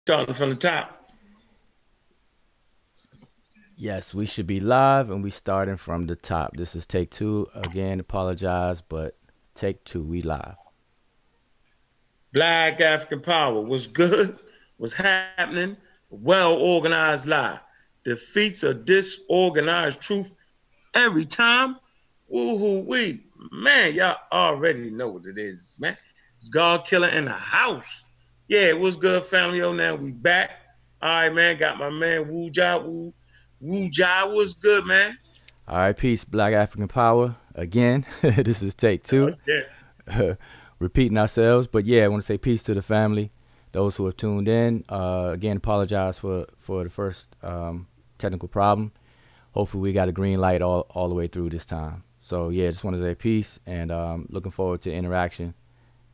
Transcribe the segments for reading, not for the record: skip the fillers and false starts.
Starting from the top. Yes, we should be live and we starting from the top. This is take two. Again, apologize, but take two. We live. Black African power. What's good? What's happening? Well organized lie. Defeats a disorganized truth every time. Woohoo wee. Man, y'all already know what it is, man. It's God killer in the house. Yeah, what's good, family? Oh, now we back. All right, man. Got my man Wu Jai. Wu Jai. What's good, man? All right, peace, Black African Power. Again, this is take two. Yeah. Repeating ourselves, but yeah, I want to say peace to the family, those who have tuned in. Again, apologize for the first technical problem. Hopefully, we got a green light all the way through this time. So yeah, just want to say peace and looking forward to interaction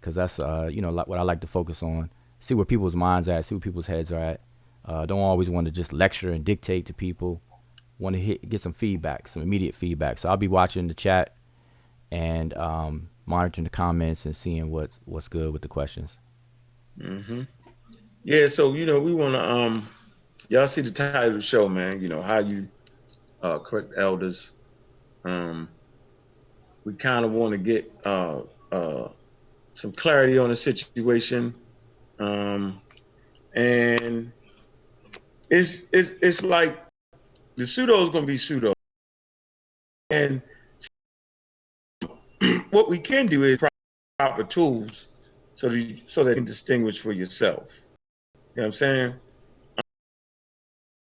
because that's what I like to focus on. See where people's minds at, see where people's heads are at. Don't always want to just lecture and dictate to people. Want to get some feedback, some immediate feedback. So I'll be watching the chat and monitoring the comments and seeing what's good with the questions. Mm-hmm. Yeah, so we wanna y'all see the title of the show, man. How you correct elders. Um we kind of want to get some clarity on the situation. And it's like the pseudo is gonna be pseudo. And what we can do is proper tools so that you can distinguish for yourself. You know what I'm saying?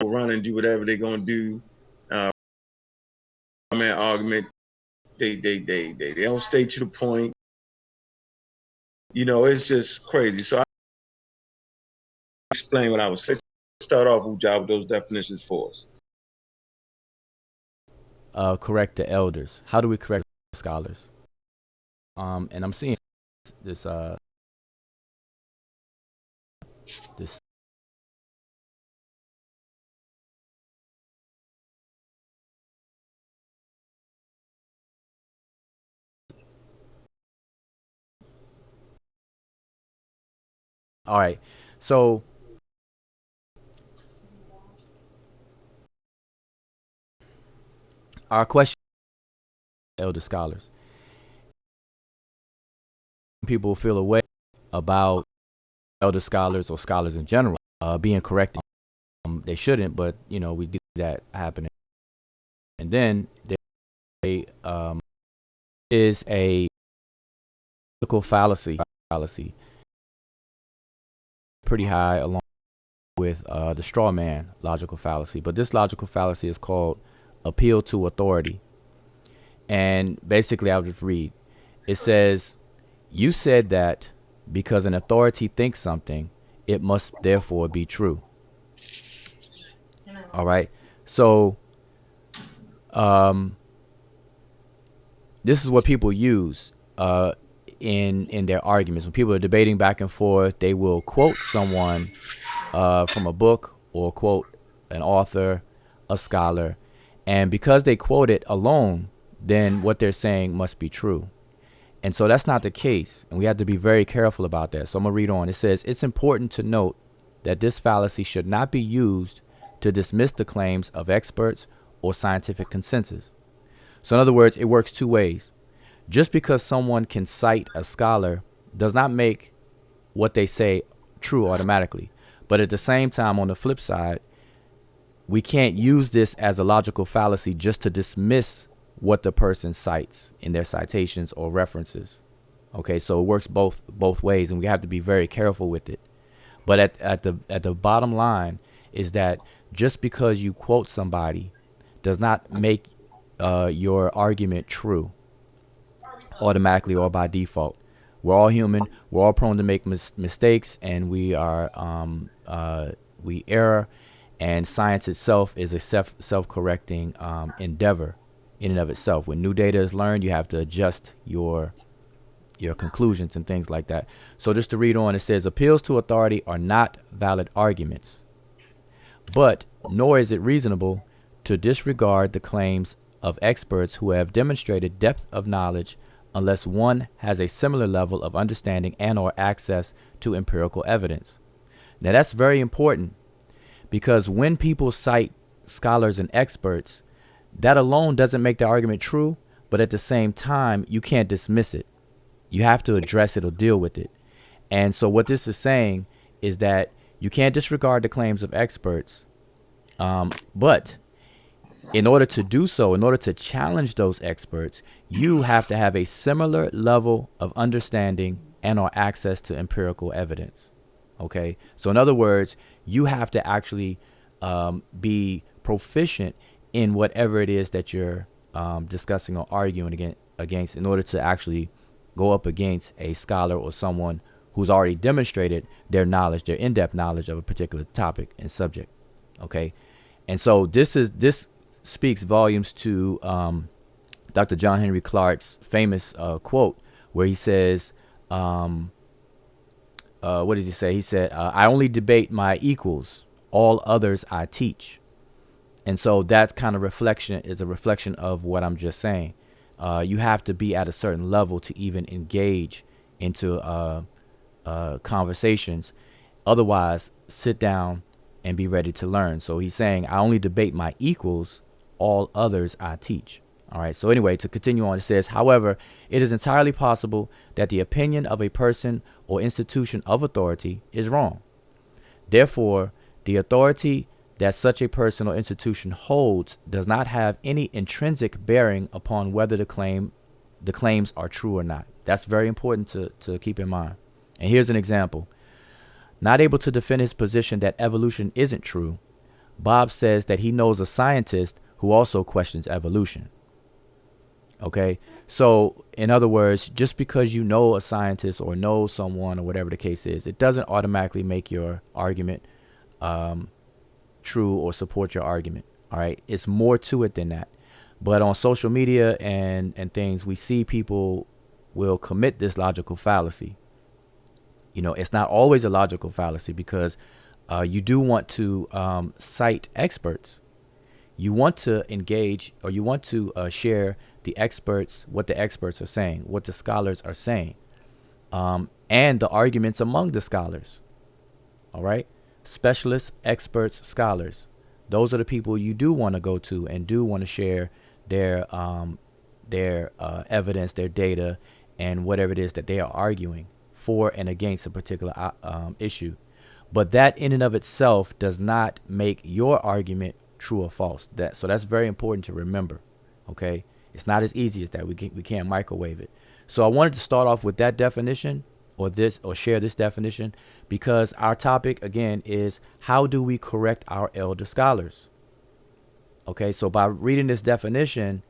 Run and do whatever they're gonna do. Man, argument. They don't stay to the point. It's just crazy. So I explain what I was saying. Start off with those definitions for us. Correct the elders. How do we correct scholars? And I'm seeing this. All right. So our question, elder scholars. People feel a way about elder scholars or scholars in general being corrected. They shouldn't, but we do that happening. And then there is a logical fallacy pretty high along with the straw man logical fallacy. But this logical fallacy is called appeal to authority. And basically, I'll just read. It says, you said that because an authority thinks something, it must therefore be true. All right. So this is what people use in their arguments. When people are debating back and forth, they will quote someone from a book or quote an author, a scholar. And because they quote it alone, then what they're saying must be true. And so that's not the case. And we have to be very careful about that. So I'm going to read on. It says, it's important to note that this fallacy should not be used to dismiss the claims of experts or scientific consensus. So in other words, it works two ways. Just because someone can cite a scholar does not make what they say true automatically. But at the same time, on the flip side, we can't use this as a logical fallacy just to dismiss what the person cites in their citations or references. Okay, so it works both ways, and we have to be very careful with it. But at the bottom line is that just because you quote somebody does not make your argument true automatically or by default. We're all human. We're all prone to make mistakes, and we err. And science itself is a self-correcting endeavor in and of itself. When new data is learned, you have to adjust your conclusions and things like that. So just to read on, it says, appeals to authority are not valid arguments, but nor is it reasonable to disregard the claims of experts who have demonstrated depth of knowledge unless one has a similar level of understanding and or access to empirical evidence. Now, that's very important because when people cite scholars and experts, that alone doesn't make the argument true, but at the same time, you can't dismiss it. You have to address it or deal with it. And so, what this is saying is that you can't disregard the claims of experts, but in order to do so, in order to challenge those experts, you have to have a similar level of understanding and or access to empirical evidence. Okay, so in other words, you have to actually be proficient in whatever it is that you're discussing or arguing against in order to actually go up against a scholar or someone who's already demonstrated their knowledge, their in-depth knowledge of a particular topic and subject. Okay, and so this speaks volumes to Dr. John Henry Clarke's famous quote where he says, what does he say? He said, I only debate my equals, all others I teach. And so that kind of reflection is a reflection of what I'm just saying. You have to be at a certain level to even engage into conversations. Otherwise, sit down and be ready to learn. So he's saying, I only debate my equals, all others I teach. All right. So anyway, to continue on, it says, however, it is entirely possible that the opinion of a person or institution of authority is wrong. Therefore, the authority that such a person or institution holds does not have any intrinsic bearing upon whether the claims are true or not. That's very important to keep in mind. And here's an example. Not able to defend his position that evolution isn't true, Bob says that he knows a scientist who also questions evolution. Okay, so in other words, just because you know a scientist or know someone or whatever the case is, it doesn't automatically make your argument true or support your argument. All right, it's more to it than that. But on social media and things, we see people will commit this logical fallacy. You know, it's not always a logical fallacy because you do want to cite experts. You want to engage or you want to share the experts, what the experts are saying, what the scholars are saying, and the arguments among the scholars. All right. Specialists, experts, scholars. Those are the people you do want to go to and do want to share their evidence, their data, and whatever it is that they are arguing for and against a particular issue. But that in and of itself does not make your argument true or false. So that's very important to remember. Okay, it's not as easy as that. We can't microwave it. So I wanted to start off with that definition or share this definition because our topic again is how do we correct our elder scholars? Okay, so by reading this definition,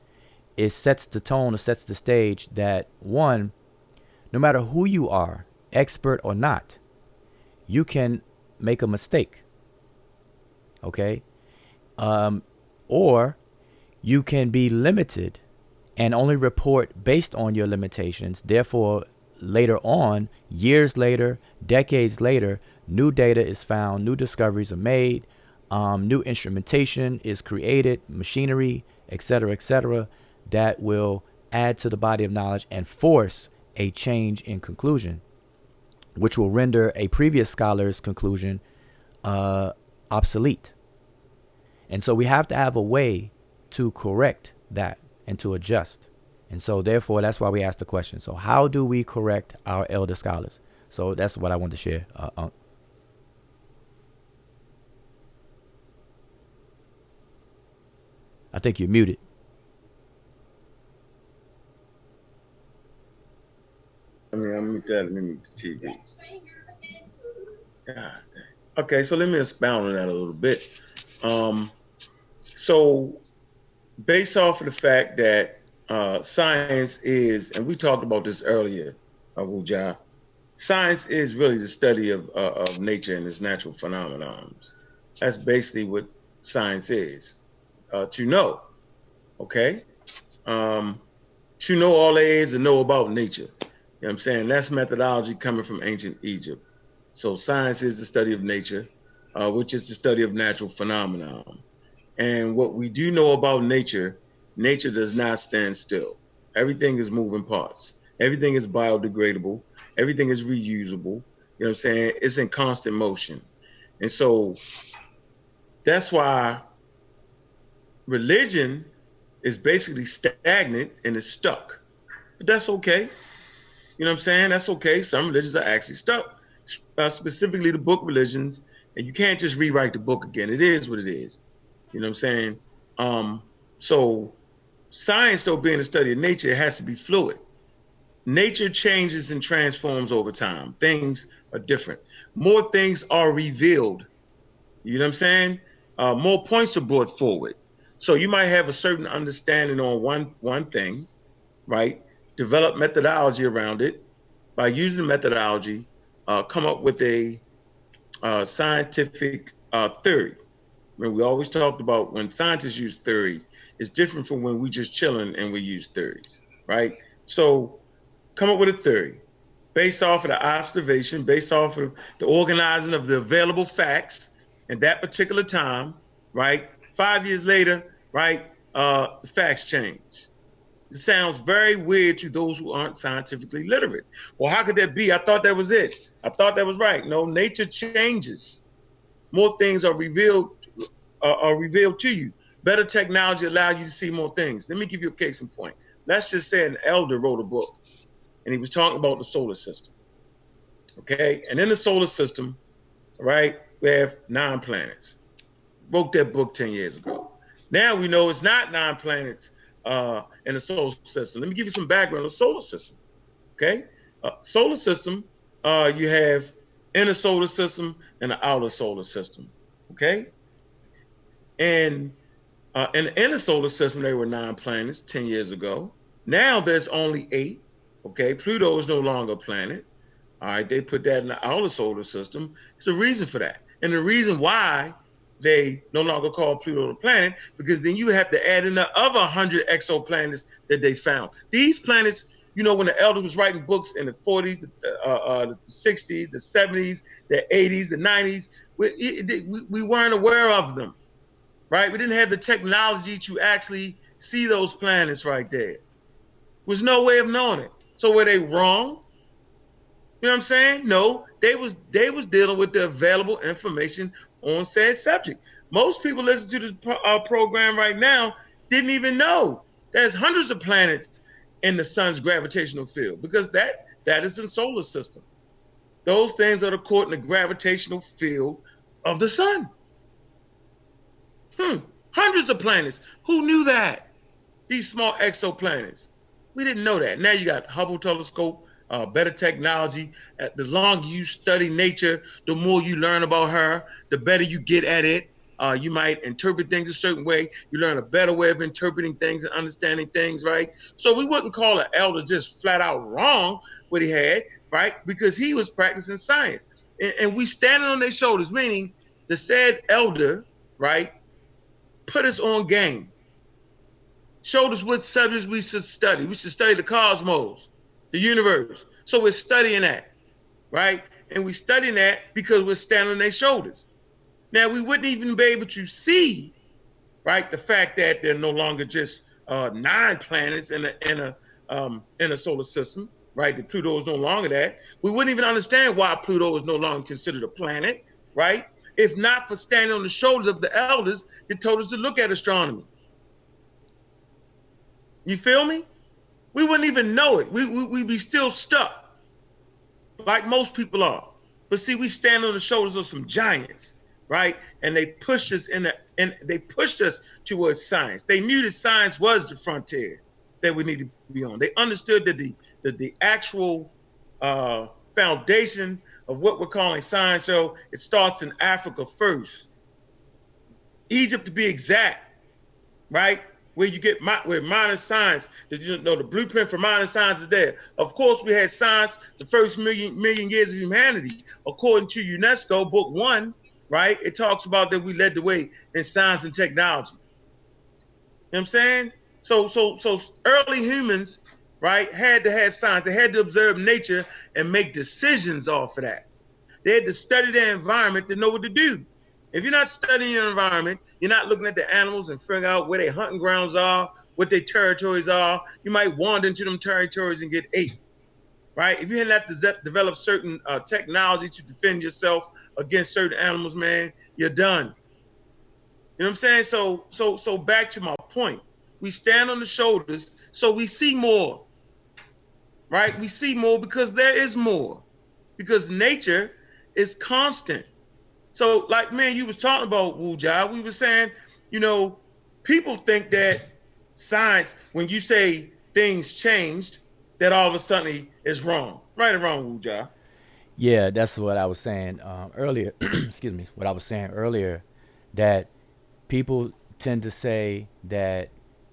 it sets the tone or sets the stage that one, no matter who you are, expert or not, you can make a mistake. Okay. Or you can be limited and only report based on your limitations. Therefore, later on, years later, decades later, new data is found, new discoveries are made, new instrumentation is created, machinery, etc., that will add to the body of knowledge and force a change in conclusion, which will render a previous scholar's conclusion obsolete. And so we have to have a way to correct that and to adjust. And so therefore, that's why we asked the question. So how do we correct our elder scholars? So that's what I want to share. I think you're muted. I'm mute that. Let me mute the TV. God. Okay, so let me expound on that a little bit. So based off of the fact that science is, and we talked about this earlier, Abuja, science is really the study of nature and its natural phenomena. That's basically what science is, to know, okay? To know all there is and know about nature. You know what I'm saying? That's methodology coming from ancient Egypt. So science is the study of nature, which is the study of natural phenomena. And what we do know about nature, nature does not stand still. Everything is moving parts. Everything is biodegradable. Everything is reusable. You know what I'm saying? It's in constant motion. And so that's why religion is basically stagnant and is stuck. But that's okay. You know what I'm saying? That's okay. Some religions are actually stuck, specifically the book religions, and you can't just rewrite the book again. It is what it is. You know what I'm saying? So science, though, being a study of nature, it has to be fluid. Nature changes and transforms over time. Things are different. More things are revealed. You know what I'm saying? More points are brought forward. So you might have a certain understanding on one thing, right? Develop methodology around it. By using the methodology, come up with a scientific theory. When we always talked about when scientists use theory, it's different from when we just chilling and we use theories, right? So come up with a theory based off of the observation, based off of the organizing of the available facts at that particular time, right? 5 years later, right, the facts change. It sounds very weird to those who aren't scientifically literate. Well, how could that be? I thought that was it. I thought that was right. No, nature changes. More things are revealed to you. Better technology allows you to see more things. Let me give you a case in point. Let's just say an elder wrote a book, and he was talking about the solar system. Okay, and in the solar system, right, we have 9 planets. Wrote that book 10 years ago. Now we know it's not 9 planets in the solar system. Let me give you some background on the solar system. Okay, solar system, you have inner solar system and the outer solar system. Okay, and in the inner solar system, there were 9 planets 10 years ago. Now there's only 8. Okay, Pluto is no longer a planet. All right, they put that in the outer solar system. There's a reason for that. And the reason why they no longer call Pluto a planet, because then you have to add in the other 100 exoplanets that they found. These planets, you know, when the elders was writing books in the 40s, the 60s, the 70s, the 80s, the 90s, we weren't aware of them, right? We didn't have the technology to actually see those planets right there. There was no way of knowing it. So were they wrong? You know what I'm saying? No, they was dealing with the available information on said subject. Most people listen to this program right now didn't even know there's hundreds of planets in the sun's gravitational field, because that is the solar system. Those things are caught in the gravitational field of the sun. Hundreds of planets. Who knew that? These small exoplanets. We didn't know that. Now you got Hubble telescope, better technology. The longer you study nature, the more you learn about her, the better you get at it. You might interpret things a certain way. You learn a better way of interpreting things and understanding things, right? So we wouldn't call an elder just flat out wrong what he had, right? Because he was practicing science. And we standing on their shoulders, meaning the said elder, right, put us on game. Showed us what subjects we should study. We should study the cosmos, the universe. So we're studying that, right? And we're studying that because we're standing on their shoulders. Now, we wouldn't even be able to see, right, the fact that there are no longer just 9 planets in a solar system, right? That Pluto is no longer that. We wouldn't even understand why Pluto is no longer considered a planet, right? If not for standing on the shoulders of the elders that told us to look at astronomy. You feel me? We wouldn't even know it. We'd be still stuck, like most people are. But see, we stand on the shoulders of some giants, right? And they pushed us towards science. They knew that science was the frontier that we need to be on. They understood that the actual foundation of what we're calling science, so it starts in Africa first. Egypt, to be exact, right? Where you get where modern science, the blueprint for modern science is there. Of course, we had science the first million years of humanity. According to UNESCO, Book 1, right? It talks about that we led the way in science and technology. You know what I'm saying? So early humans, right, had to have science. They had to observe nature and make decisions off of that. They had to study their environment to know what to do. If you're not studying your environment, you're not looking at the animals and figuring out where their hunting grounds are, what their territories are. You might wander into them territories and get ate. right? If you hadn't have to develop certain technology to defend yourself against certain animals, man, you're done. You know what I'm saying? So back to my point. We stand on the shoulders, so we see more, right? We see more because there is more. Because nature is constant. So, like, man, you was talking about Wu Jia. We were saying, you know, people think that science, when you say things changed, that all of a sudden is wrong. Right or wrong, Wu Jia? Yeah, that's what I was saying earlier. Excuse me. What I was saying earlier, that people tend to say that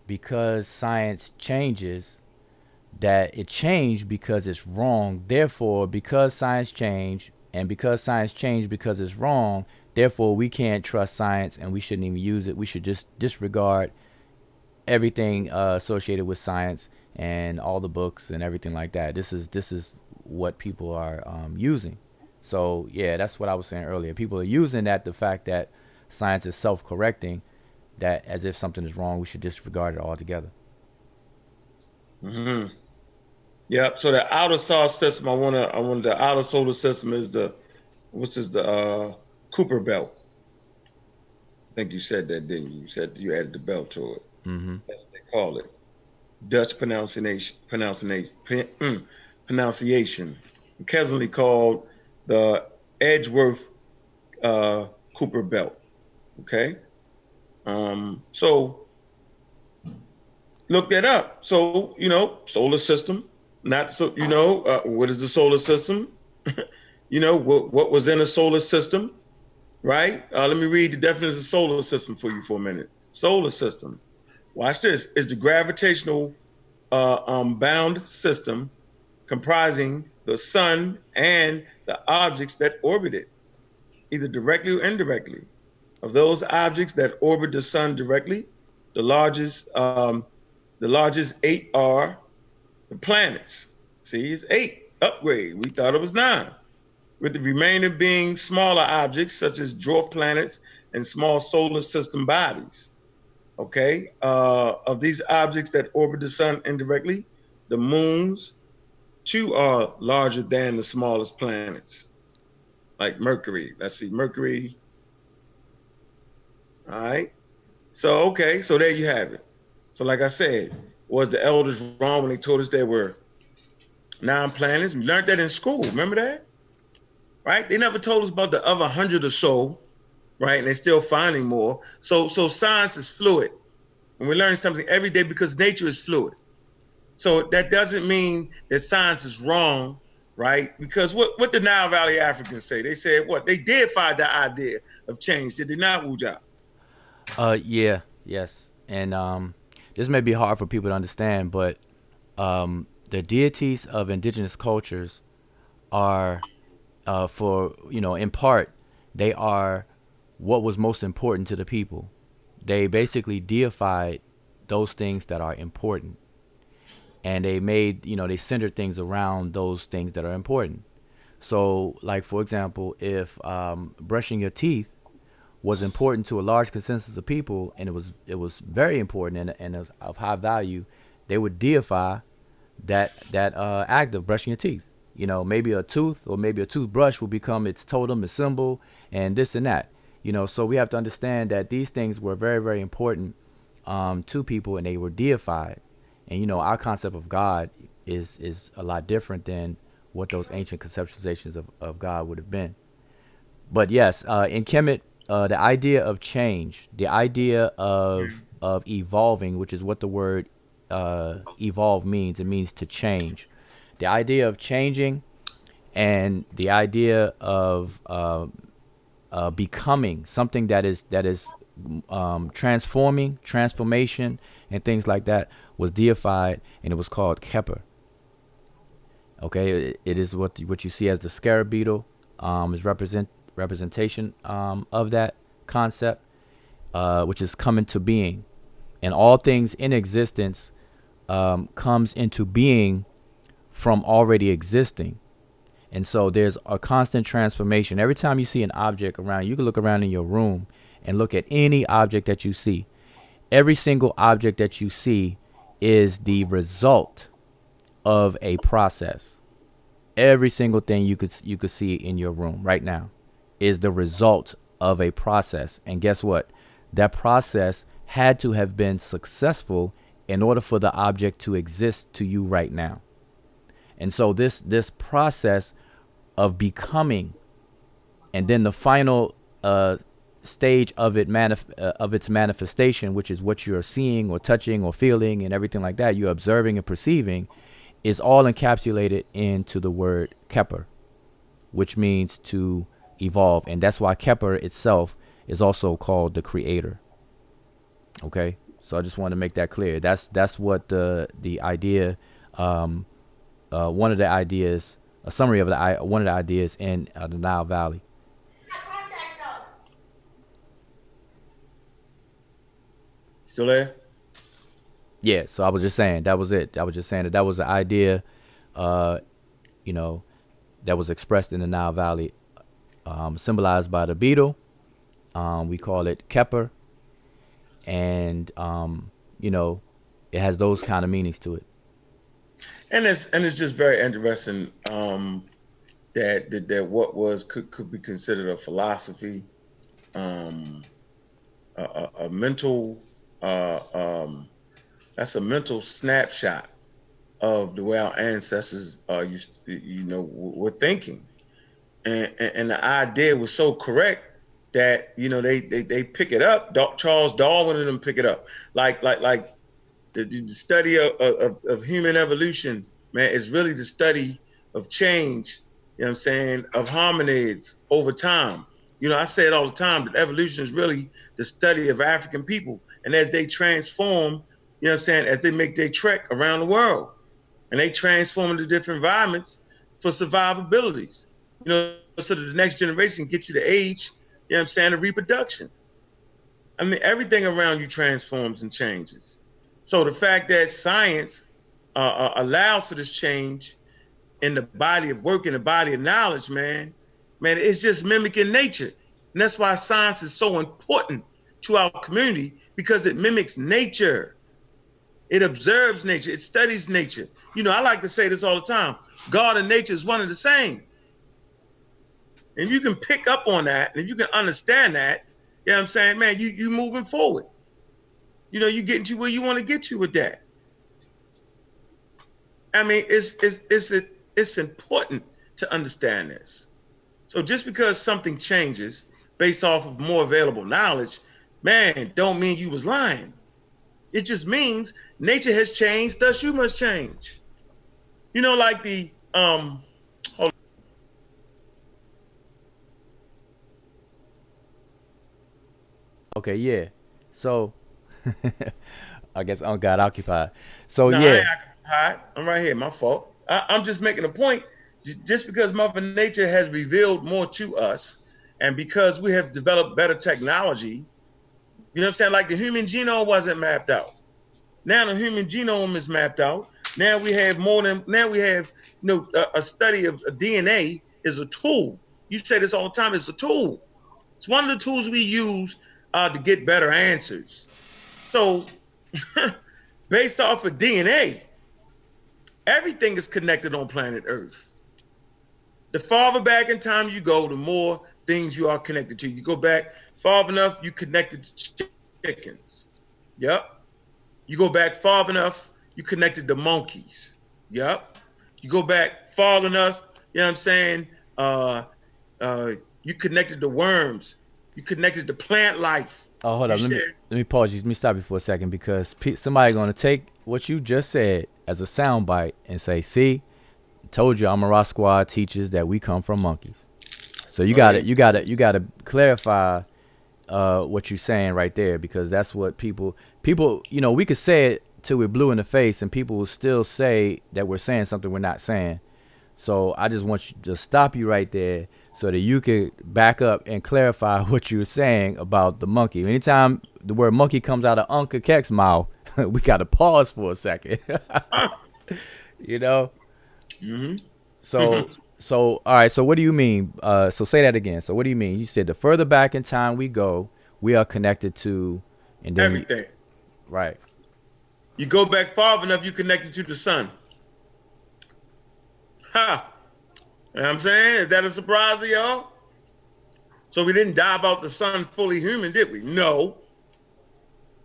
because science changes, that it changed because it's wrong. Therefore, because science changed, and because science changed because it's wrong, therefore we can't trust science and we shouldn't even use it. We should just disregard everything associated with science and all the books and everything like that. This is what people are using. So yeah, that's what I was saying earlier. People are using that, the fact that science is self-correcting, that as if something is wrong, we should disregard it altogether. Mm-hmm. Yep. So the outer solar system, I want the outer solar system is the what's this the Cooper belt. I think you said that, didn't you? You said you added the belt to it. Mm-hmm. That's what they call it. Dutch pronunciation, occasionally called the Edgeworth uh, Cooper belt. Okay, so look that up. So solar system, not so what is the solar system? What was in a solar system, right? Let me read the definition of solar system for you for a minute. Solar system. Watch this. Is the gravitational bound system comprising the sun and the objects that orbit it, either directly or indirectly. Of those objects that orbit the sun directly, the largest eight are the planets. See, it's eight. Upgrade. We thought it was nine. With the remainder being smaller objects such as dwarf planets and small solar system bodies. Okay, of these objects that orbit the sun indirectly, the moons too are larger than the smallest planets, like Mercury. Let's see, Mercury. All right. So okay, so there you have it. So like I said, was the elders wrong when they told us there were nine planets? We learned that in school. Remember that? Right? They never told us about the other 100 or so, right? And they're still finding more. So science is fluid. And we learn something every day because nature is fluid. So that doesn't mean that science is wrong, right? Because what the Nile Valley Africans say, they said what? They did find the idea of change, did they not, Wuja? Yeah, yes. And this may be hard for people to understand, but the deities of indigenous cultures are, for in part, they are what was most important to the people. They basically deified those things that are important, and they made they centered things around those things that are important. So, like for example, if brushing your teeth was important to a large consensus of people, and it was very important and of high value, they would deify that act of brushing your teeth. Maybe a tooth or maybe a toothbrush will become its totem, its symbol, and this and that. So we have to understand that these things were very, very important to people, and they were deified. And our concept of God is a lot different than what those ancient conceptualizations of God would have been. But yes, in Kemet, the idea of change, the idea of evolving, which is what the word evolve means. It means to change. The idea of changing, and the idea of becoming something that is transformation, and things like that was deified, and it was called Keper. Okay, it is what you see as the scarab beetle, is representation of that concept, which is coming to being, and all things in existence comes into being from already existing. And so there's a constant transformation. Every time you see an object around, you can look around in your room and look at any object that you see. Every single object that you see is the result of a process. Every single thing you could see in your room right now is the result of a process. And guess what? That process had to have been successful in order for the object to exist to you right now. And so this process of becoming, and then the final stage of of its manifestation, which is what you're seeing or touching or feeling and everything like that, you're observing and perceiving, is all encapsulated into the word Keper, which means to evolve. And that's why Keper itself is also called the creator. Okay, so I just want to make that clear. That's what the idea, one of the ideas, a summary of one of the ideas in the Nile Valley. Still there? Yeah, so I was just saying that was it. I was just saying that was the idea, uh, you know, that was expressed in the Nile Valley, symbolized by the beetle. We call it Keper, and it has those kind of meanings to it. And it's just very interesting that what was could be considered a philosophy, um, a mental that's a mental snapshot of the way our ancestors were thinking, and the idea was so correct that they pick it up. Charles Darwin and them pick it up, like the study of human evolution, man, is really the study of change. You know what I'm saying? Of hominids over time. I say it all the time that evolution is really the study of African people, and as they transform, you know what I'm saying, as they make their trek around the world, and they transform into different environments for survivabilities. So that the next generation gets you to age. You know what I'm saying? Of reproduction. I mean, everything around you transforms and changes. So the fact that science allows for this change in the body of work, in the body of knowledge, man, it's just mimicking nature. And that's why science is so important to our community, because it mimics nature. It observes nature. It studies nature. I like to say this all the time. God and nature is one and the same. And you can pick up on that, and if you can understand that, you know what I'm saying, man, you moving forward. You getting to where you want to get to with that. I mean, it's important to understand this. So just because something changes based off of more available knowledge, man, don't mean you was lying. It just means nature has changed, thus you must change. Like the hold Okay, yeah. So I guess I got occupied. So No, I yeah. ain't occupied. I'm right here. My fault. I'm just making a point. Just because Mother Nature has revealed more to us, and because we have developed better technology, you know what I'm saying? Like the human genome wasn't mapped out. Now the human genome is mapped out. Now we have more than. Now we have a study of DNA is a tool. You say this all the time. It's a tool. It's one of the tools we use to get better answers. So based off of DNA, everything is connected on planet Earth. The farther back in time you go, the more things you are connected to. You go back far enough, you connected to chickens. Yep. You go back far enough, you connected to monkeys. Yep. You go back far enough, you know what I'm saying? Uh, you connected to worms. You connected to plant life. Oh, hold You up. Let me share. let me pause you. Let me stop you for a second, because somebody gonna take what you just said as a soundbite and say, "See, told you, Amara Squad teaches that we come from monkeys." So you Oh got to yeah. you got to clarify what you're saying right there, because that's what people we could say it till we're blue in the face, and people will still say that we're saying something we're not saying. So I just want you to stop you right there so that you could back up and clarify what you were saying about the monkey. Anytime the word monkey comes out of Uncle Keck's mouth, we got to pause for a second. you know? Mm-hmm. So all right, so what do you mean? So say that again. So what do you mean? You said the further back in time we go, we are connected to, and then Everything. right. You go back far enough, you connected to the sun. Ha! You know what I'm saying? Is that a surprise to y'all? So we didn't dive out the sun fully human, did we? No.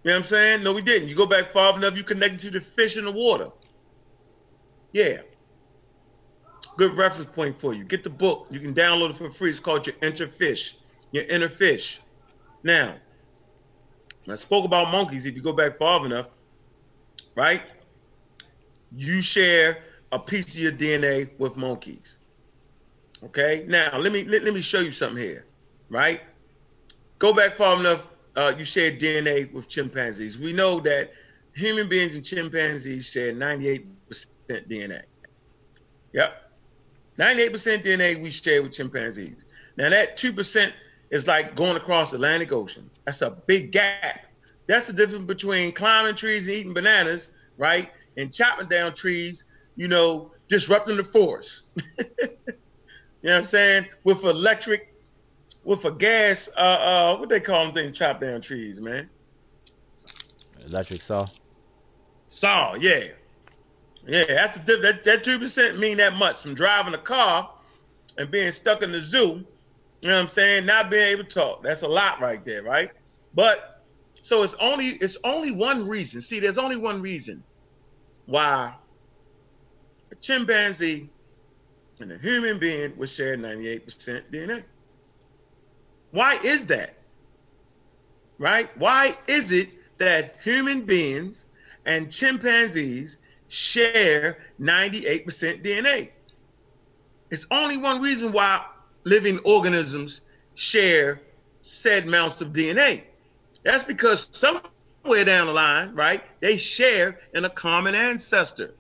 You know what I'm saying? No, we didn't. You go back far enough, you connected to the fish in the water. Yeah. Good reference point for you. Get the book. You can download it for free. It's called Your Inner Fish. Your Inner Fish. Now, I spoke about monkeys. If you go back far enough, right? You share a piece of your DNA with monkeys. Okay. Now, let me show you something here, right? Go back far enough. You share DNA with chimpanzees. We know that human beings and chimpanzees share 98% DNA. Yep. 98% DNA we share with chimpanzees. Now that 2% is like going across the Atlantic Ocean. That's a big gap. That's the difference between climbing trees and eating bananas, right? And chopping down trees, disrupting the forest. You know what I'm saying? With a gas, what they call them things, chop down trees, man. Electric saw. Saw, yeah. Yeah, that's the difference. That 2% mean that much from driving a car and being stuck in the zoo. You know what I'm saying? Not being able to talk. That's a lot right there, right? But so it's only one reason. See, there's only one reason why a chimpanzee and a human being would share 98% DNA. Why is that? Right? Why is it that human beings and chimpanzees share 98% DNA? It's only one reason why living organisms share said amounts of DNA. That's because somewhere down the line, right, they share in a common ancestor.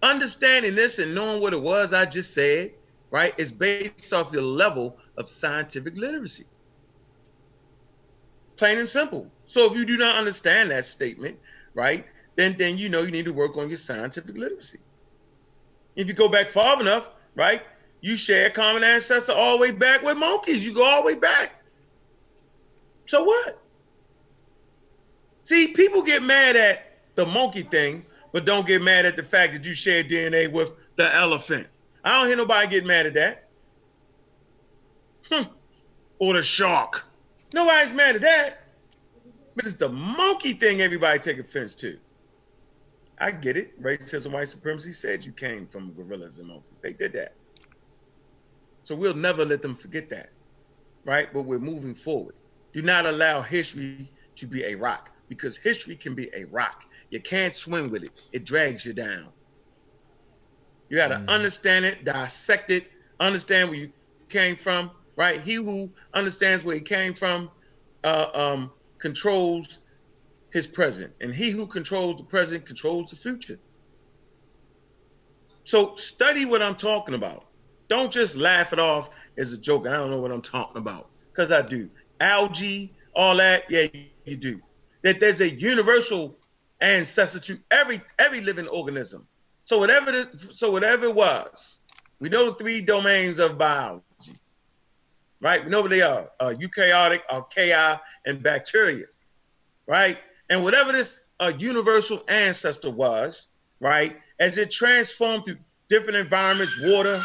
Understanding this and knowing what it was I just said, right, is based off your level of scientific literacy. Plain and simple. So if you do not understand that statement, right, then you need to work on your scientific literacy. If you go back far enough, right, you share a common ancestor all the way back with monkeys. You go all the way back. So what? See, people get mad at the monkey thing, but don't get mad at the fact that you share DNA with the elephant. I don't hear nobody get mad at that. Or the shark. Nobody's mad at that. But it's the monkey thing everybody take offense to. I get it. Racism, white supremacy said you came from gorillas and monkeys. They did that. So we'll never let them forget that, right? But we're moving forward. Do not allow history to be a rock, because history can be a rock. You can't swim with it. It drags you down. You got to understand it, dissect it, understand where you came from, right? He who understands where he came from controls his present. And he who controls the present controls the future. So study what I'm talking about. Don't just laugh it off as a joke. I don't know what I'm talking about, because I do. Algae, all that, yeah, you do. That there's a universal ancestor to every living organism. So whatever it was, we know the three domains of biology, right? We know what they are: eukaryotic, archaea, and bacteria, right? And whatever this universal ancestor was, right, as it transformed through different environments, water,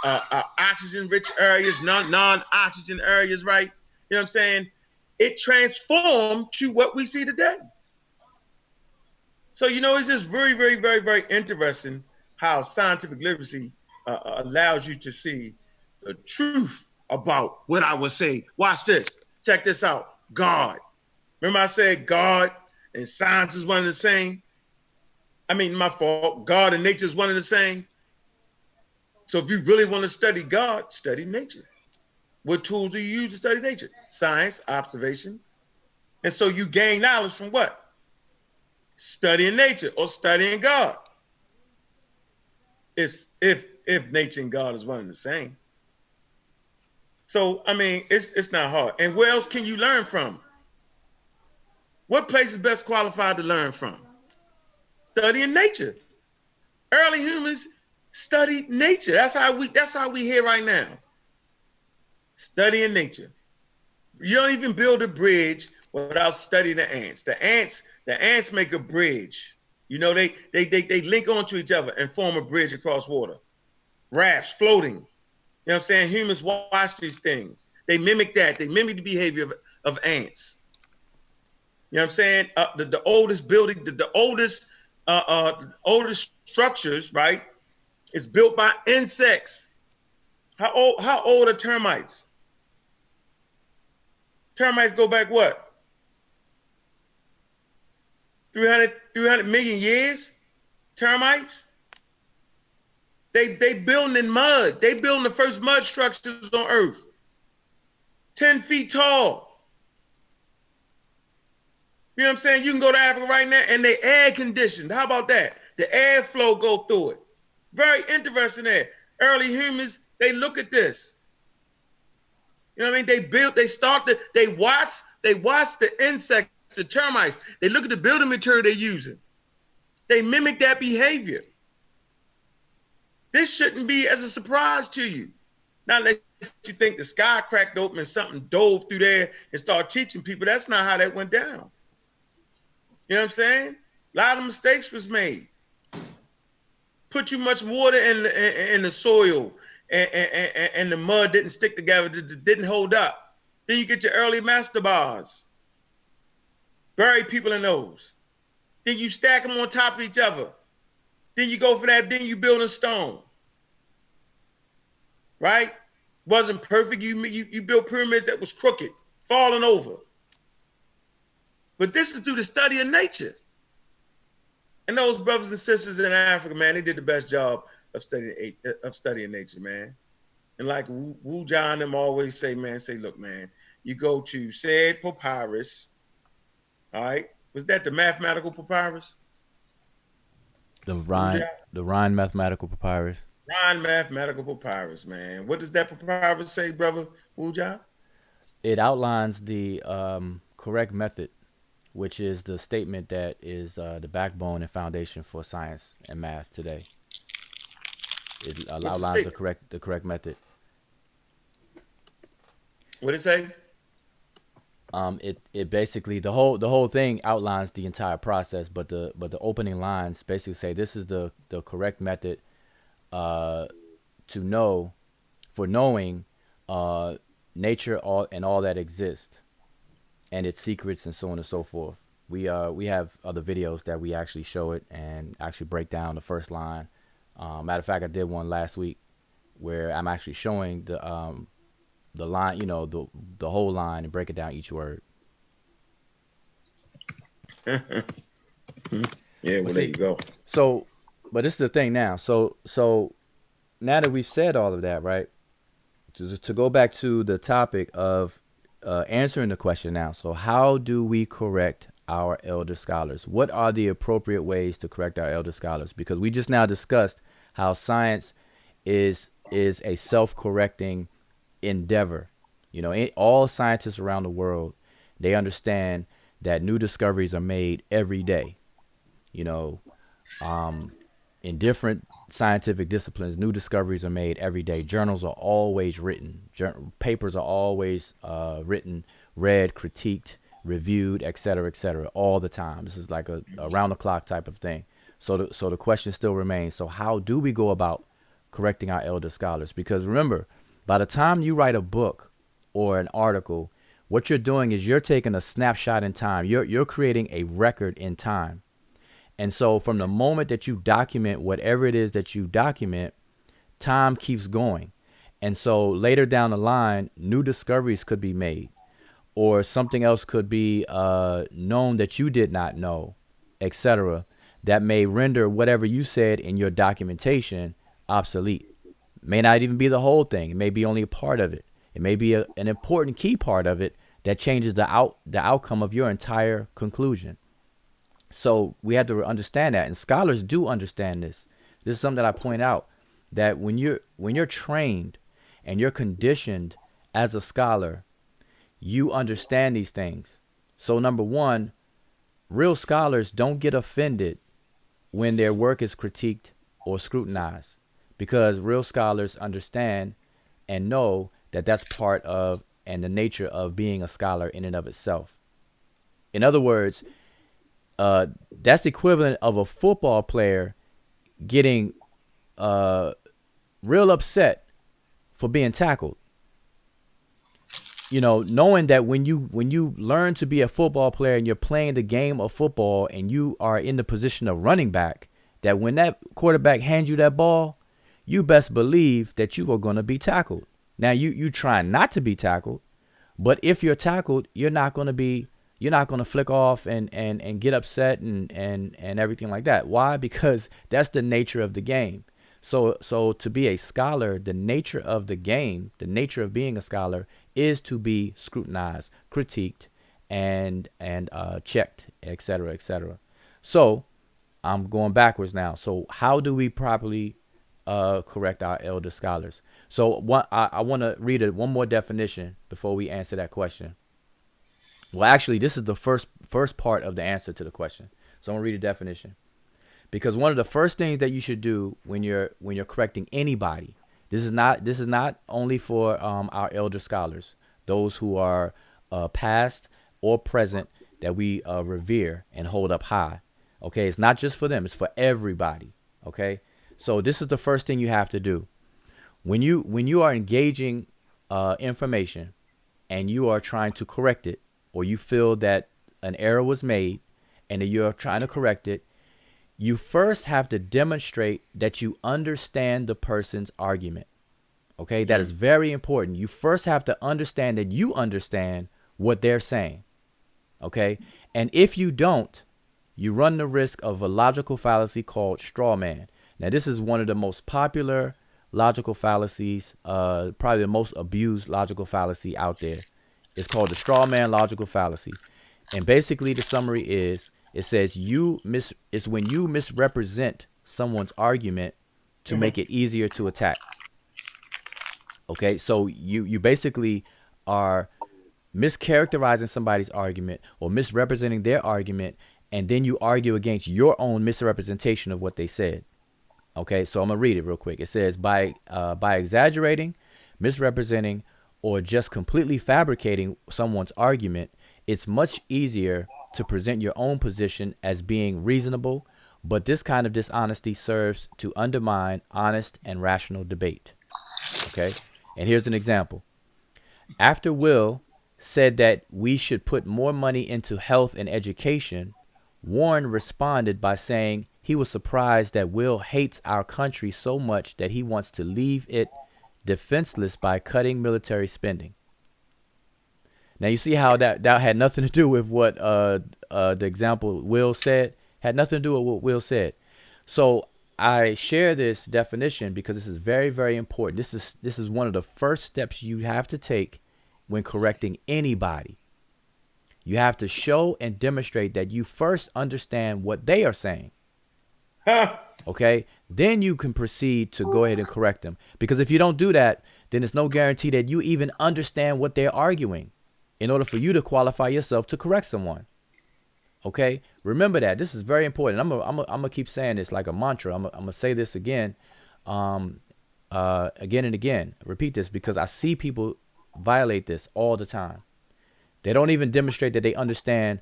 oxygen-rich areas, non-oxygen areas, right? You know what I'm saying? It transformed to what we see today. So, it's just very, very, very, very interesting how scientific literacy allows you to see the truth about what I would say. Watch this. Check this out. God. Remember I said God and science is one and the same? I mean, my fault. God and nature is one and the same. So if you really want to study God, study nature. What tools do you use to study nature? Science, observation. And so you gain knowledge from what? Studying nature or studying God. If nature and God is one and the same. So, I mean, it's not hard. And where else can you learn from? What place is best qualified to learn from? Studying nature. Early humans studied nature. That's how we here right now. Studying nature. You don't even build a bridge without studying the ants. The ants make a bridge. They link onto each other and form a bridge across water. rafts floating. You know what I'm saying? Humans watch these things. They mimic that. They mimic the behavior of ants. You know what I'm saying? The oldest building, oldest structures, right, is built by insects. How old are termites? Termites go back what? 300 million years? Termites? They building in mud. They building the first mud structures on Earth. 10 feet tall. You know what I'm saying? You can go to Africa right now and they air conditioned. How about that? The airflow go through it. Very interesting there. Early humans, they look at this. You know what I mean? They watch the insects, the termites. They look at the building material they're using. They mimic that behavior. This shouldn't be as a surprise to you. Not let you think the sky cracked open and something dove through there and started teaching people. That's not how that went down. You know what I'm saying? A lot of mistakes was made. Put too much water in the soil and the mud didn't stick together, didn't hold up. Then you get your early mastabars. Bury people in those. Then you stack them on top of each other. Then you go for that, then you build a stone. Right? Wasn't perfect. You built pyramids that was crooked, falling over. But this is through the study of nature. And those brothers and sisters in Africa, man, they did the best job of studying nature, man. And like Wu John them always say, look, man, you go to said papyrus, all right? Was that the mathematical papyrus? The Rhine mathematical papyrus. Rhine mathematical papyrus, man. What does that papyrus say, brother Wu John? It outlines the correct method, which is the statement that is the backbone and foundation for science and math today. It outlines the correct method. What did it say? It basically the whole thing outlines the entire process, but the opening lines basically say this is the correct method for knowing nature and all that exists and its secrets and so on and so forth. We have other videos that we actually show it and actually break down the first line. Matter of fact, I did one last week where I'm actually showing the line, the whole line, and break it down each word. Yeah, well, there you go. So, but this is the thing now. So now that we've said all of that, right? To go back to the topic of answering the question now. So how do we correct our elder scholars? What are the appropriate ways to correct our elder scholars? Because we just now discussed how science is a self-correcting endeavor. All scientists around the world, they understand that new discoveries are made every day. In different scientific disciplines, new discoveries are made every day. Journals are always written. Papers are always written, read, critiqued, reviewed, et cetera, all the time. This is like a round-the-clock type of thing. So the question still remains, so how do we go about correcting our elder scholars? Because remember, by the time you write a book or an article, what you're doing is you're taking a snapshot in time. You're creating a record in time. And so from the moment that you document whatever it is that you document, time keeps going. And so later down the line, new discoveries could be made, or something else could be known that you did not know, etc., that may render whatever you said in your documentation obsolete. May not even be the whole thing. It may be only a part of it. It may be an important key part of it that changes the outcome of your entire conclusion. So we have to understand that, and scholars do understand this. This is something that I point out, that when you're trained and you're conditioned as a scholar, you understand these things. So number one, real scholars don't get offended when their work is critiqued or scrutinized, because real scholars understand and know that that's part of and the nature of being a scholar in and of itself. In other words, that's equivalent of a football player getting real upset for being tackled. Knowing that when you learn to be a football player and you're playing the game of football and you are in the position of running back, that when that quarterback hands you that ball, you best believe that you are going to be tackled. Now you try not to be tackled, but if you're tackled, you're not going to flick off and get upset and everything like that. Why? Because that's the nature of the game. So to be a scholar, the nature of the game, the nature of being a scholar is to be scrutinized, critiqued, and checked, etc., etc. So I'm going backwards now. So how do we properly correct our elder scholars? So I want to read one more definition before we answer that question. Well, actually, this is the first part of the answer to the question. So I'm gonna read a definition, because one of the first things that you should do when you're correcting anybody, this is not only for our elder scholars, those who are past or present, that we revere and hold up high. Okay, it's not just for them; it's for everybody. Okay, so this is the first thing you have to do when you are engaging information and you are trying to correct it, or you feel that an error was made and that you're trying to correct it. You first have to demonstrate that you understand the person's argument. Okay, that is very important. You first have to understand that you understand what they're saying. Okay, and if you don't, you run the risk of a logical fallacy called straw man. Now, this is one of the most popular logical fallacies, probably the most abused logical fallacy out there. It's called the straw man logical fallacy. And basically, the summary is it says it's when you misrepresent someone's argument to make it easier to attack. Okay, so you basically are mischaracterizing somebody's argument or misrepresenting their argument, and then you argue against your own misrepresentation of what they said. Okay, so I'm gonna read it real quick. It says by exaggerating, misrepresenting, or just completely fabricating someone's argument, it's much easier to present your own position as being reasonable, but this kind of dishonesty serves to undermine honest and rational debate. Okay, and here's an example. After Will said that we should put more money into health and education, Warren responded by saying he was surprised that Will hates our country so much that he wants to leave it defenseless by cutting military spending. Now you see how that had nothing to do with what the example Will said, had nothing to do with what Will said. So I share this definition because this is very, very important. This is one of the first steps you have to take when correcting anybody. You have to show and demonstrate that you first understand what they are saying. Okay? Then you can proceed to go ahead and correct them. Because if you don't do that, then there's no guarantee that you even understand what they're arguing in order for you to qualify yourself to correct someone. Okay? Remember that. This is very important. I'm gonna keep saying this like a mantra. I'm gonna say this again, again and again. Repeat this because I see people violate this all the time. They don't even demonstrate that they understand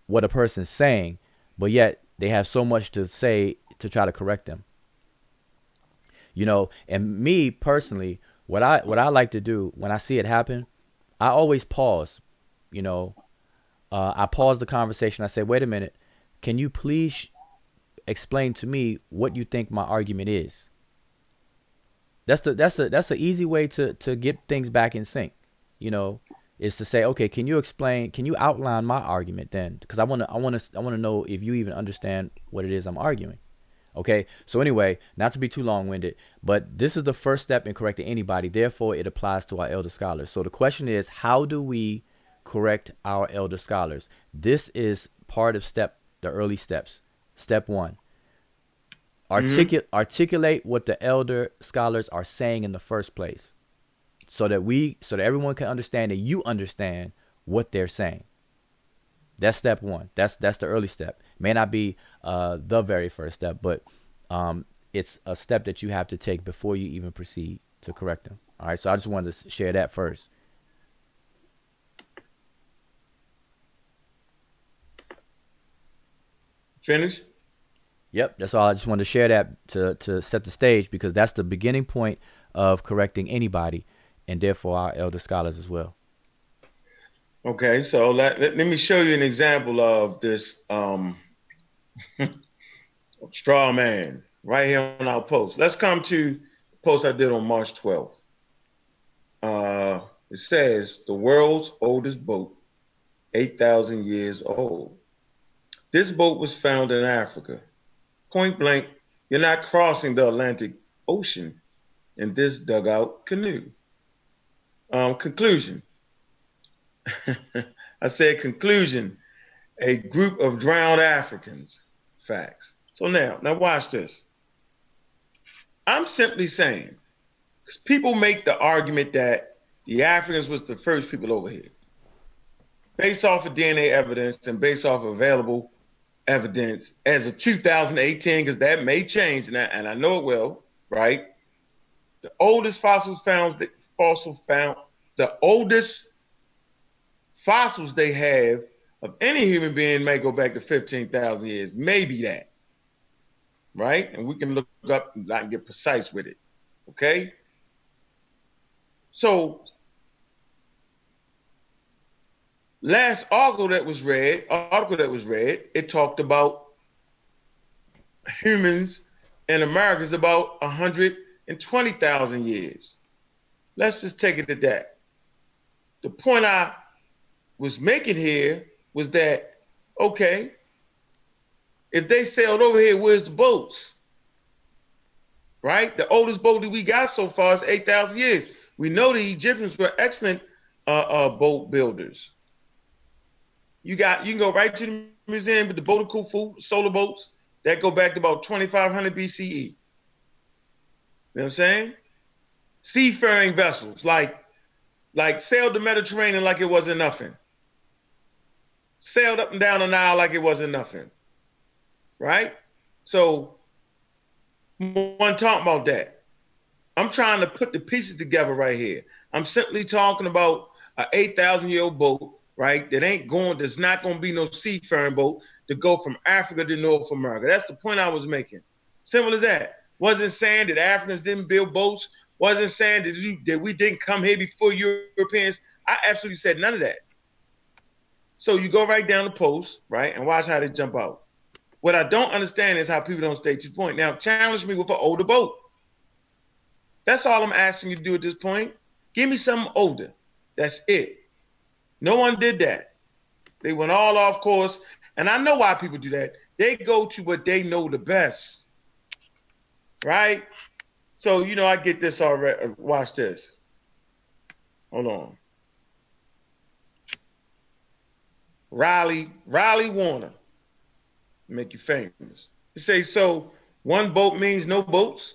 what a person's saying, but yet they have so much to say to try to correct them. And me personally, what I like to do when I see it happen, I always pause. You know, I pause the conversation. I say, "Wait a minute, can you please explain to me what you think my argument is?" That's a easy way to get things back in sync. You know, is to say, "Okay, can you explain? Can you outline my argument then? Because I want to know if you even understand what it is I'm arguing." Okay. So anyway, not to be too long-winded, but this is the first step in correcting anybody. Therefore, it applies to our elder scholars. So the question is, how do we correct our elder scholars? This is part of the early steps. Step one, articulate what the elder scholars are saying in the first place, so that everyone can understand that you understand what they're saying. That's step one. That's the early step. May not be the very first step, but it's a step that you have to take before you even proceed to correct them. All right. So I just wanted to share that first. Finish? Yep, that's all. I just wanted to share that to set the stage, because that's the beginning point of correcting anybody, and therefore our elder scholars as well. Okay, so let me show you an example of this straw man right here on our post. Let's come to the post I did on March 12th. It says the world's oldest boat, 8,000 years old. This boat was found in Africa. Point blank, you're not crossing the Atlantic Ocean in this dugout canoe. Conclusion. I said conclusion, a group of drowned Africans. Facts. So now watch this. I'm simply saying, because people make the argument that the Africans was the first people over here. Based off of DNA evidence and based off of available evidence as of 2018, because that may change, and I know it will, right? The oldest the oldest fossils they have of any human being may go back to 15,000 years, maybe that, right? And we can look up and not get precise with it, okay? So last article that was read, it talked about humans in America is about 120,000 years. Let's just take it at that. The point I was making here was that, okay, if they sailed over here, where's the boats? Right? The oldest boat that we got so far is 8,000 years. We know the Egyptians were excellent boat builders. You can go right to the museum with the boat of Khufu, solar boats, that go back to about 2,500 BCE. You know what I'm saying? Seafaring vessels, like sailed the Mediterranean like it wasn't nothing. Sailed up and down the Nile like it wasn't nothing. Right? So, one talking about that. I'm trying to put the pieces together right here. I'm simply talking about an 8,000-year-old boat, right? There's not going to be no seafaring boat to go from Africa to North America. That's the point I was making. Simple as that. Wasn't saying that Africans didn't build boats. Wasn't saying that we didn't come here before Europeans. I absolutely said none of that. So you go right down the post, right, and watch how they jump out. What I don't understand is how people don't stay to the point. Now, challenge me with an older boat. That's all I'm asking you to do at this point. Give me something older. That's it. No one did that. They went all off course. And I know why people do that. They go to what they know the best. Right? So, I get this already. Watch this. Hold on. Riley Warner. Make you famous. They say, so one boat means no boats?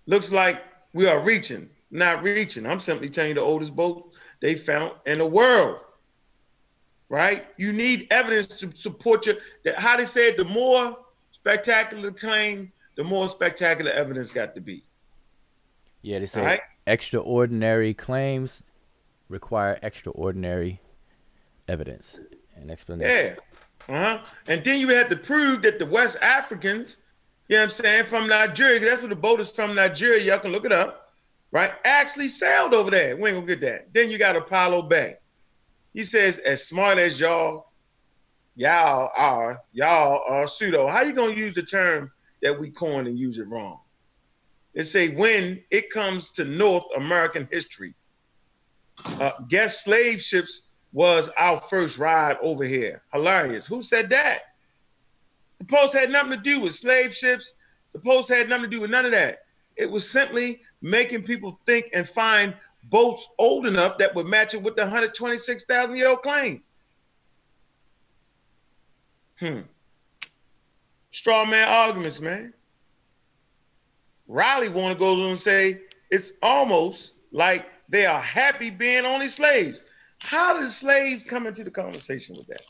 Looks like we are reaching, not reaching. I'm simply telling you the oldest boat they found in the world. Right? You need evidence to support how they said the more spectacular the claim, the more spectacular evidence got to be. Yeah, they say extraordinary claims require extraordinary evidence and explanation. Yeah. And then you had to prove that the West Africans, you know what I'm saying, from Nigeria, that's where the boat is from, Nigeria, y'all can look it up, right, actually sailed over there. We ain't gonna get that. Then you got Apollo Bay. He says, as smart as y'all are pseudo. How you gonna use the term that we coined and use it wrong? They say when it comes to North American history, guess slave ships was our first ride over here. Hilarious. Who said that? The post had nothing to do with slave ships. The post had nothing to do with none of that. It was simply making people think and find boats old enough that would match it with the 126,000-year-old claim. Straw man arguments, man. Riley want to go and say it's almost like they are happy being only slaves. How did slaves come into the conversation with that?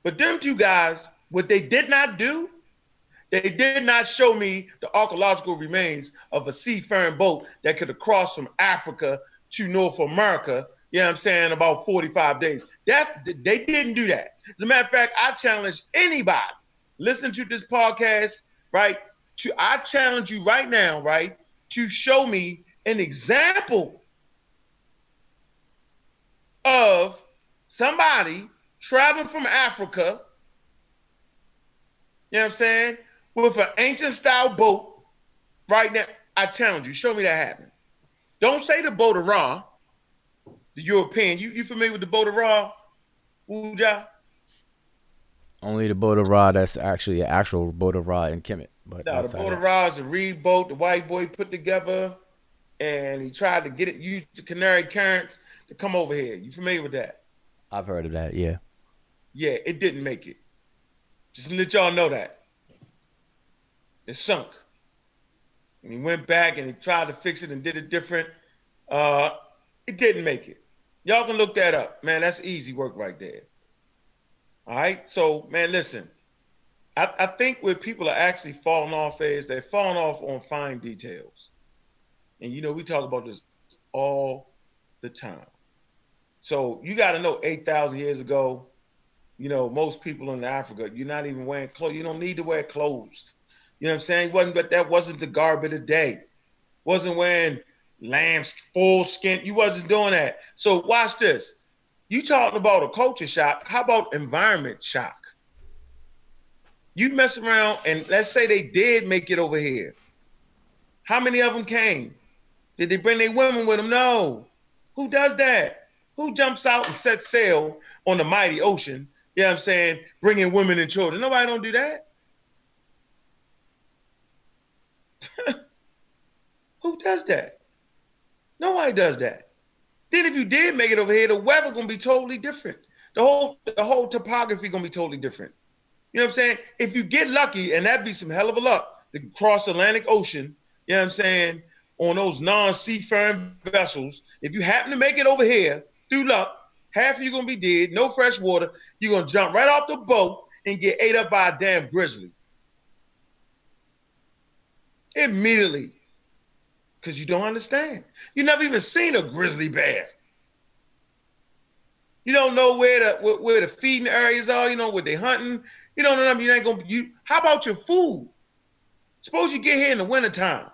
But them two guys, what they did not do, they did not show me the archaeological remains of a seafaring boat that could have crossed from Africa to North America, you know what I'm saying, about 45 days. They didn't do that. As a matter of fact, I challenge anybody listen to this podcast, right? I challenge you right now, right, to show me an example of somebody traveling from Africa, you know what I'm saying, with an ancient style boat right now. I challenge you, show me that happening. Don't say the boat of Ra, the European. You familiar with the boat of Ra, Uja? Only the boat of Ra that's actually an actual boat of Ra in Kemet. But No, the outside boat of of that, Ra is a reed boat the white boy put together, and he tried to get it, use the Canary currents to come over here. You familiar with that? I've heard of that. Yeah. Yeah, it didn't make it. Just to let y'all know that. It sunk. And he went back and he tried to fix it and did it different. Uh, it didn't make it. Y'all can look that up. Man, that's easy work right there. All right. So, man, listen. I think where people are actually falling off is they're falling off on fine details. And we talk about this all the time. So you got to know 8,000 years ago, most people in Africa, you're not even wearing clothes. You don't need to wear clothes. You know what I'm saying? But that wasn't the garb of the day. Wasn't wearing lambs, full skin. You wasn't doing that. So watch this. You talking about a culture shock. How about environment shock? You mess around and let's say they did make it over here. How many of them came? Did they bring their women with them? No. Who does that? Who jumps out and sets sail on the mighty ocean? You know what I'm saying? Bringing women and children. Nobody don't do that. Who does that? Nobody does that. Then if you did make it over here, the weather gonna be totally different. The whole topography gonna be totally different. You know what I'm saying? If you get lucky, and that'd be some hell of a luck to cross the Atlantic Ocean, you know what I'm saying, on those non-seafaring vessels, if you happen to make it over here, through luck, half of you gonna be dead, no fresh water, you're gonna jump right off the boat and get ate up by a damn grizzly. Immediately. Because you don't understand. You never even seen a grizzly bear. You don't know where the feeding areas are, where they hunting. You don't know, you ain't gonna how about your food? Suppose you get here in the wintertime.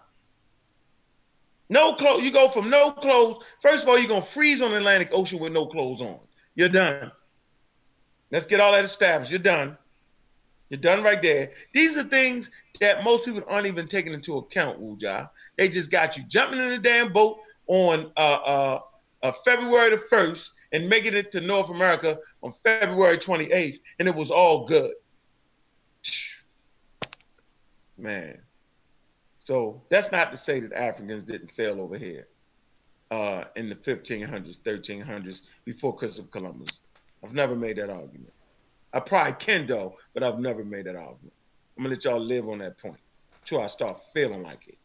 No clothes. You go from no clothes. First of all, you're gonna freeze on the Atlantic Ocean with no clothes on. You're done. Let's get all that established. You're done. You're done right there. These are things that most people aren't even taking into account, Wuja. They just got you jumping in the damn boat on February the 1st and making it to North America on February 28th, and it was all good. Man. So that's not to say that Africans didn't sail over here in the 1500s, 1300s, before Christopher Columbus. I've never made that argument. I probably can, though, but I've never made that argument. I'm going to let y'all live on that point until I start feeling like it.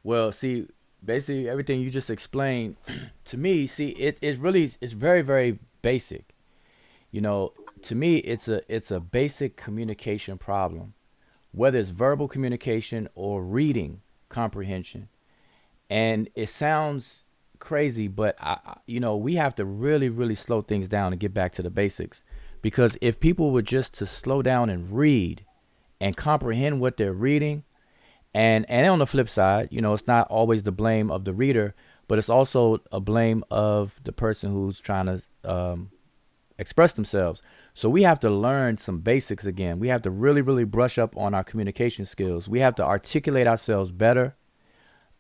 Well, see, basically everything you just explained to me, see, it really is very, very basic. To me, it's a basic communication problem, whether it's verbal communication or reading comprehension. And it sounds crazy, but we have to really, really slow things down and get back to the basics. Because if people were just to slow down and read and comprehend what they're reading, and on the flip side, it's not always the blame of the reader, but it's also a blame of the person who's trying to express themselves. So we have to learn some basics again. We have to really, really brush up on our communication skills. We have to articulate ourselves better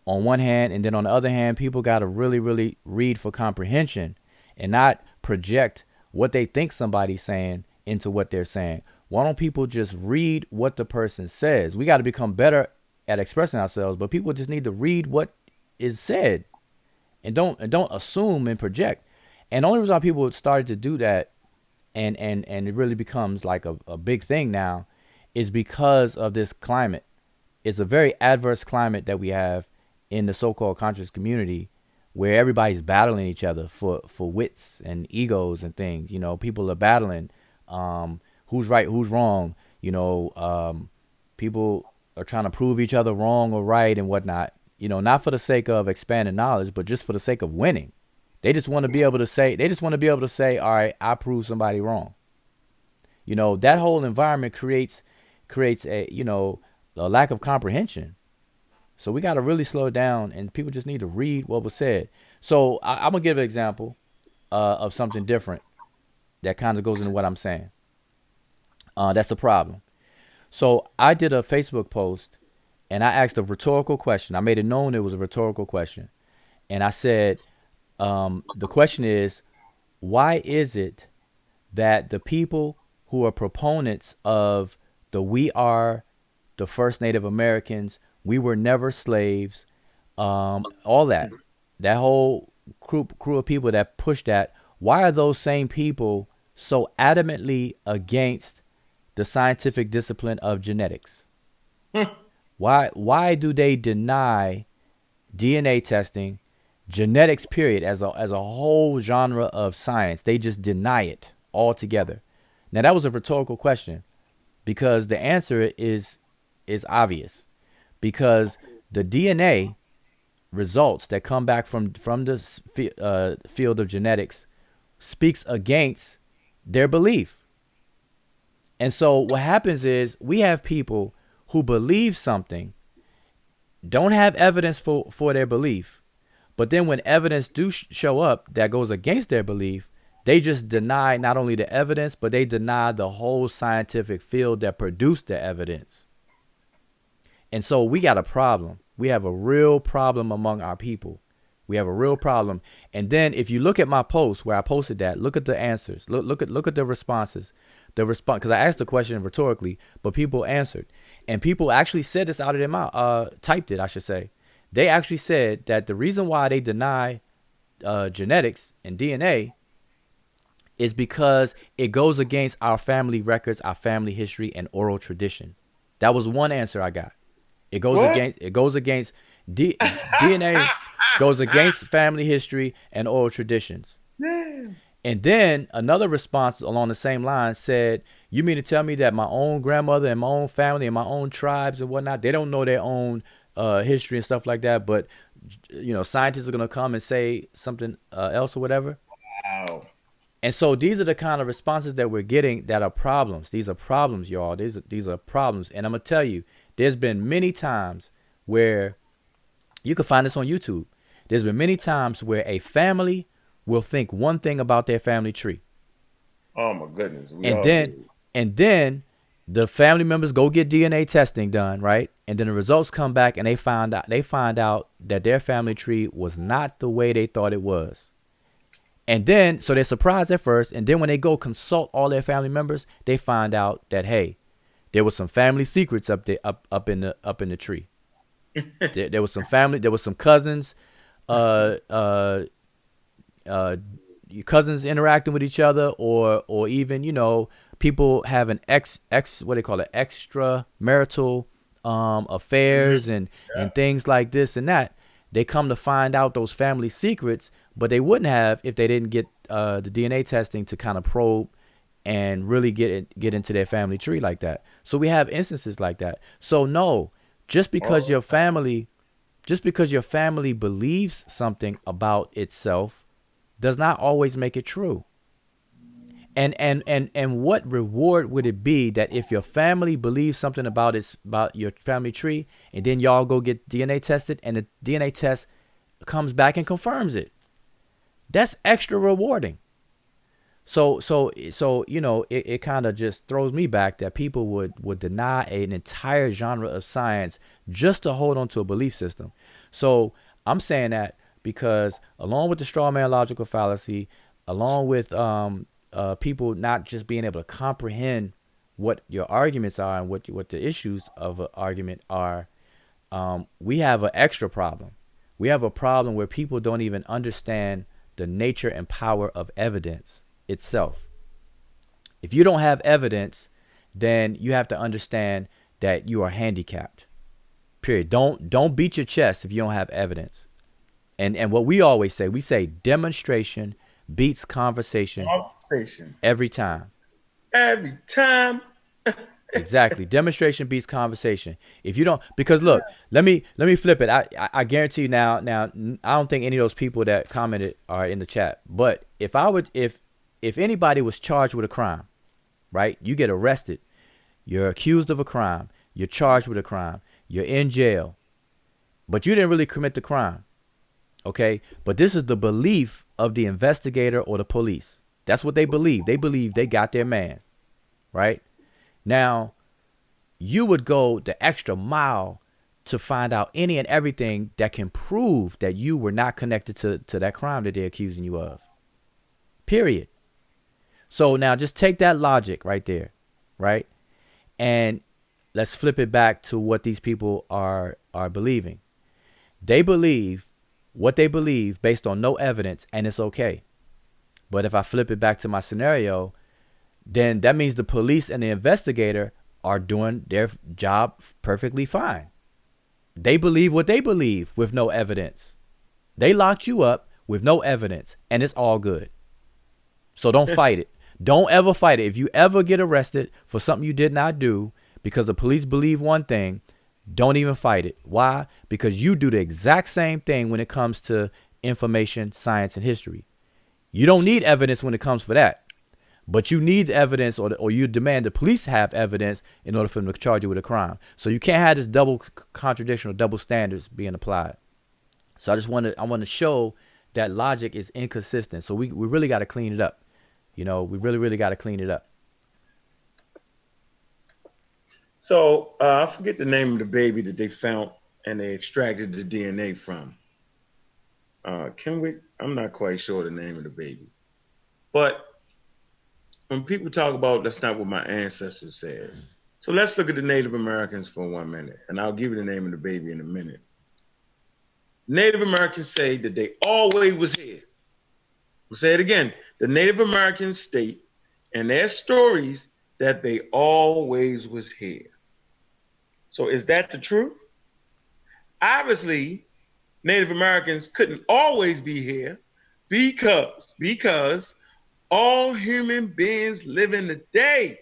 on one hand, and then on the other hand, people got to really, really read for comprehension and not project what they think somebody's saying into what they're saying. Why don't people just read what the person says? We got to become better at expressing ourselves, but people just need to read what is said and don't assume and project. And the only reason why people started to do that and it really becomes like a big thing now is because of this climate. It's a very adverse climate that we have in the so-called conscious community, where everybody's battling each other for wits and egos and things. People are battling who's right, who's wrong. People are trying to prove each other wrong or right and whatnot. Not for the sake of expanding knowledge, but just for the sake of winning. They just want to be able to say, all right, I proved somebody wrong. That whole environment creates a lack of comprehension. So we got to really slow down, and people just need to read what was said. So I'm gonna give an example of something different that kind of goes into what I'm saying. That's a problem. So I did a Facebook post, and I asked a rhetorical question. I made it known it was a rhetorical question, and I said, the question is, why is it that the people who are proponents of the "we are the first Native Americans, we were never slaves," all that whole crew of people that push that, why are those same people so adamantly against the scientific discipline of genetics? Why do they deny DNA testing, genetics period, as a whole genre of science? They just deny it altogether. Now that was a rhetorical question because the answer is obvious. Because the DNA results that come back from the field of genetics speaks against their belief. And so what happens is we have people who believe something, don't have evidence for their belief, but then when evidence do show up that goes against their belief, they just deny not only the evidence, but they deny the whole scientific field that produced the evidence. And so we got a problem. We have a real problem among our people. We have a real problem. And then if you look at my post where I posted that, look at the answers. Look at the responses. The response, because I asked the question rhetorically, but people answered, and people actually said this out of their mouth. Typed it, I should say. They actually said that the reason why they deny genetics and DNA is because it goes against our family records, our family history, and oral tradition. That was one answer I got. It goes against DNA goes against family history and oral traditions. Damn. And then another response along the same line said, "You mean to tell me that my own grandmother and my own family and my own tribes and whatnot, they don't know their own history and stuff like that, but scientists are gonna come and say something else or whatever?" Wow. And so these are the kind of responses that we're getting that are problems. These are problems, y'all. These are problems. And I'm gonna tell you, there's been many times where you can find this on YouTube. There's been many times where a family will think one thing about their family tree. Oh my goodness. And then the family members go get DNA testing done, right? And then the results come back and they find out that their family tree was not the way they thought it was. And then so they're surprised at first, and then when they go consult all their family members, they find out that, hey, there was some family secrets up there up in the tree. There was some cousins, your cousins interacting with each other, or even people having what they call it, extramarital affairs and things like this and that. They come to find out those family secrets, but they wouldn't have if they didn't get the DNA testing to kind of probe and really get into their family tree like that. So we have instances like that. So no, just because your family believes something about itself does not always make it true. And what reward would it be that if your family believes something about your family tree, and then y'all go get DNA tested and the DNA test comes back and confirms it? That's extra rewarding. So it kind of just throws me back that people would deny an entire genre of science just to hold on to a belief system. So I'm saying that because along with the straw man logical fallacy, along with people not just being able to comprehend what your arguments are and what the issues of an argument are, we have an extra problem. We have a problem where people don't even understand the nature and power of evidence itself. If you don't have evidence, then you have to understand that you are handicapped. Period. Don't beat your chest if you don't have evidence. And what we always say, we say demonstration beats conversation every time. Every time. Exactly. Demonstration beats conversation. If you don't, because look, let me flip it. I guarantee you now, I don't think any of those people that commented are in the chat. But if anybody was charged with a crime, right? You get arrested. You're accused of a crime. You're charged with a crime. You're in jail. But you didn't really commit the crime. Okay? But this is the belief of the investigator or the police. That's what they believe. They believe they got their man. Right? Now, you would go the extra mile to find out any and everything that can prove that you were not connected to that crime that they're accusing you of. Period. So now just take that logic right there, right? And let's flip it back to what these people are believing. They believe what they believe based on no evidence, and it's okay. But if I flip it back to my scenario, then that means the police and the investigator are doing their job perfectly fine. They believe what they believe with no evidence. They locked you up with no evidence, and it's all good. So don't fight it. Don't ever fight it. If you ever get arrested for something you did not do because the police believe one thing, don't even fight it. Why? Because you do the exact same thing when it comes to information, science, and history. You don't need evidence when it comes for that. But you need evidence, or you demand the police have evidence in order for them to charge you with a crime. So you can't have this double contradiction or double standards being applied. So I want to show that logic is inconsistent. So we really got to clean it up. We really got to clean it up. So I forget the name of the baby that they found and they extracted the DNA from. I'm not quite sure the name of the baby. But when people talk about that's not what my ancestors said. So let's look at the Native Americans for 1 minute, and I'll give you the name of the baby in a minute. Native Americans say that they always was here. We'll say it again. The Native Americans state in their stories that they always was here. So is that the truth? Obviously, Native Americans couldn't always be here because all human beings living today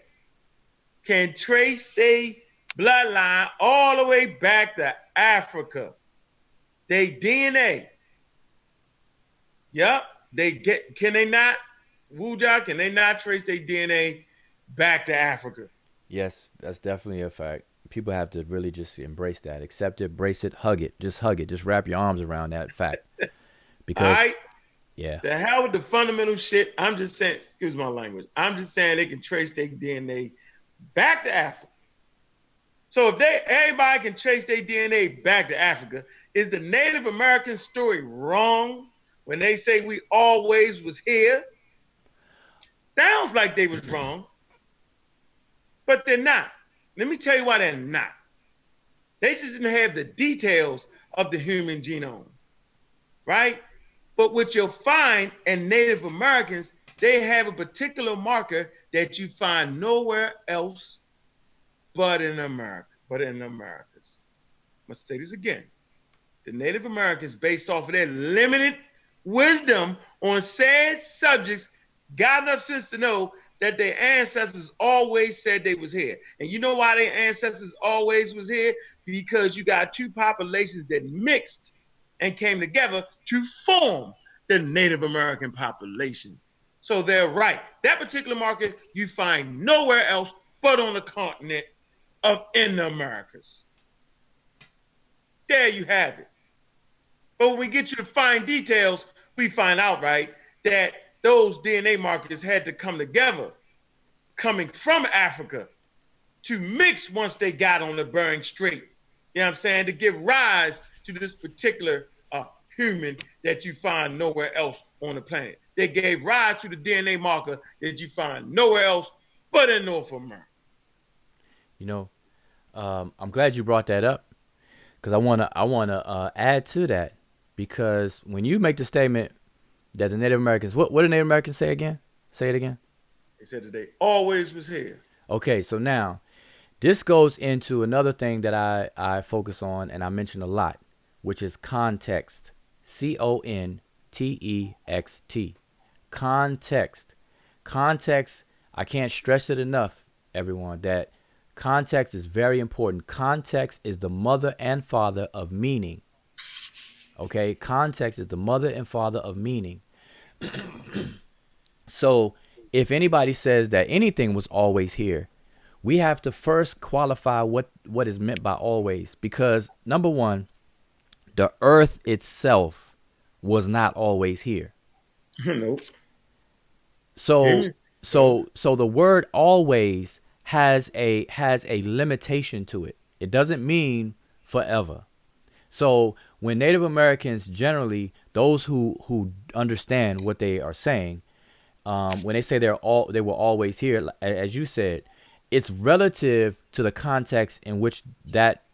can trace their bloodline all the way back to Africa. They DNA. Yep. Can they not, Wuja, can they not trace their DNA back to Africa? Yes, that's definitely a fact. People have to really just embrace that, accept it, embrace it, hug it, just wrap your arms around that fact. Because, yeah. The hell with the fundamental shit. I'm just saying, excuse my language. I'm just saying they can trace their DNA back to Africa. So if everybody can trace their DNA back to Africa, is the Native American story wrong when they say we always was here? Sounds like they was wrong, but they're not. Let me tell you why they're not. They just didn't have the details of the human genome, right? But what you'll find in Native Americans, they have a particular marker that you find nowhere else but in America, but in the Americas. I'm going to say this again. The Native Americans, based off of their limited wisdom on said subjects, got enough sense to know that their ancestors always said they was here. And you know why their ancestors always was here? Because you got two populations that mixed and came together to form the Native American population. So they're right. That particular marker you find nowhere else but on the continent in the Americas. There you have it. But when we get you to fine details, we find out, right, that those DNA markers had to come together, coming from Africa, to mix once they got on the Bering Strait. You know what I'm saying? To give rise to this particular human that you find nowhere else on the planet. They gave rise to the DNA marker that you find nowhere else but in North America. I'm glad you brought that up, because I wanna add to that, because when you make the statement that the Native Americans, what did Native Americans say again? Say it again. They said that they always was here. Okay, so now this goes into another thing that I focus on and I mention a lot, which is context. CONTEXT. Context. Context, I can't stress it enough, everyone, that context is very important. Context is the mother and father of meaning. Okay? Context is the mother and father of meaning. So if anybody says that anything was always here, we have to first qualify what is meant by always, because number one, the earth itself was not always here. Nope. So Human was. so the word always has a limitation to it. It doesn't mean forever. So when Native Americans generally, those who understand what they are saying, when they say they were always here, as you said, it's relative to the context in which that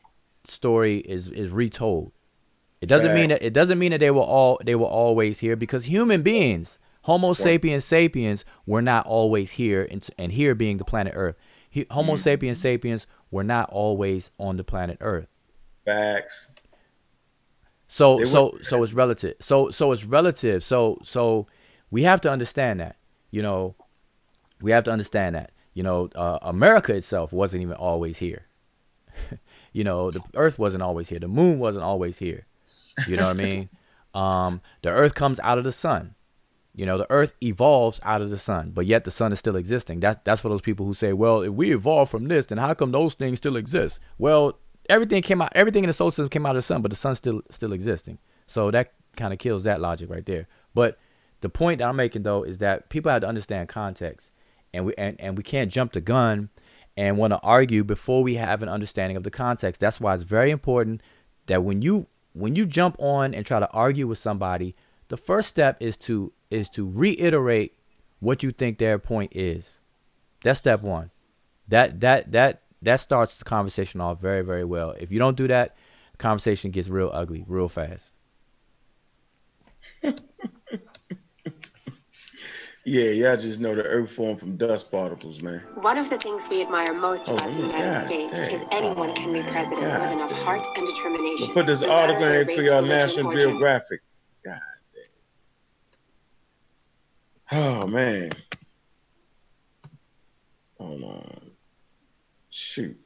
story is retold. Fact. It doesn't mean that they were always here, because human beings, Homo One. sapiens sapiens, were not always here, and here being the planet Earth. Homo sapiens Mm. sapiens were not always on the planet Earth. Facts. So They were. so it's relative. So it's relative. So we have to understand that. You know, we have to understand that. America itself wasn't even always here. The Earth wasn't always here. The moon wasn't always here. You know what I mean? The Earth comes out of the sun. The Earth evolves out of the sun, but yet the sun is still existing. That's for those people who say, well, if we evolved from this, then how come those things still exist? Well, everything in the solar system came out of the sun, but the sun's still existing. So that kind of kills that logic right there. But the point that I'm making, though, is that people have to understand context, and we can't jump the gun and want to argue before we have an understanding of the context. That's why it's very important that when you jump on and try to argue with somebody, the first step is to reiterate what you think their point is. That's step one. That starts the conversation off very, very well. If you don't do that, the conversation gets real ugly real fast. Yeah, y'all just know the earth formed from dust particles, man. One of the things we admire most Oh, about the United God States is dang. anyone Oh, can be man. president with God enough dang. heart and We'll determination, put this no matter article in their there for race, y'all religion, National or gender. Geographic. God. Oh, man. Hold on. Shoot.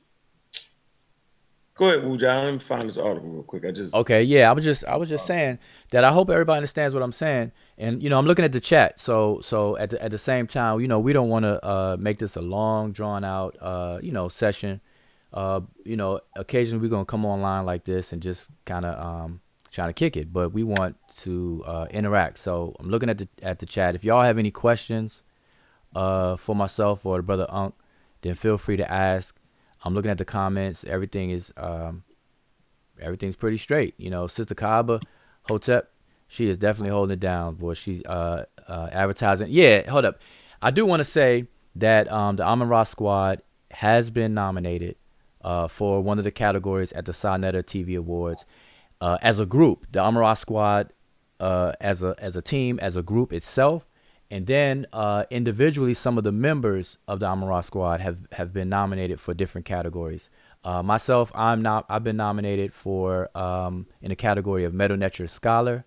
Go ahead, Wuja. Let me find this article real quick. I just. Okay, yeah, I was just saying that I hope everybody understands what I'm saying, and I'm looking at the chat. So at the same time, we don't want to make this a long, drawn out session. Occasionally we're gonna come online like this and just kind of trying to kick it, but we want to interact. So I'm looking at the chat. If y'all have any questions for myself or the brother Unc, then feel free to ask. I'm looking at the comments. Everything's pretty straight. Sister Kaaba Hotep, she is definitely holding it down. Boy, she's advertising. Yeah, hold up. I do want to say that the Amun Ra Squad has been nominated for one of the categories at the Sonetta TV Awards. As a group, the Amun Ra Squad, as a team, as a group itself, and then individually, some of the members of the Amun Squad have been nominated for different categories. Myself, I've been nominated for in the category of Meadow Nature Scholar.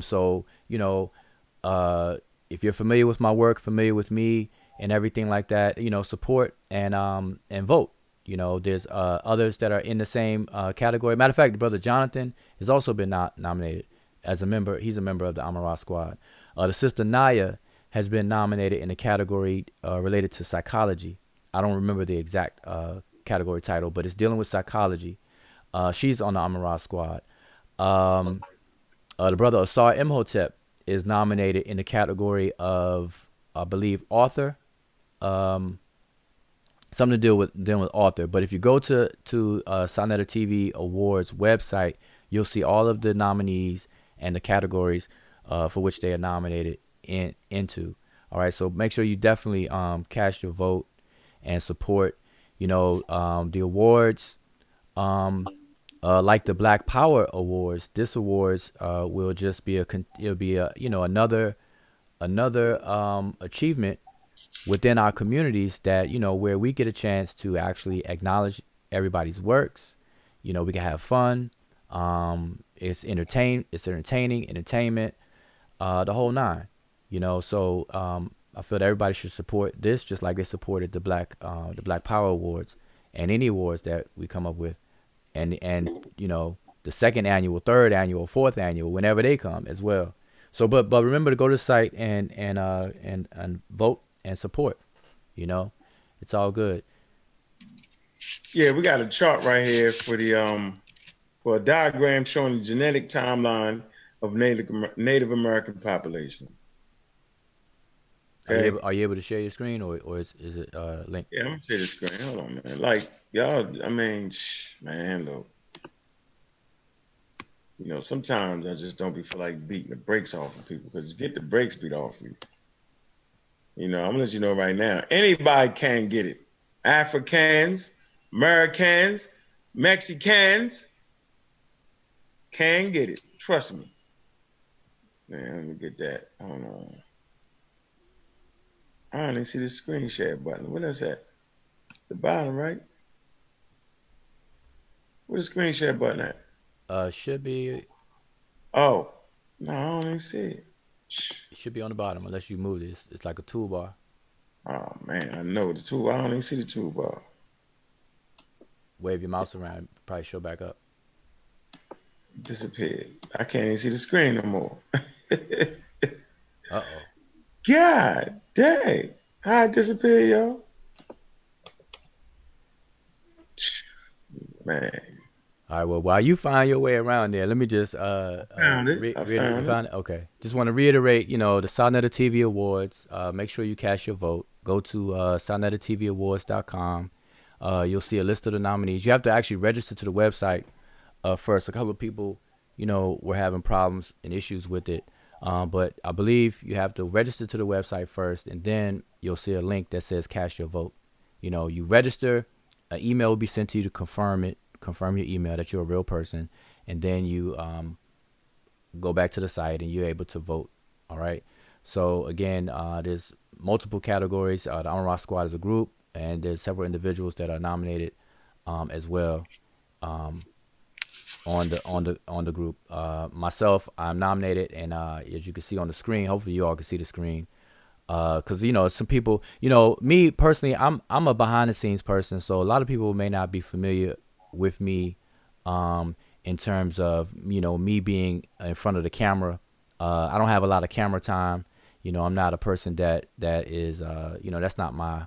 So if you're familiar with my work, familiar with me, and everything like that, support and vote. There's others that are in the same category. Matter of fact, brother Jonathan has also been nominated as a member. He's a member of the Amara Squad. The sister Naya has been nominated in a category related to psychology. I don't remember the exact category title, but it's dealing with psychology. She's on the Amara Squad. The brother Asar Imhotep is nominated in the category of, I believe, author. Something to do with dealing with author. But if you go to Sonetta TV Awards website, you'll see all of the nominees and the categories for which they are nominated into. All right, so make sure you definitely cast your vote and support. The awards, like the Black Power Awards. This awards will just be it'll be another achievement within our communities that where we get a chance to actually acknowledge everybody's works. We can have fun. It's entertaining, entertainment, the whole nine. So I feel that everybody should support this just like they supported the Black Power Awards and any awards that we come up with, and the second annual, third annual, fourth annual, whenever they come as well. So but remember to go to the site and vote and support. You know, it's all good. Yeah, we got a chart right here for a diagram showing the genetic timeline of Native American population. Okay. Are you able to share your screen, or is it linked? Yeah, I'm gonna share the screen. Hold on, man. Like y'all, I mean, man, look. Sometimes I just don't be feel like beating the brakes off of people because you get the brakes beat off you. I'm gonna let you know right now. Anybody can get it. Africans, Americans, Mexicans can get it. Trust me. Man, let me get that. Hold on. I don't even see the screen share button. What is that? The bottom, right? Where's the screen share button at? Should be Oh, no, I don't even see it. it should be on the bottom unless you move this. It's like a toolbar. Oh man, I know the tool. I don't even see the toolbar. Wave your mouse around, probably show back up. Disappeared. I can't even see the screen no more. Uh oh. God dang. How it disappeared, yo? Man. All right. Well, while you find your way around there, let me just Found it. I you found it. found it. Okay. Just want to reiterate. The Sonetta TV Awards. Make sure you cast your vote. Go to SonettaTVAwards.com. You'll see a list of the nominees. You have to actually register to the website first. A couple of people, were having problems and issues with it. But I believe you have to register to the website first, and then you'll see a link that says cast your vote. You register, an email will be sent to you to confirm your email that you're a real person, and then you go back to the site and you're able to vote. All right. So again, there's multiple categories. The On Rock Squad is a group, and there's several individuals that are nominated as well. On the group. Myself, I'm nominated, and as you can see on the screen, hopefully you all can see the screen. Because some people, me personally, I'm a behind the scenes person, so a lot of people may not be familiar with me, in terms of me being in front of the camera. I don't have a lot of camera time. I'm not a person that is that's not my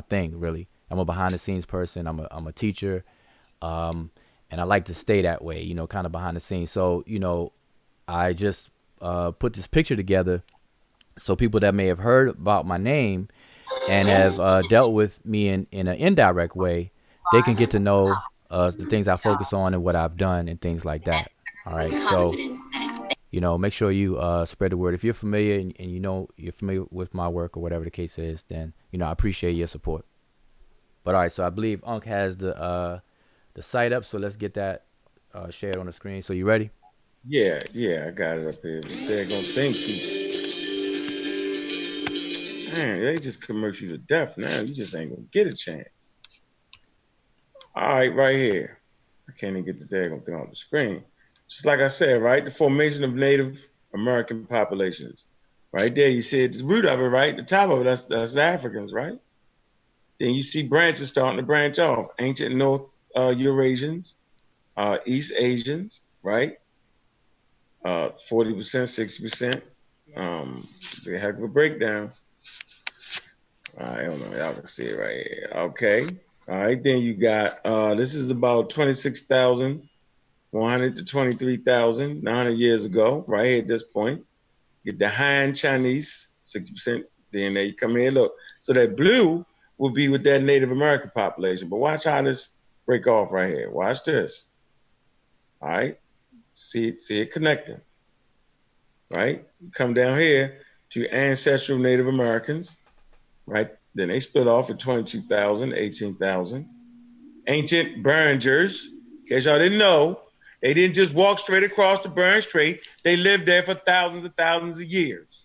thing really. I'm a behind the scenes person. I'm a teacher. And I like to stay that way, kind of behind the scenes. So, I just put this picture together so people that may have heard about my name and have dealt with me in an indirect way, they can get to know the things I focus on and what I've done and things like that. All right. So, make sure you spread the word. If you're familiar and you're familiar with my work or whatever the case is, then, I appreciate your support. But all right. So I believe Unc has the site up, so let's get that shared on the screen. So you ready? Yeah, I got it up here. They're gonna think you. Man, they just commercial you to death now. You just ain't gonna get a chance. All right, right here. I can't even get the daggone thing on the screen. Just like I said, right? The formation of Native American populations. Right there, you see the root of it, right? The top of it, that's the Africans, right? Then you see branches starting to branch off. Ancient North Eurasians, East Asians, right? 40%, 60%. They have a breakdown. I don't know. Y'all can see it right here. Okay. All right. Then you got, this is about 26,100 to 23,900 years ago, right here at this point. Get the Han Chinese, 60% DNA. You come here, look. So that blue will be with that Native American population. But watch how this break off right here. Watch this. All right. See it connecting. Right? You come down here to ancestral Native Americans, right? Then they split off at 22,000, 18,000. Ancient Beringers, in case y'all didn't know, they didn't just walk straight across the Bering Strait. They lived there for thousands and thousands of years.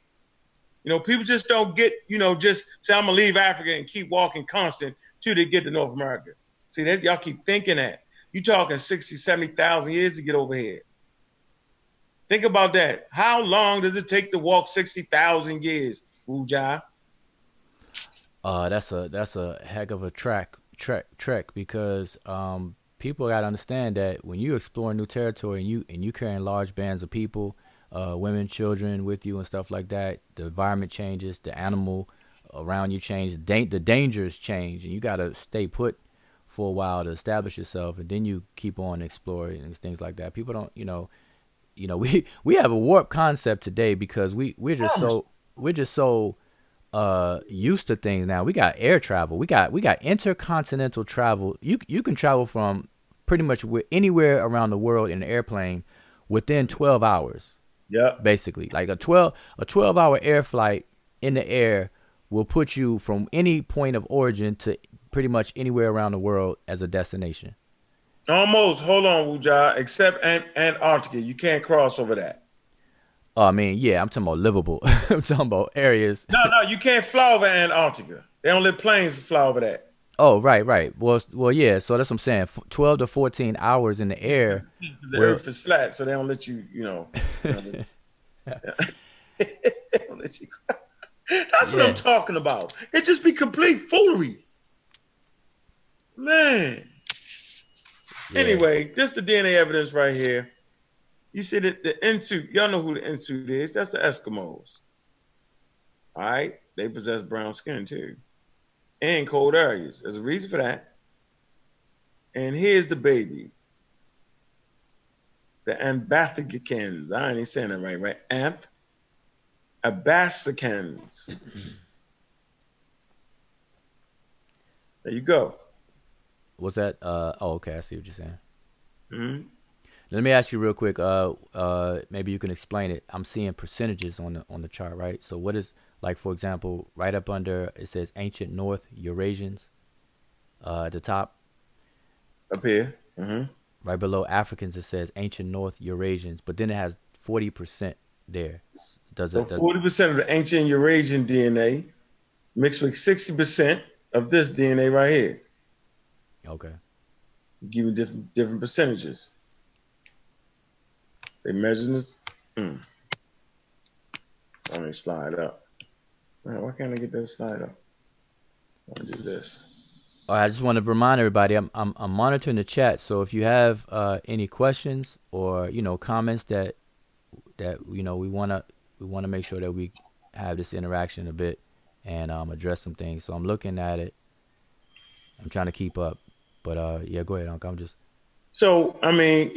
People just don't get, just say, I'm going to leave Africa and keep walking constant till they get to North America. See, that y'all keep thinking that. You're talking 60, 70,000 years to get over here. Think about that. How long does it take to walk 60,000 years, Wuja? That's a heck of a trek because people got to understand that when you explore new territory and you carrying large bands of people, women, children with you and stuff like that, the environment changes, the animal around you change, the dangers change, and you gotta stay put for a while to establish yourself, and then you keep on exploring and things like that. People don't, we have a warped concept today because we're just so used to things now. We got air travel, we got intercontinental travel. You can travel from pretty much anywhere around the world in an airplane within 12 hours. Yep. Basically, like a 12-hour air flight in the air will put you from any point of origin to pretty much anywhere around the world as a destination. Almost. Hold on, Wuja. Except Antarctica, you can't cross over that. I mean, yeah, I'm talking about livable. I'm talking about areas. No, you can't fly over Antarctica. They don't let planes fly over that. Oh, right. Well, yeah. So that's what I'm saying. 12 to 14 hours in the air. Because the Earth is flat, so they don't let you. They don't let you. That's what I'm talking about. It just be complete foolery, man. Yeah. Anyway, this is the DNA evidence right here. You see that the Insut, y'all know who the Insut is. That's the Eskimos. All right? They possess brown skin too. And cold areas. There's a reason for that. And here's the baby. The Ambathicans. I ain't saying that right? Abasicans. There you go. What's that? Okay, I see what you're saying. Mm-hmm. Let me ask you real quick. Maybe you can explain it. I'm seeing percentages on the chart, right? So what is, like, for example, right up under it says ancient North Eurasians, at the top. Up here. Mm-hmm. Right below Africans it says ancient North Eurasians, but then it has 40% there. So 40% of the ancient Eurasian DNA mixed with 60% of this DNA right here. Okay. Giving different percentages. They measure this. Let me slide up. Man, why can't I get that slide up? I want to do this. All right, I just want to remind everybody I'm monitoring the chat. So if you have any questions or comments that we want to make sure that we have this interaction a bit and address some things. So I'm looking at it. I'm trying to keep up, but yeah, go ahead, Uncle. I'm just. So I mean,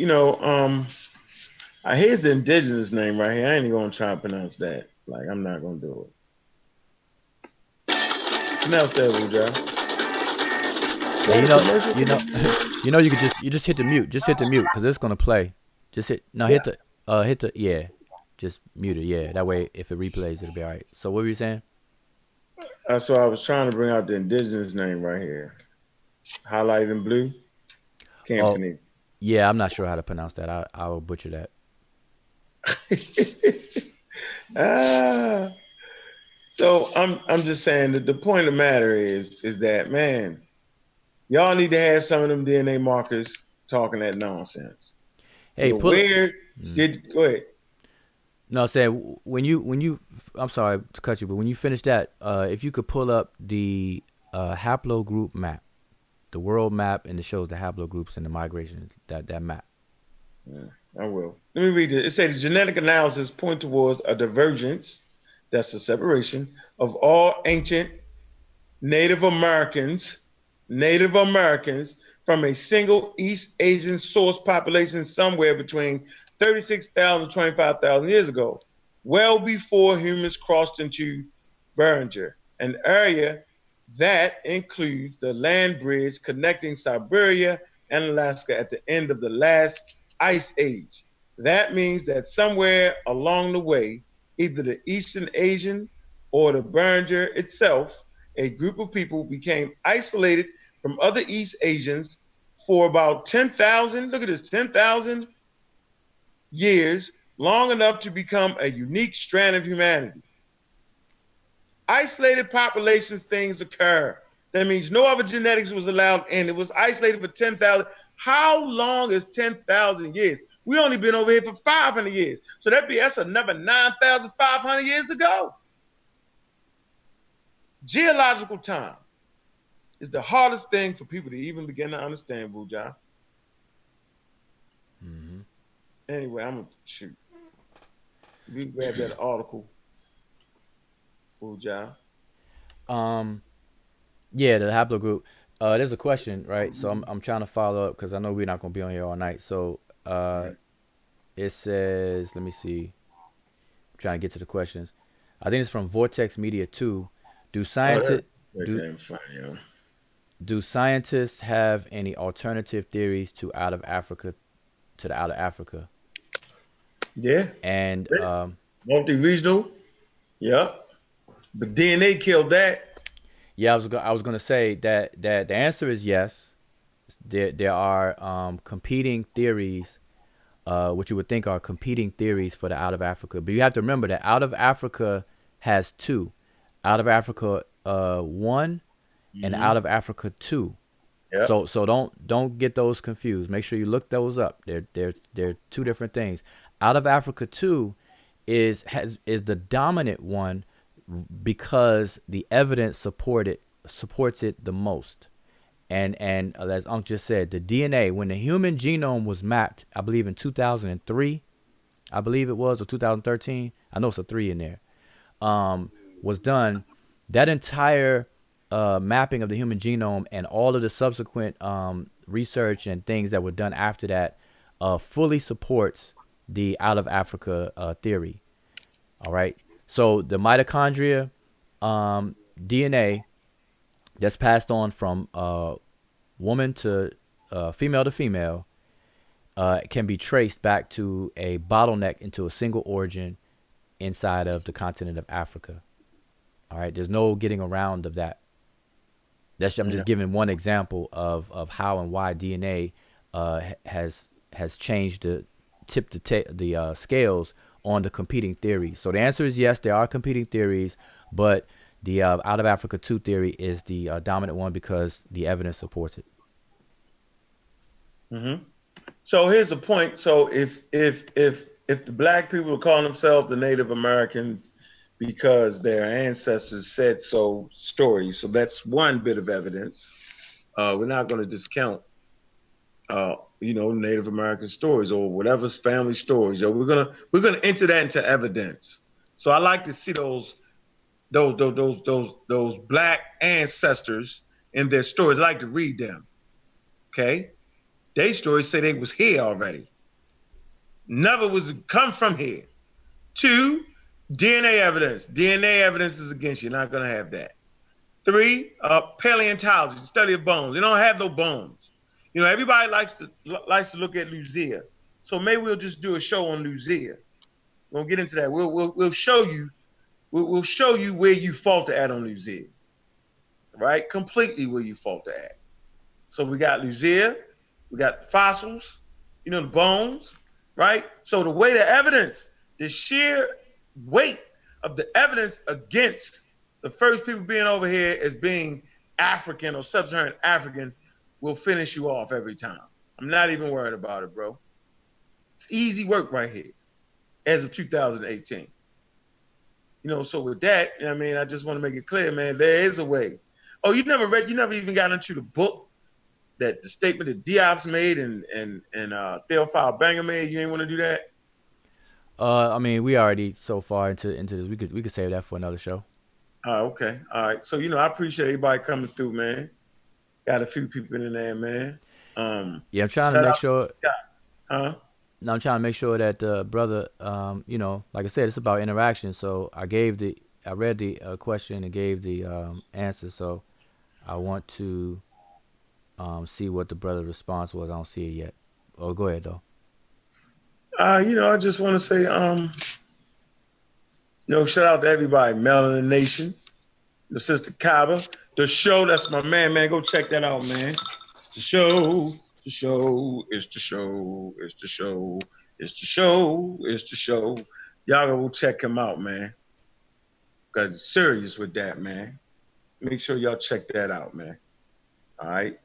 here's the indigenous name right here. I ain't even gonna try to pronounce that. Like, I'm not gonna do it. Pronounce that, Wuja. You could just hit the mute. Just hit the mute because it's gonna play. Just hit the just mute it. Yeah, that way if it replays, it'll be all right. So what were you saying? So I was trying to bring out the indigenous name right here, highlighted in blue. Cantonese. Yeah, I'm not sure how to pronounce that. I will butcher that. So I'm just saying that the point of the matter is that, man, y'all need to have some of them DNA markers talking that nonsense. Hey, go ahead. No, say when you I'm sorry to cut you, but when you finish that, if you could pull up the haplogroup map, the world map, and it shows the haplogroups and the migration, that map. Yeah, I will. Let me read it. It says the genetic analysis point towards a divergence, that's a separation, of all ancient Native Americans from a single East Asian source population somewhere between 36,000 and 25,000 years ago, well before humans crossed into Beringer, an area that includes the land bridge connecting Siberia and Alaska at the end of the last ice age. That means that somewhere along the way, either the Eastern Asian or the Beringer itself, a group of people became isolated from other East Asians for about 10,000, look at this, 10,000 years, long enough to become a unique strand of humanity. Isolated populations things occur. That means no other genetics was allowed in. It was isolated for 10,000. How long is 10,000 years? We only been over here for 500 years. So that's another 9,500 years to go. Geological time is the hardest thing for people to even begin to understand, Wuja. Mm-hmm. Anyway, I'm going to shoot. We grab that article, Wuja. Um, yeah, the haplogroup. There's a question, right? So I'm trying to follow up because I know we're not gonna be on here all night. So it says, let me see. I'm trying to get to the questions. I think it's from Vortex Media 2. Do Oh, scientists that's do damn funny, yo. do scientists have any alternative theories to out of Africa to the out of Africa? Yeah. And Multi-regional. Yep. But DNA killed that. yeah, I was gonna say that the answer is yes. There are competing theories, what you would think are competing theories for the out of Africa. But you have to remember that out of Africa has two, out of Africa one, and out Mm-hmm. of Africa two. Yep. So don't get those confused. Make sure you look those up. They're two different things. Out of Africa two is the dominant one because the evidence supports it the most. And as Unc just said, the DNA when the human genome was mapped, I believe in 2003, I believe it was, or 2013. I know it's a three in there. Was done. That entire mapping of the human genome and all of the subsequent research and things that were done after that fully supports the out of Africa theory. All right. So the mitochondria DNA that's passed on from woman to female can be traced back to a bottleneck into a single origin inside of the continent of Africa. All right, there's no getting around of that. I'm Yeah. just giving one example of how and why DNA has changed the the scales on the competing theories. So the answer is yes, there are competing theories, but the out of Africa two theory is the dominant one because the evidence supports it. Mm-hmm. So here's the point. So if the black people call themselves the Native Americans because their ancestors said so, stories. So that's one bit of evidence. We're not going to discount, Native American stories or whatever's family stories. We're gonna enter that into evidence. So I like to see those black ancestors in their stories. I like to read them. Okay, they stories say they was here already. Never was come from here. Two, DNA evidence. DNA evidence is against you. You're not gonna have that. Three, paleontology, the study of bones. They don't have no bones. Everybody likes to look at Lucia. So maybe we'll just do a show on Lucia. We'll get into that. We'll show you. We'll show you where you falter at on Lucia. Right? Completely where you falter at. So we got Lucia, we got fossils, the bones, right? So the way the evidence, the sheer weight of the evidence against the first people being over here as being African or sub-Saharan African will finish you off every time. I'm not even worried about it, bro. It's easy work right here as of 2018. So with that, I just want to make it clear, man, there is a way. Oh, you never even got into the book that the statement that Diop's made and Theophile Banger made. You ain't want to do that. I mean, we already so far into this. We could save that for another show. Okay. All right. So I appreciate everybody coming through, man. Got a few people in there, man. Yeah, I'm trying to Shout make out sure. to Scott. Huh? Now I'm trying to make sure that the brother, like I said, it's about interaction. So I read the question and gave the answer. So I want to see what the brother's response was. I don't see it yet. Oh, go ahead though. I just want to say, shout out to everybody, Melanin Nation, the sister Kaba, the show. That's my man. Go check that out, man. It's the show. The show. It's the show. It's the show. It's the show. It's the show. Y'all go check him out, man. Cause he's serious with that, man. Make sure y'all check that out, man. All right.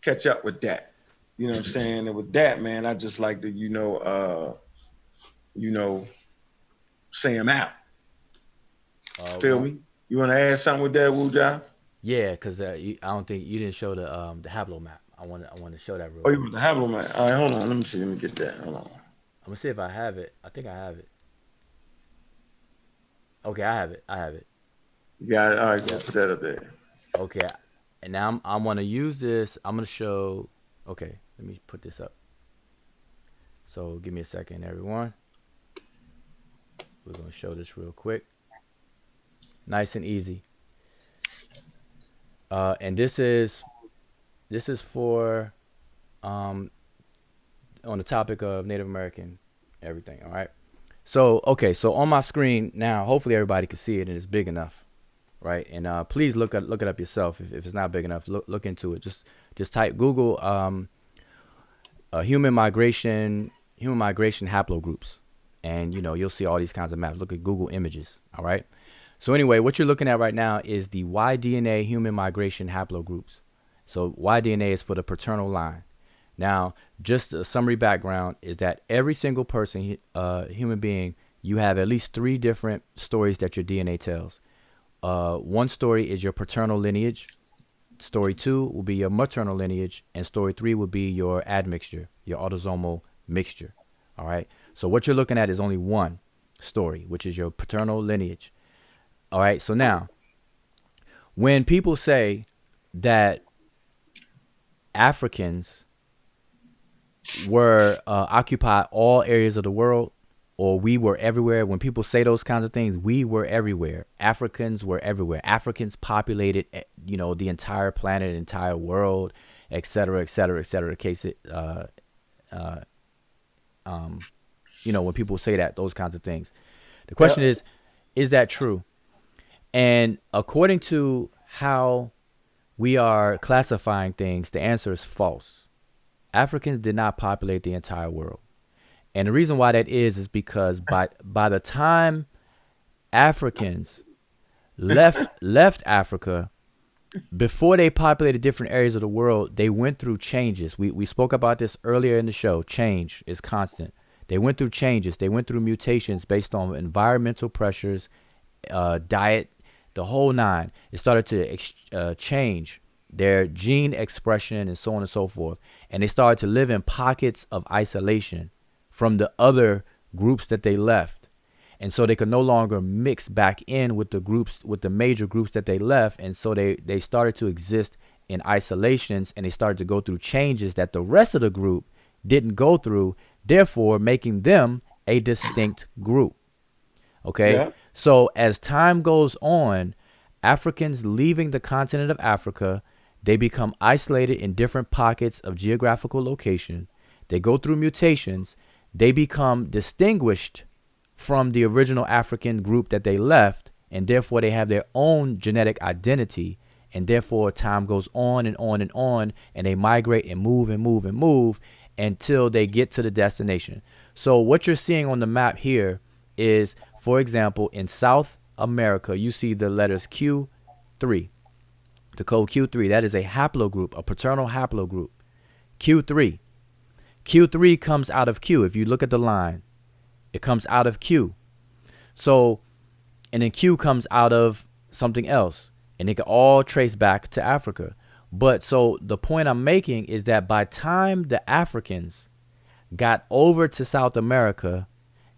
Catch up with that. You know what I'm saying? And with that, man, I just like to, say him out. Feel Well, me? You want to add something with that, Wu Jai? yeah, because I don't think you didn't show the Haplo map. I want to show that real Oh, you quick. want the Hablo man? All right, hold on. Let me see. Let me get that. Hold on. I'm gonna see if I have it. I think I have it. Okay, I have it. I have it. You got it. All right, go Yep. put that up there. Okay. And now I want to use this. I'm going to show. Okay. Let me put this up. So give me a second, everyone. We're going to show this real quick. Nice and easy. And this is for on the topic of Native American everything. All right. So okay. So on my screen now, hopefully everybody can see it and it's big enough, right? And please look it up yourself if it's not big enough. Look into it. Just type Google human migration haplogroups, and you'll see all these kinds of maps. Look at Google Images. All right. So anyway, what you're looking at right now is the Y-DNA human migration haplogroups. So Y-DNA is for the paternal line. Now, just a summary background is that every single person, human being, you have at least 3 different stories that your DNA tells. One story is your paternal lineage. Story 2 will be your maternal lineage. And story 3 will be your admixture, your autosomal mixture. All right. So what you're looking at is only one story, which is your paternal lineage. All right. So now, when people say that Africans were occupy all areas of the world, or we were everywhere, when people say those kinds of things, we were everywhere. Africans were everywhere. Africans populated, the entire planet, entire world, et cetera, et cetera, et cetera. Case it, when people say that, those kinds of things. The question is that true? And according to how we are classifying things, the answer is false. Africans did not populate the entire world. And the reason why that is because by the time Africans left Africa, before they populated different areas of the world, they went through changes. We spoke about this earlier in the show. Change is constant. They went through changes. They went through mutations based on environmental pressures, diet, the whole nine. It started to change their gene expression and so on and so forth. And they started to live in pockets of isolation from the other groups that they left. And so they could no longer mix back in with the major groups that they left. And so they started to exist in isolations, and they started to go through changes that the rest of the group didn't go through, therefore making them a distinct group. Okay. Yeah. So as time goes on, Africans leaving the continent of Africa, they become isolated in different pockets of geographical location. They go through mutations. They become distinguished from the original African group that they left, and therefore they have their own genetic identity. And therefore time goes on and on and on, and they migrate and move and move and move until they get to the destination. So what you're seeing on the map here is, for example, in South America, you see the letters Q3, the code Q3. That is a haplogroup, a paternal haplogroup. Q3. Q3 comes out of Q. If you look at the line, it comes out of Q. So, and then Q comes out of something else, and it can all trace back to Africa. But so the point I'm making is that by time the Africans got over to South America,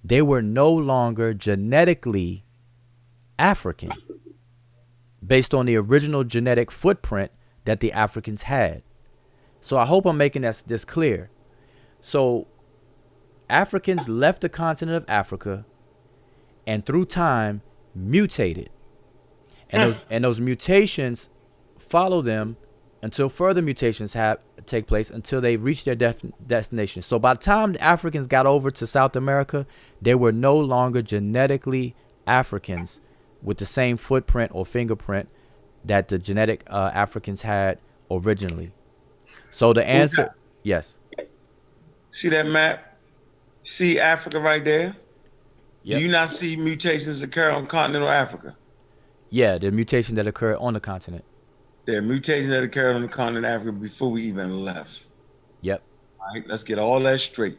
they were no longer genetically African based on the original genetic footprint that the Africans had. So I hope I'm making this clear. So Africans left the continent of Africa and through time mutated. And those mutations follow them until further mutations take place until they reach their destination. So by the time the Africans got over to South America, they were no longer genetically Africans with the same footprint or fingerprint that the genetic Africans had originally. So the answer, yes. See that map? See Africa right there? Yep. Do you not see mutations occur on continental Africa? Yeah, the mutation that occurred on the continent. There are mutations that occurred on the continent of Africa before we even left. Yep. All right, let's get all that straight.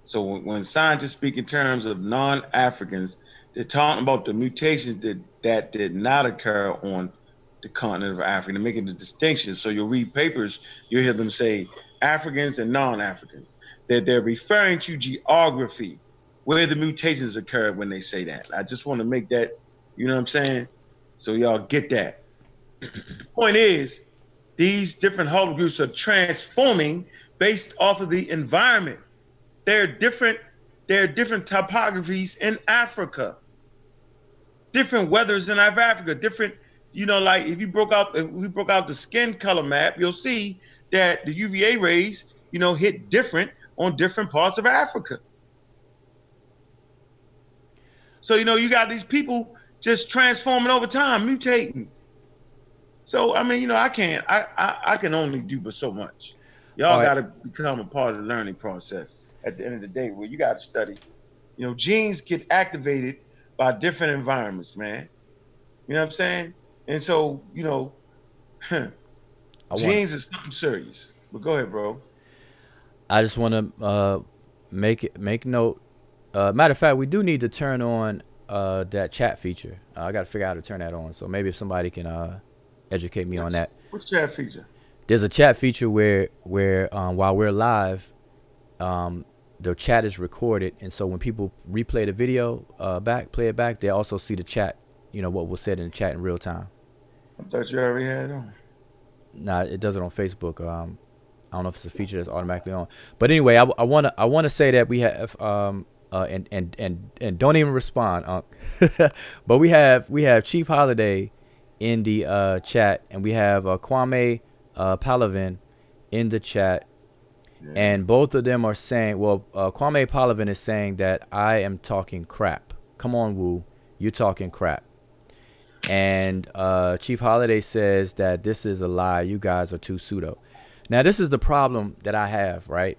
So when scientists speak in terms of non-Africans, they're talking about the mutations that did not occur on the continent of Africa. They're making the distinction. So you'll read papers, you'll hear them say Africans and non-Africans. They're referring to geography, where the mutations occurred when they say that. I just want to make that, you know what I'm saying? So y'all get that. The point is, these different haplogroups are transforming based off of the environment. There are different topographies in Africa, different weathers in Africa, different, like if we broke out the skin color map, you'll see that the UVA rays, hit different on different parts of Africa. So, you got these people just transforming over time, mutating. So, I mean, I can only do but so much. Y'all got to become a part of the learning process at the end of the day, where you got to study. Genes get activated by different environments, man. You know what I'm saying? And so, genes is something serious. But go ahead, bro. I just want to make note. Matter of fact, we do need to turn on that chat feature. I got to figure out how to turn that on. So maybe if somebody can educate me on that. What chat feature? There's a chat feature where while we're live, the chat is recorded, and so when people replay the video play it back, they also see the chat. What was said in the chat in real time. I thought you already had it on. Nah, it does it on Facebook. I don't know if it's a feature that's automatically on. But anyway, I wanna say that we have and don't even respond, Unc. But we have Chief Holiday in the chat, and we have Kwame Palavin in the chat. Yeah. And both of them are saying, Kwame Palavin is saying that I am talking crap. Come on, Wu, you're talking crap. And Chief Holiday says that this is a lie. You guys are too pseudo. Now, this is the problem that I have, right?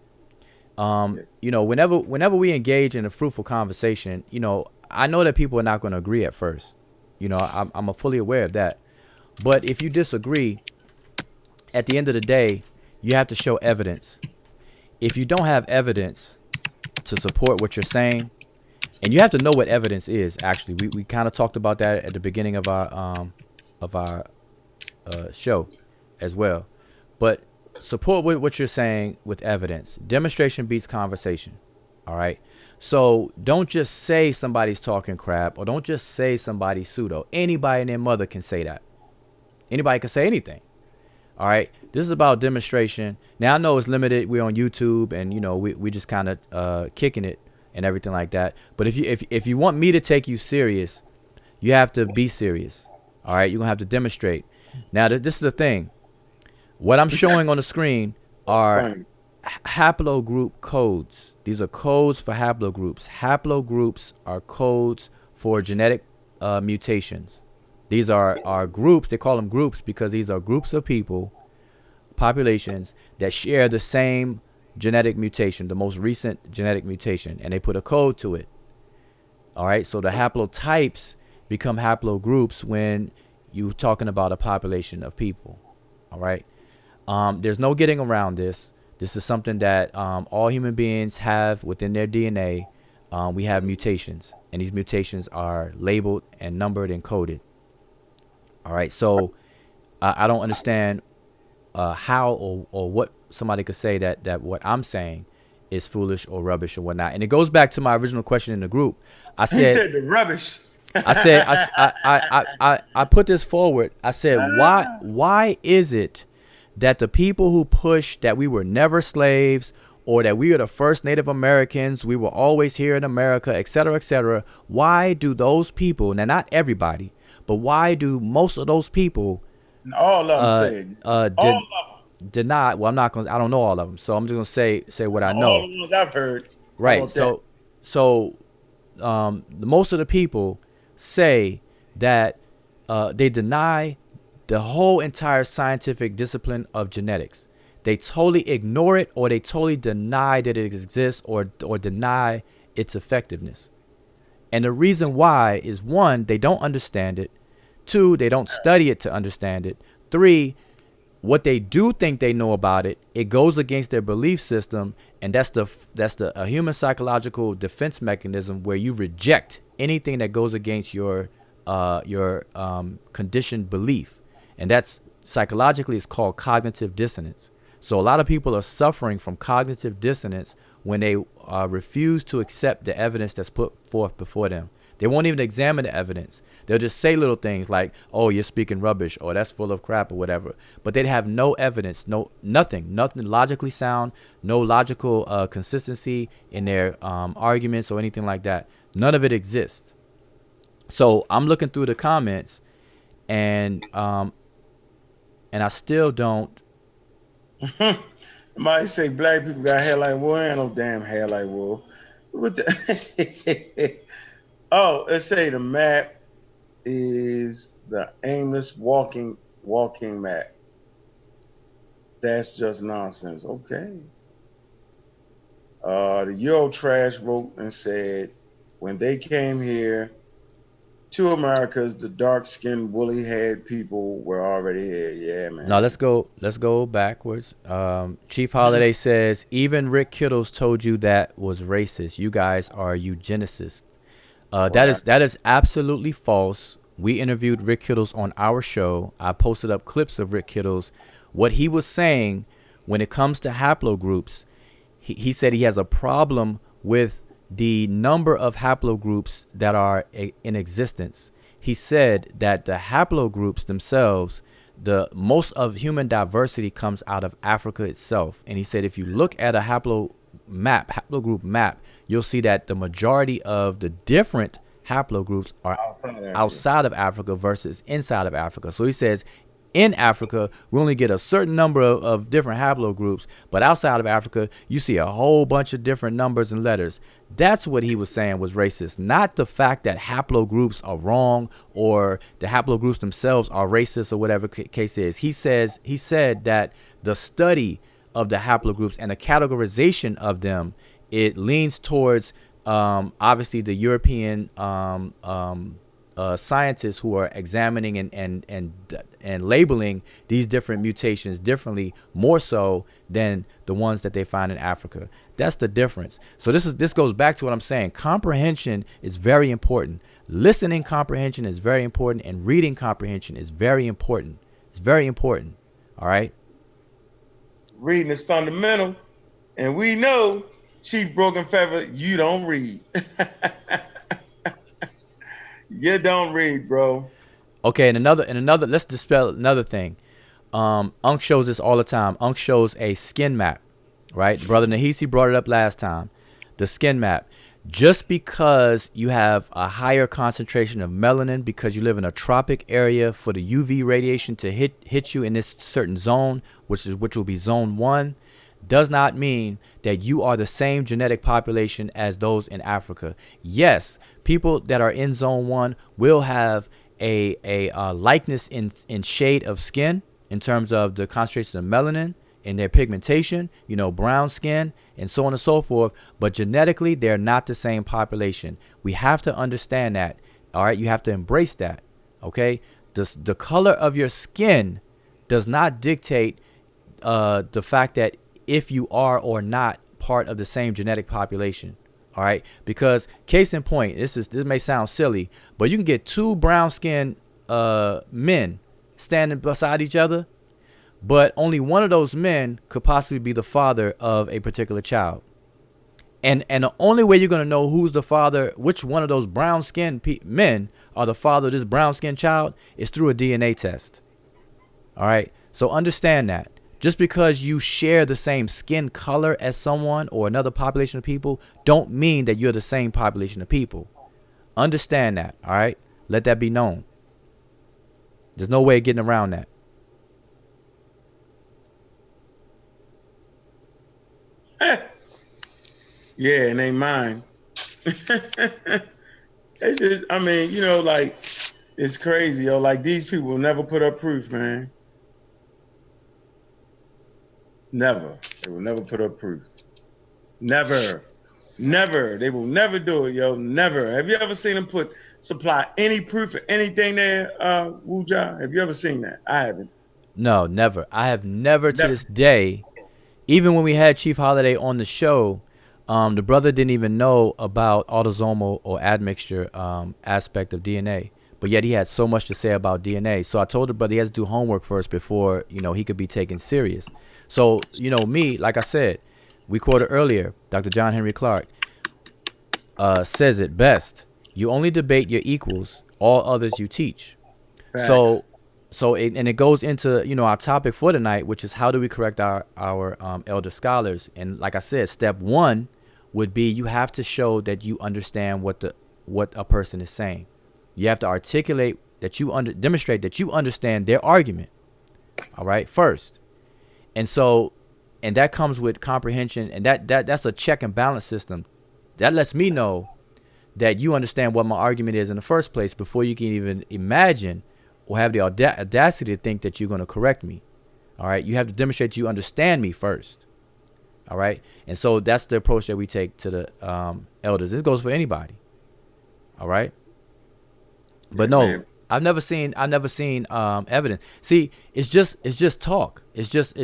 Whenever we engage in a fruitful conversation, I know that people are not going to agree at first. I'm fully aware of that. But if you disagree, at the end of the day, you have to show evidence. If you don't have evidence to support what you're saying, and you have to know what evidence is, actually, we kind of talked about that at the beginning of our show as well. But support what you're saying with evidence. Demonstration beats conversation. All right. So don't just say somebody's talking crap, or don't just say somebody's pseudo. Anybody and their mother can say that. Anybody can say anything. All right. This is about demonstration. Now I know it's limited. We're on YouTube, and we just kind of kicking it and everything like that. But if you want me to take you serious, you have to be serious. All right. You're gonna have to demonstrate. Now this is the thing. What I'm showing on the screen are haplogroup codes. These are codes for haplogroups. Haplogroups are codes for genetic mutations. These are groups. They call them groups because these are groups of people, populations that share the same genetic mutation, the most recent genetic mutation, and they put a code to it. All right. So the haplotypes become haplogroups when you're talking about a population of people. All right. There's no getting around this. This is something that all human beings have within their DNA. We have mutations, and these mutations are labeled and numbered and coded. All right. So I don't understand how or what somebody could say that what I'm saying is foolish or rubbish or whatnot. And it goes back to my original question in the group. He said the rubbish. I put this forward. I said, why is it that the people who push that we were never slaves, or that we are the first Native Americans, we were always here in America, et cetera, why do those people, now not everybody, but why do most of those people all of them deny? Well, I don't know all of them, so I'm just gonna say what I know. All the ones I've heard. Right. So most of the people say that they deny the whole entire scientific discipline of genetics. They totally ignore it, or they totally deny that it exists, or deny its effectiveness. And the reason why is, 1, they don't understand it. 2, they don't study it to understand it. 3, what they do think they know about it, it goes against their belief system, and that's a human psychological defense mechanism where you reject anything that goes against your conditioned belief. And that's psychologically, it's called cognitive dissonance. So a lot of people are suffering from cognitive dissonance when they refuse to accept the evidence that's put forth before them. They won't even examine the evidence. They'll just say little things like, "Oh, you're speaking rubbish," or "That's full of crap," or whatever. But they'd have no evidence, nothing logically sound, no logical consistency in their arguments or anything like that. None of it exists. So I'm looking through the comments, and I still don't. Might say black people got hair like wool. Ain't no damn hair like wool. What the? Oh, let's say the map is the aimless walking map. That's just nonsense. Okay. The Euro Trash wrote and said, when they came here to Americas, the dark-skinned, woolly-haired people were already here. Yeah, man. Now let's go backwards. Chief Holiday says, even Rick Kittles told you that was racist. You guys are eugenicists. That is absolutely false. We interviewed Rick Kittles on our show. I posted up clips of Rick Kittles. What he was saying when it comes to haplogroups, he said he has a problem with the number of haplogroups that are in existence. He said that the haplogroups themselves, the most of human diversity comes out of Africa itself. And he said if you look at a haplogroup map, you'll see that the majority of the different haplogroups are outside of Africa versus inside of Africa. So he says in Africa, we only get a certain number of different haplogroups, but outside of Africa, you see a whole bunch of different numbers and letters. That's what he was saying was racist, not the fact that haplogroups are wrong or the haplogroups themselves are racist or whatever case is. He said that the study of the haplogroups and the categorization of them, it leans towards obviously the European scientists who are examining and labeling these different mutations differently, more so than the ones that they find in Africa. That's the difference. So this goes back to what I'm saying. Comprehension is very important. Listening comprehension is very important, and reading comprehension is very important. It's very important. All right. Reading is fundamental, and we know, Chief Broken Feather, you don't read. You don't read, bro. Okay, and another. Let's dispel another thing. Unc shows this all the time. Unc shows a skin map, right? Brother Nahisi brought it up last time. The skin map. Just because you have a higher concentration of melanin because you live in a tropic area for the UV radiation to hit you in this certain zone, which will be zone 1, does not mean that you are the same genetic population as those in Africa. Yes, people that are in zone 1 will have a likeness in shade of skin in terms of the concentration of melanin in their pigmentation, brown skin and so on and so forth. But genetically, they're not the same population. We have to understand that. All right. You have to embrace that. OK, the color of your skin does not dictate the fact that if you are or not part of the same genetic population. All right. Because case in point, this may sound silly, but you can get two brown skinned men standing beside each other, but only one of those men could possibly be the father of a particular child. And the only way you're going to know who's the father, which one of those brown skinned men are the father of this brown skinned child, is through a DNA test. All right. So understand that. Just because you share the same skin color as someone or another population of people don't mean that you're the same population of people. Understand that. All right. Let that be known. There's no way of getting around that. Yeah, it ain't mine. It's just, it's crazy, yo. Like, these people will never put up proof, man. Never. They will never put up proof. Never. Never. They will never do it, yo. Never. Have you ever seen them supply any proof of anything there, Wuja? Have you ever seen that? I haven't. No, never. I have never to this day. Even when we had Chief Holiday on the show, the brother didn't even know about autosomal or admixture aspect of DNA. But yet he had so much to say about DNA. So I told the brother he has to do homework first before, he could be taken serious. So, me, like I said, we quoted earlier, Dr. John Henry Clark says it best. You only debate your equals. All others you teach. Facts. And it goes into our topic for tonight, which is how do we correct our elder scholars. And like I said, step one would be you have to show that you understand what a person is saying. You have to articulate that demonstrate that you understand their argument. All right, first. And that comes with comprehension, and that's a check and balance system. That lets me know that you understand what my argument is in the first place before you can even imagine or have the audacity to think that you're going to correct me. All right, you have to demonstrate you understand me first. All right, and so that's the approach that we take to the elders. This goes for anybody. All right, but no, Man. I've never seen evidence. See, it's just talk. It's just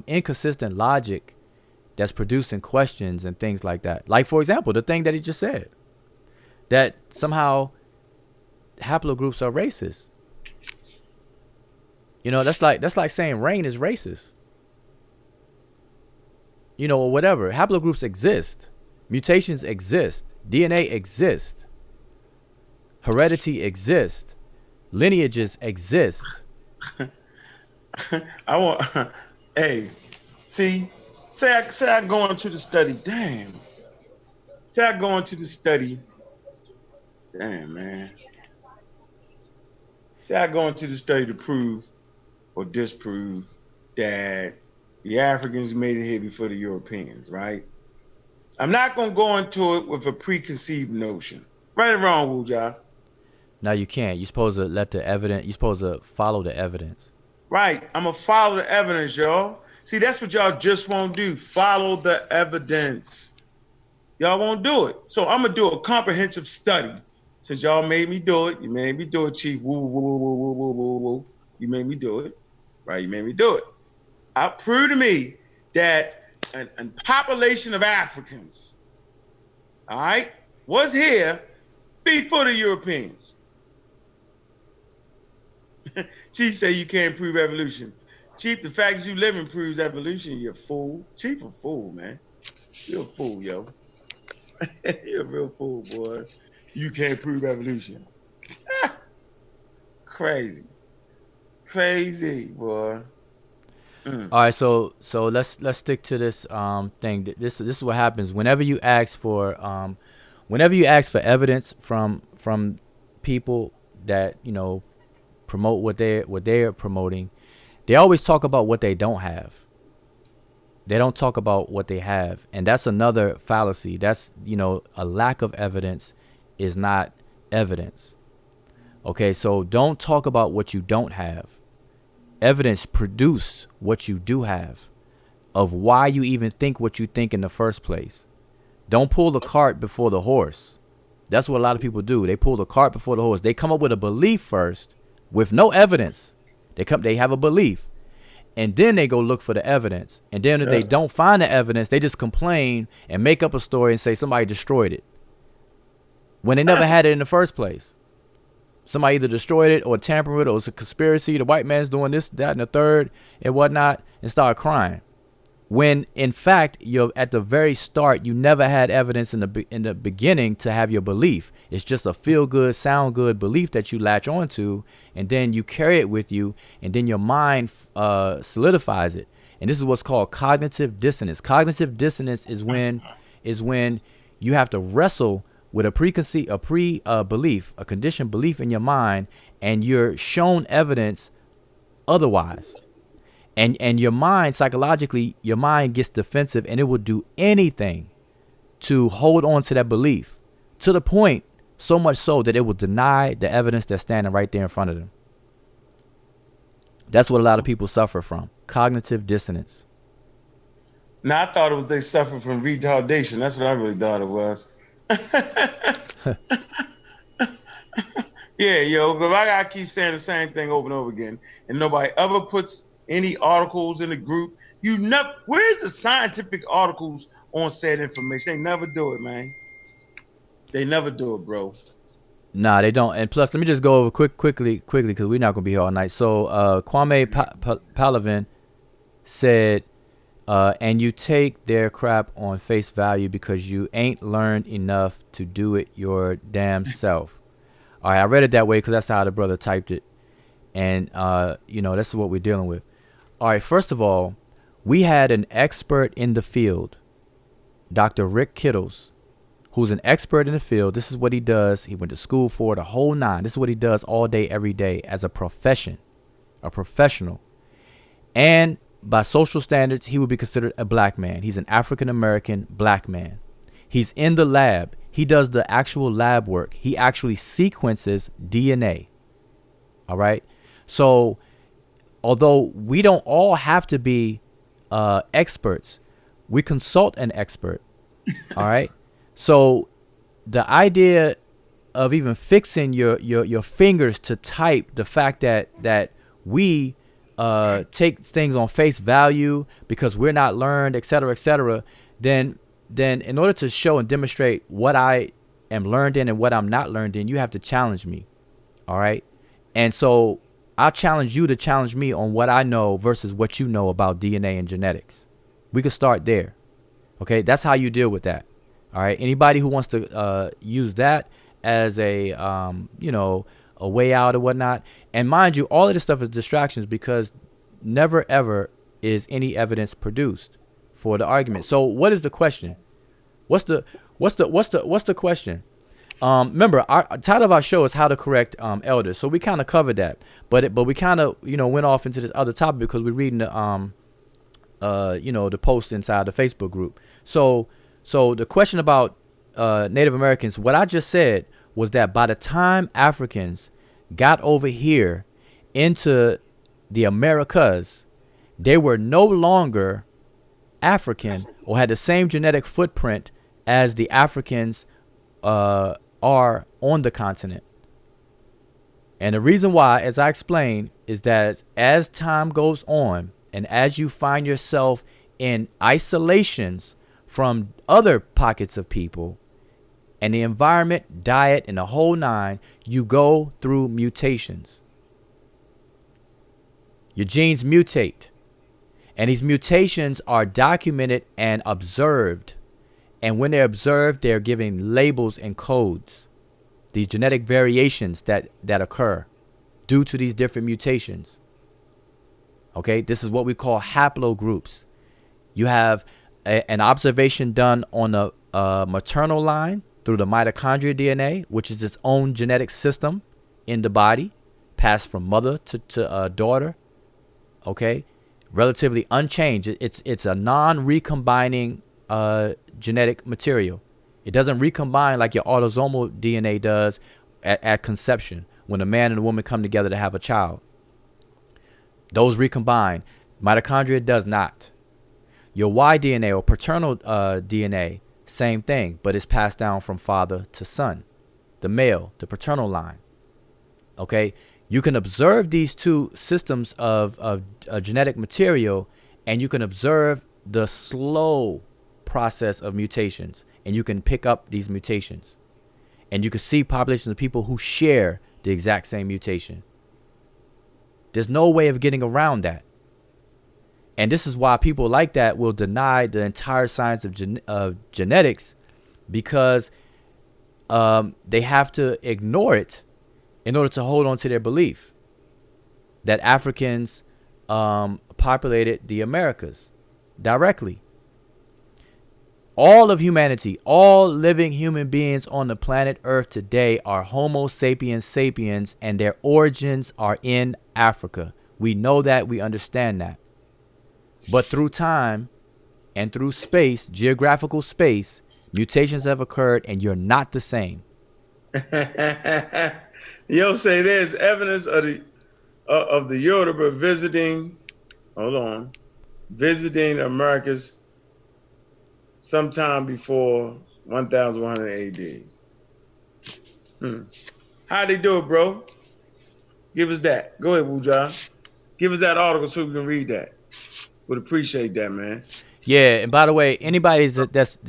inconsistent logic that's producing questions and things like that. Like, for example, the thing that he just said, that somehow haplogroups are racist. That's like saying rain is racist. Or whatever. Haplogroups exist. Mutations exist. DNA exists. Heredity exists. Lineages exist. I want. Hey, see, say I go into the study. Damn. Say I go into the study. Damn, man. Say I go into the study to prove or disprove that the Africans made it here before the Europeans, right? I'm not gonna go into it with a preconceived notion. Right or wrong, Wuja? No, you can't. You're supposed to let the evidence. You're supposed to follow the evidence. Right. I'm gonna follow the evidence, y'all. See, that's what y'all just won't do. Follow the evidence. Y'all won't do it. So I'm gonna do a comprehensive study. Since y'all made me do it, you made me do it, Chief. Woo, woo, woo, woo, woo, woo, woo, woo. You made me do it. Right? You made me do it. Prove to me that a population of Africans, all right, was here before the Europeans. Chief say you can't prove evolution. Chief, the fact that you live in proves evolution. You're a fool. Chief a fool, man. You're a fool, yo. You're a real fool, boy. You can't prove evolution. Crazy, boy. All right, so let's stick to this thing. This is what happens whenever you ask for evidence from people that promote what they're promoting. They always talk about what they don't have. They don't talk about what they have, and that's another fallacy. That's a lack of evidence is not evidence. Okay, so don't talk about what you don't have. Evidence produce what you do have, of why you even think what you think in the first place. Don't pull the cart before the horse. That's what a lot of people do. They pull the cart before the horse. They come up with a belief first with no evidence. They have a belief, and then they go look for the evidence. And then if they don't find the evidence, they just complain and make up a story and say somebody destroyed it when they never had it in the first place. Somebody either destroyed it or tampered with it, or it's a conspiracy. The white man's doing this, that, and the third, and whatnot, and start crying. When in fact, you're at the very start, you never had evidence in the beginning to have your belief. It's just a feel good, sound good belief that you latch onto, and then you carry it with you, and then your mind solidifies it. And this is what's called cognitive dissonance. Cognitive dissonance is when you have to wrestle with a belief, a conditioned belief in your mind, and you're shown evidence otherwise. And your mind, psychologically, your mind gets defensive, and it will do anything to hold on to that belief, to the point, so much so that it will deny the evidence that's standing right there in front of them. That's what a lot of people suffer from, cognitive dissonance. Now, I thought it was they suffer from retardation. That's what I really thought it was. Yeah, yo, because I gotta keep saying the same thing over and over again, and nobody ever puts any articles in the group. Where's the scientific articles on said information? They never do it, man. They never do it, bro. Nah, they don't. And plus, let me just go over quickly, because we're not gonna be here all night. So, Kwame Palavin said and you take their crap on face value because you ain't learned enough to do it your damn self. All right, I read it that way because that's how the brother typed it. And, this is what we're dealing with. All right, first of all, we had an expert in the field, Dr. Rick Kittles, who's an expert in the field. This is what he does. He went to school for the whole nine. This is what he does all day, every day as a professional. And by social standards, he would be considered a black man. He's an African-American black man. He's in the lab. He does the actual lab work. He actually sequences DNA. All right. So although we don't all have to be experts, we consult an expert. All right. So the idea of even fixing your fingers to type, the fact that we take things on face value because we're not learned, et cetera, then in order to show and demonstrate what I am learned in and what I'm not learned in, you have to challenge me. All right. And so I'll challenge you to challenge me on what I know versus what you know about DNA and genetics. We could start there. Okay. That's how you deal with that. All right. Anybody who wants to use that as a way out or whatnot. And mind you, all of this stuff is distractions because never, ever is any evidence produced for the argument. So what is the question? What's the question? Remember, our title of our show is How to Correct Elders. So we kind of covered that, but we kind of, went off into this other topic because we're reading the, the post inside the Facebook group. So the question about Native Americans, what I just said was that by the time Africans got over here into the Americas, they were no longer African or had the same genetic footprint as the Africans are on the continent. And the reason why, as I explained, is that as time goes on and as you find yourself in isolations from other pockets of people and the environment, diet, and the whole nine, you go through mutations. Your genes mutate. And these mutations are documented and observed. And when they're observed, they're given labels and codes. These genetic variations that occur due to these different mutations. Okay, this is what we call haplogroups. You have an observation done on the maternal line through the mitochondrial DNA, which is its own genetic system in the body, passed from mother to daughter. Okay, relatively unchanged. It's a non-recombining genetic material. It doesn't recombine like your autosomal DNA does at conception when a man and a woman come together to have a child. Those recombine. Mitochondria does not. Your Y DNA or paternal DNA, same thing, but it's passed down from father to son, the male, the paternal line. Okay, you can observe these two systems of genetic material, and you can observe the slow process of mutations, and you can pick up these mutations, and you can see populations of people who share the exact same mutation. There's no way of getting around that. And this is why people like that will deny the entire science of genetics, because they have to ignore it in order to hold on to their belief that Africans populated the Americas directly. All of humanity, all living human beings on the planet Earth today are Homo sapiens sapiens, and their origins are in Africa. We know that, we understand that. But through time and through space, geographical space, mutations have occurred, and you're not the same. Yo, say there's evidence of the Yoruba visiting Americas sometime before 1100 AD. How'd they do it, bro? Give us that. Go ahead, Wuja. Give us that article so we can read that. Would appreciate that, man. Yeah, and by the way, anybody that's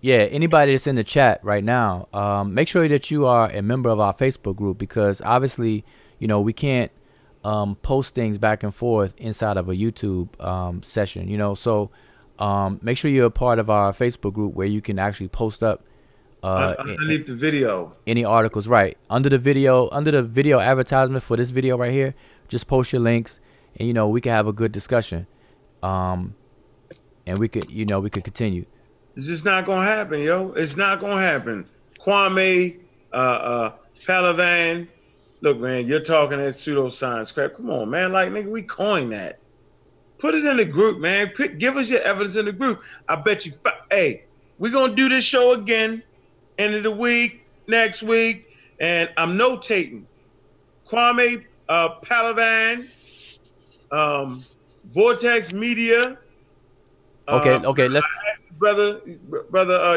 anybody that's in the chat right now, make sure that you are a member of our Facebook group, because obviously, we can't post things back and forth inside of a YouTube session. So make sure you're a part of our Facebook group where you can actually post up underneath the video any articles, right under the video advertisement for this video right here. Just post your links, and we can have a good discussion, and we could continue. It's just not gonna happen, yo. It's not gonna happen. Kwame Pallavan, look, man, you're talking that pseudoscience crap. Come on, man. Like, nigga, we coined that. Put it in the group, man. Give us your evidence in the group. I bet you, hey, we're going to do this show again, end of the week, next week, and I'm notating. Kwame Pallavan, Vortex Media. Okay, let's... Brother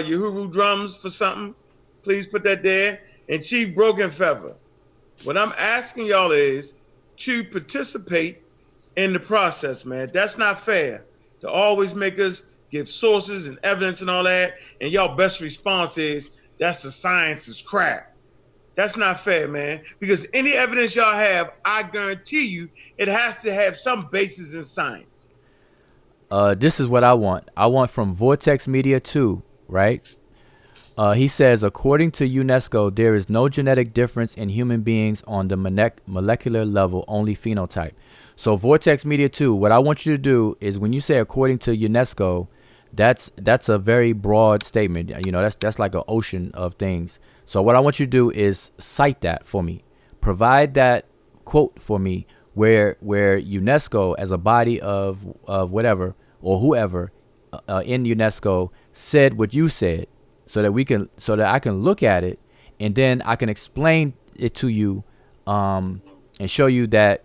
Yahoo Drums for something. Please put that there. And Chief Broken Feather. What I'm asking y'all is to participate in the process, man. That's not fair to always make us give sources and evidence and all that, and y'all best response is that's the science is crap. That's not fair, man, because any evidence y'all have, I guarantee you it has to have some basis in science. This is what I want from Vortex Media 2, right? He says, according to UNESCO, there is no genetic difference in human beings on the molecular level, only phenotype. So Vortex Media 2, what I want you to do is when you say according to UNESCO, that's a very broad statement. That's like an ocean of things. So what I want you to do is cite that for me. Provide that quote for me where UNESCO as a body of whatever or whoever in UNESCO said what you said. So that I can look at it, and then I can explain it to you, and show you that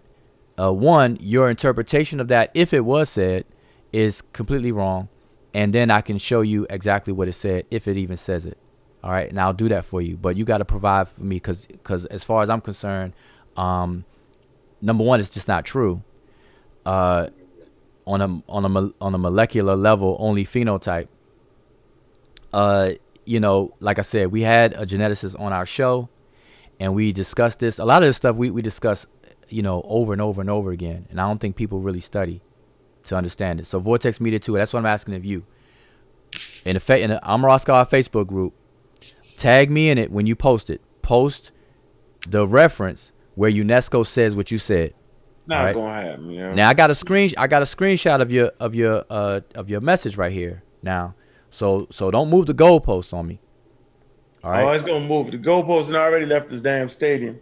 one, your interpretation of that, if it was said, is completely wrong, and then I can show you exactly what it said, if it even says it. All right, and I'll do that for you. But you got to provide for me, because as far as I'm concerned, number one, it's just not true. On a molecular level, only phenotype. Like I said, we had a geneticist on our show, and we discussed this. A lot of this stuff we discuss, over and over and over again. And I don't think people really study to understand it. So Vortex Media 2, that's what I'm asking of you. In the I'm Roscoe Facebook group, tag me in it when you post it. Post the reference where UNESCO says what you said. It's not gonna happen, Now I got a screenshot of your message right here now. So don't move the goalposts on me. All right. Oh, it's gonna move. The goalposts and already left this damn stadium.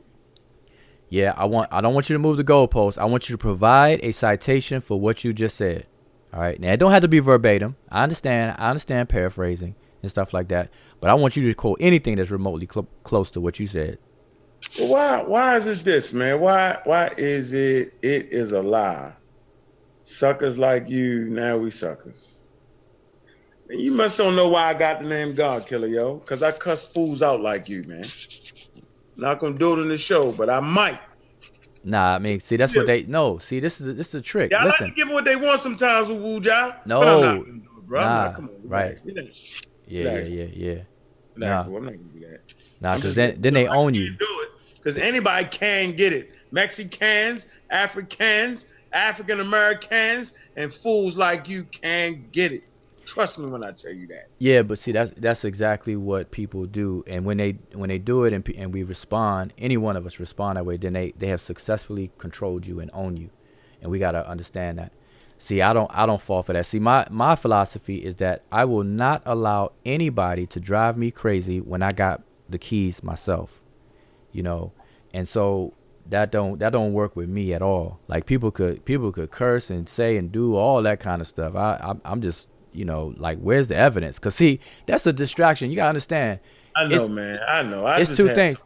Yeah, I don't want you to move the goalposts. I want you to provide a citation for what you just said. All right. Now it don't have to be verbatim. I understand paraphrasing and stuff like that. But I want you to quote anything that's remotely close to what you said. Well, why is it this, man? Why is it? It is a lie. Suckers like you, now we suckers. You must don't know why I got the name God Killer, yo. Because I cuss fools out like you, man. Not gonna do it in the show, but I might. Nah, I mean, see, that's what they no. See, this is a trick. Yeah, I Listen, like to give them what they want sometimes with Wu Jai. No, but I'm not gonna do it, bro. nah, Come on, right. Yeah. Nah, I'm not gonna do that. Nah, because then they own you. Do it because anybody can get it. Mexicans, Africans, African Americans, and fools like you can get it. Trust me when I tell you that. Yeah, but see, that's exactly what people do, and when they do it and we respond, any one of us respond that way, then they have successfully controlled you and own you, and we gotta understand that. See, I don't fall for that. See, my philosophy is that I will not allow anybody to drive me crazy when I got the keys myself, and so that don't work with me at all. Like people could curse and say and do all that kind of stuff. I'm just like, where's the evidence? Because see, that's a distraction. You gotta understand. I know, man. I know. It's two things.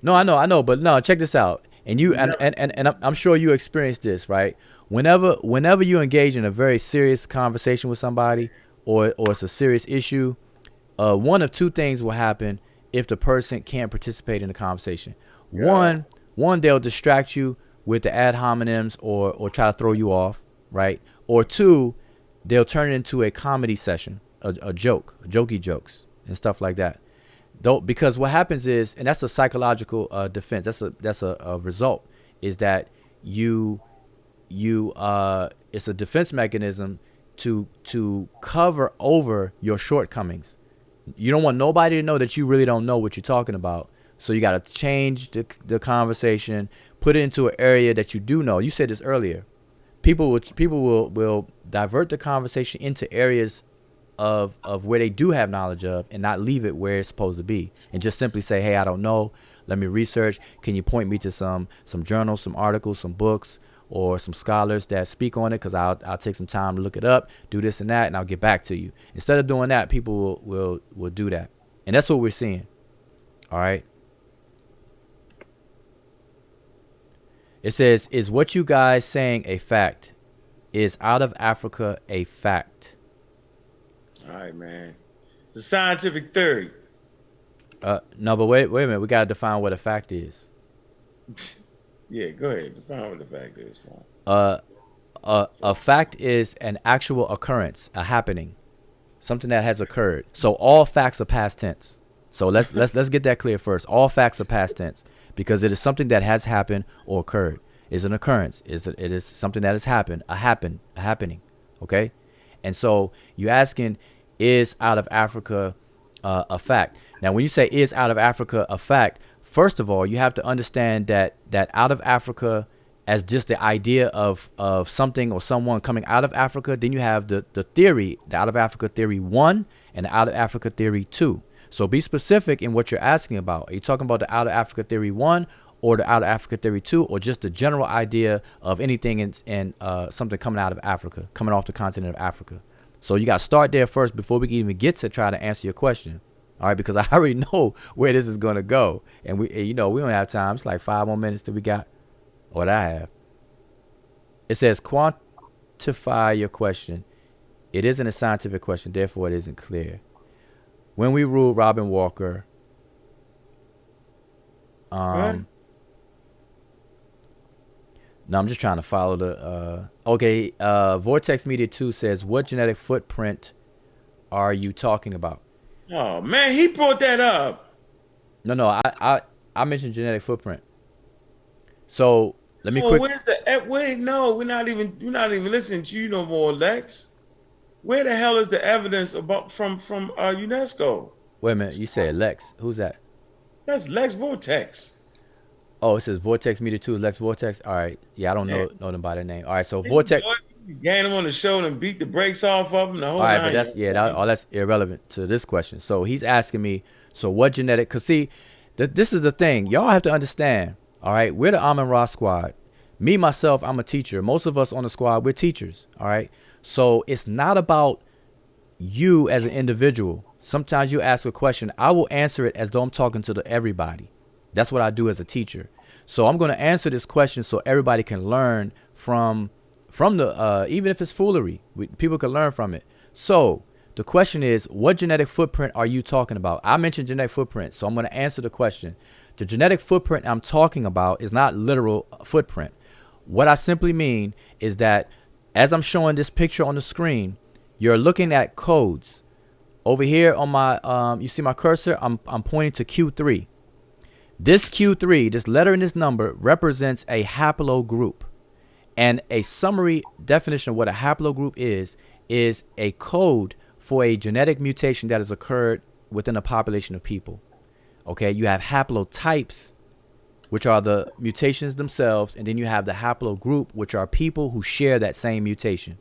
No, I know. But no, check this out. And you and I'm sure you experienced this, right? Whenever you engage in a very serious conversation with somebody, or it's a serious issue, one of two things will happen if the person can't participate in the conversation. Yeah. One, they'll distract you with the ad hominems or try to throw you off, right? Or two, they'll turn it into a comedy session, a jokey jokes and stuff like that. Because what happens is, and that's a psychological defense. That's a result, is that you it's a defense mechanism to cover over your shortcomings. You don't want nobody to know that you really don't know what you're talking about. So you got to change the conversation, put it into an area that you do know. You said this earlier. People will divert the conversation into areas of where they do have knowledge of, and not leave it where it's supposed to be, and just simply say, hey, I don't know. Let me research. Can you point me to some journals, some articles, some books, or some scholars that speak on it? Because I'll take some time to look it up, do this and that, and I'll get back to you. Instead of doing that, people will do that. And that's what we're seeing. All right. It says, is what you guys saying a fact? Is out of Africa a fact? All right, man. It's a scientific theory. No, but wait a minute. We got to define what a fact is. Yeah, go ahead. Define what the fact is. A fact is an actual occurrence, a happening, something that has occurred. So all facts are past tense. So let's get that clear first. All facts are past tense because it is something that has happened or occurred. It's an occurrence. It is something that has happened, a happening. Okay, and so you're asking, is out of Africa a fact? Now, when you say is out of Africa a fact, first of all, you have to understand that out of Africa as just the idea of something or someone coming out of Africa. Then you have the theory, the out of Africa theory 1 and the out of Africa theory 2. So be specific in what you're asking about. Are you talking about the out of Africa theory 1 or the out of Africa theory 2, or just the general idea of anything in something coming out of Africa, coming off the continent of Africa? So you got to start there first before we can even get to try to answer your question. All right, because I already know where this is going to go. And we don't have time. It's like 5 more minutes that we got, or that I have. It says quantify your question. It isn't a scientific question, therefore it isn't clear. When we ruled Robin Walker, no, I'm just trying to follow the, okay. Vortex Media 2 says, what genetic footprint are you talking about? Oh man, he brought that up. No, I mentioned genetic footprint. So let me Where's the wait? No, we're not even listening to you no more, Lex. Where the hell is the evidence about from UNESCO? Wait a minute, you said Lex. Who's that? That's Lex Vortex. Oh, it says Vortex Media 2 is Lex Vortex. All right, yeah, I don't know them by their name. All right, so Vortex. Gain him on the show and beat the brakes off of him. All right, but that's irrelevant to this question. So he's asking me, so what genetic? Cause see, this is the thing. Y'all have to understand. All right, we're the Amin Ra squad. Me myself, I'm a teacher. Most of us on the squad, we're teachers. All right, so it's not about you as an individual. Sometimes you ask a question, I will answer it as though I'm talking to everybody. That's what I do as a teacher. So I'm going to answer this question so everybody can learn from the even if it's foolery, people can learn from it. So the question is, what genetic footprint are you talking about? I mentioned genetic footprint, so I'm going to answer the question. The genetic footprint I'm talking about is not literal footprint. What I simply mean is that as I'm showing this picture on the screen, you're looking at codes. Over here on my you see my cursor, I'm pointing to Q3. This Q3, this letter and this number, represents a haplogroup. And a summary definition of what a haplogroup is a code for a genetic mutation that has occurred within a population of people. Okay, you have haplotypes, which are the mutations themselves, and then you have the haplogroup, which are people who share that same mutation.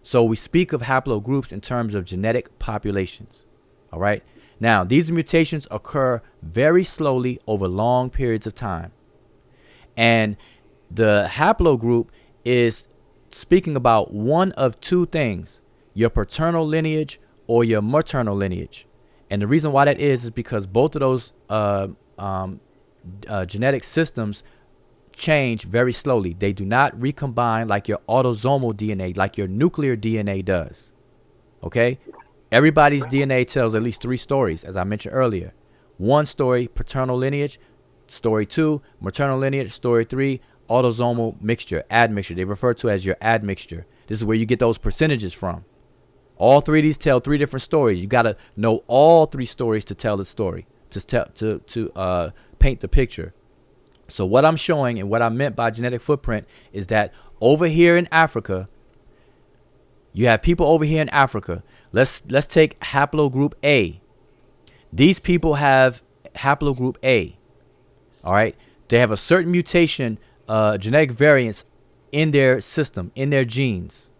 So we speak of haplogroups in terms of genetic populations. All right. Now, these mutations occur very slowly over long periods of time. And the haplogroup is speaking about one of two things, your paternal lineage or your maternal lineage. And the reason why that is because both of those genetic systems change very slowly. They do not recombine like your autosomal DNA, like your nuclear DNA does. Okay? Everybody's DNA tells at least 3 stories, as I mentioned earlier. 1 story, paternal lineage. Story 2, maternal lineage. Story 3, autosomal mixture, admixture. They refer to as your admixture. This is where you get those percentages from. All 3 of these tell 3 different stories. You got to know all 3 stories to tell the story, to paint the picture. So what I'm showing and what I meant by genetic footprint is that over here in Africa, you have people over here in Africa. Let's take haplogroup A. These people have haplogroup A. All right. They have a certain mutation, genetic variance in their system, in their genes.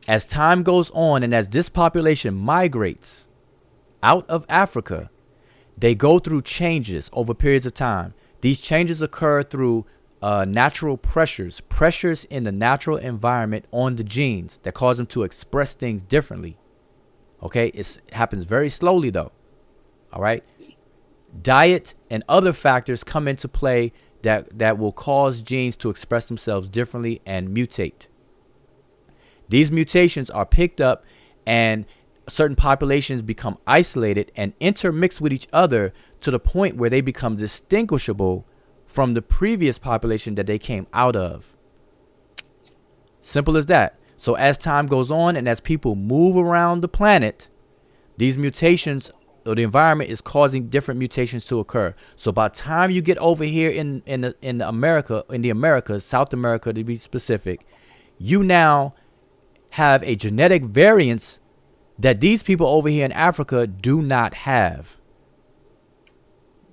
As time goes on and as this population migrates out of Africa, they go through changes over periods of time. These changes occur through natural pressures in the natural environment on the genes that cause them to express things differently. Okay, it happens very slowly though. All right. Diet and other factors come into play that will cause genes to express themselves differently and mutate. These mutations are picked up and certain populations become isolated and intermix with each other to the point where they become distinguishable from the previous population that they came out of. Simple as that. So as time goes on and as people move around the planet, these mutations or the environment is causing different mutations to occur. So by the time you get over here in the Americas, South America to be specific, you now have a genetic variance that these people over here in Africa do not have.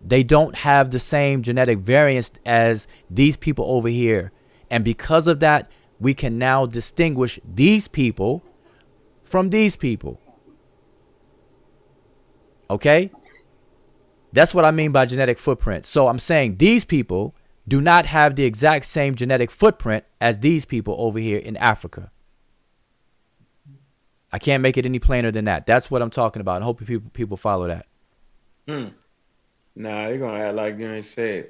They don't have the same genetic variance as these people over here. And because of that, we can now distinguish these people from these people. Okay? That's what I mean by genetic footprint. So I'm saying these people do not have the exact same genetic footprint as these people over here in Africa. I can't make it any plainer than that. That's what I'm talking about. I hope people follow that. Nah, they're going to act like you ain't said.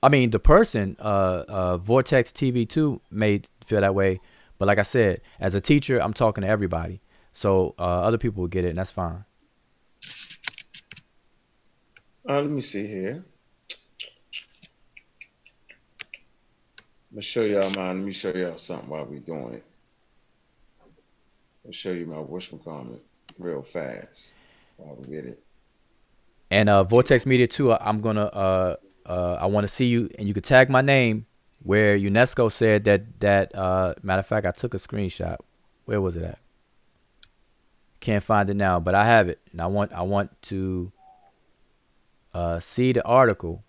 I mean, the person, Vortex TV2 may feel that way. But like I said, as a teacher, I'm talking to everybody. So other people will get it, and that's fine. Let me see here. I'm going to show y'all mine. Let me show y'all something while we're doing it. I'll show you my whatchamacallit real fast while we get it. And Vortex Media too, I'm gonna I want to see you, and you can tag my name where UNESCO said that matter of fact, I took a screenshot. Where was it at? Can't find it now, but I have it, and I want to see the article.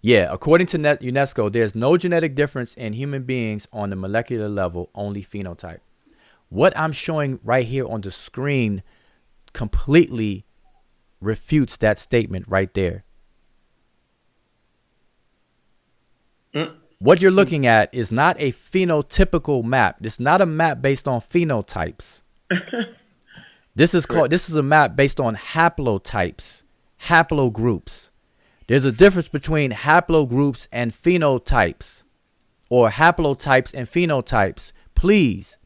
Yeah, according to UNESCO, there's no genetic difference in human beings on the molecular level, only phenotype. What I'm showing right here on the screen completely refutes that statement right there. What you're looking at is not a phenotypical map. It's not a map based on phenotypes. This is a map based on haplotypes, haplogroups. There's a difference between haplogroups and phenotypes, or haplotypes and phenotypes. Please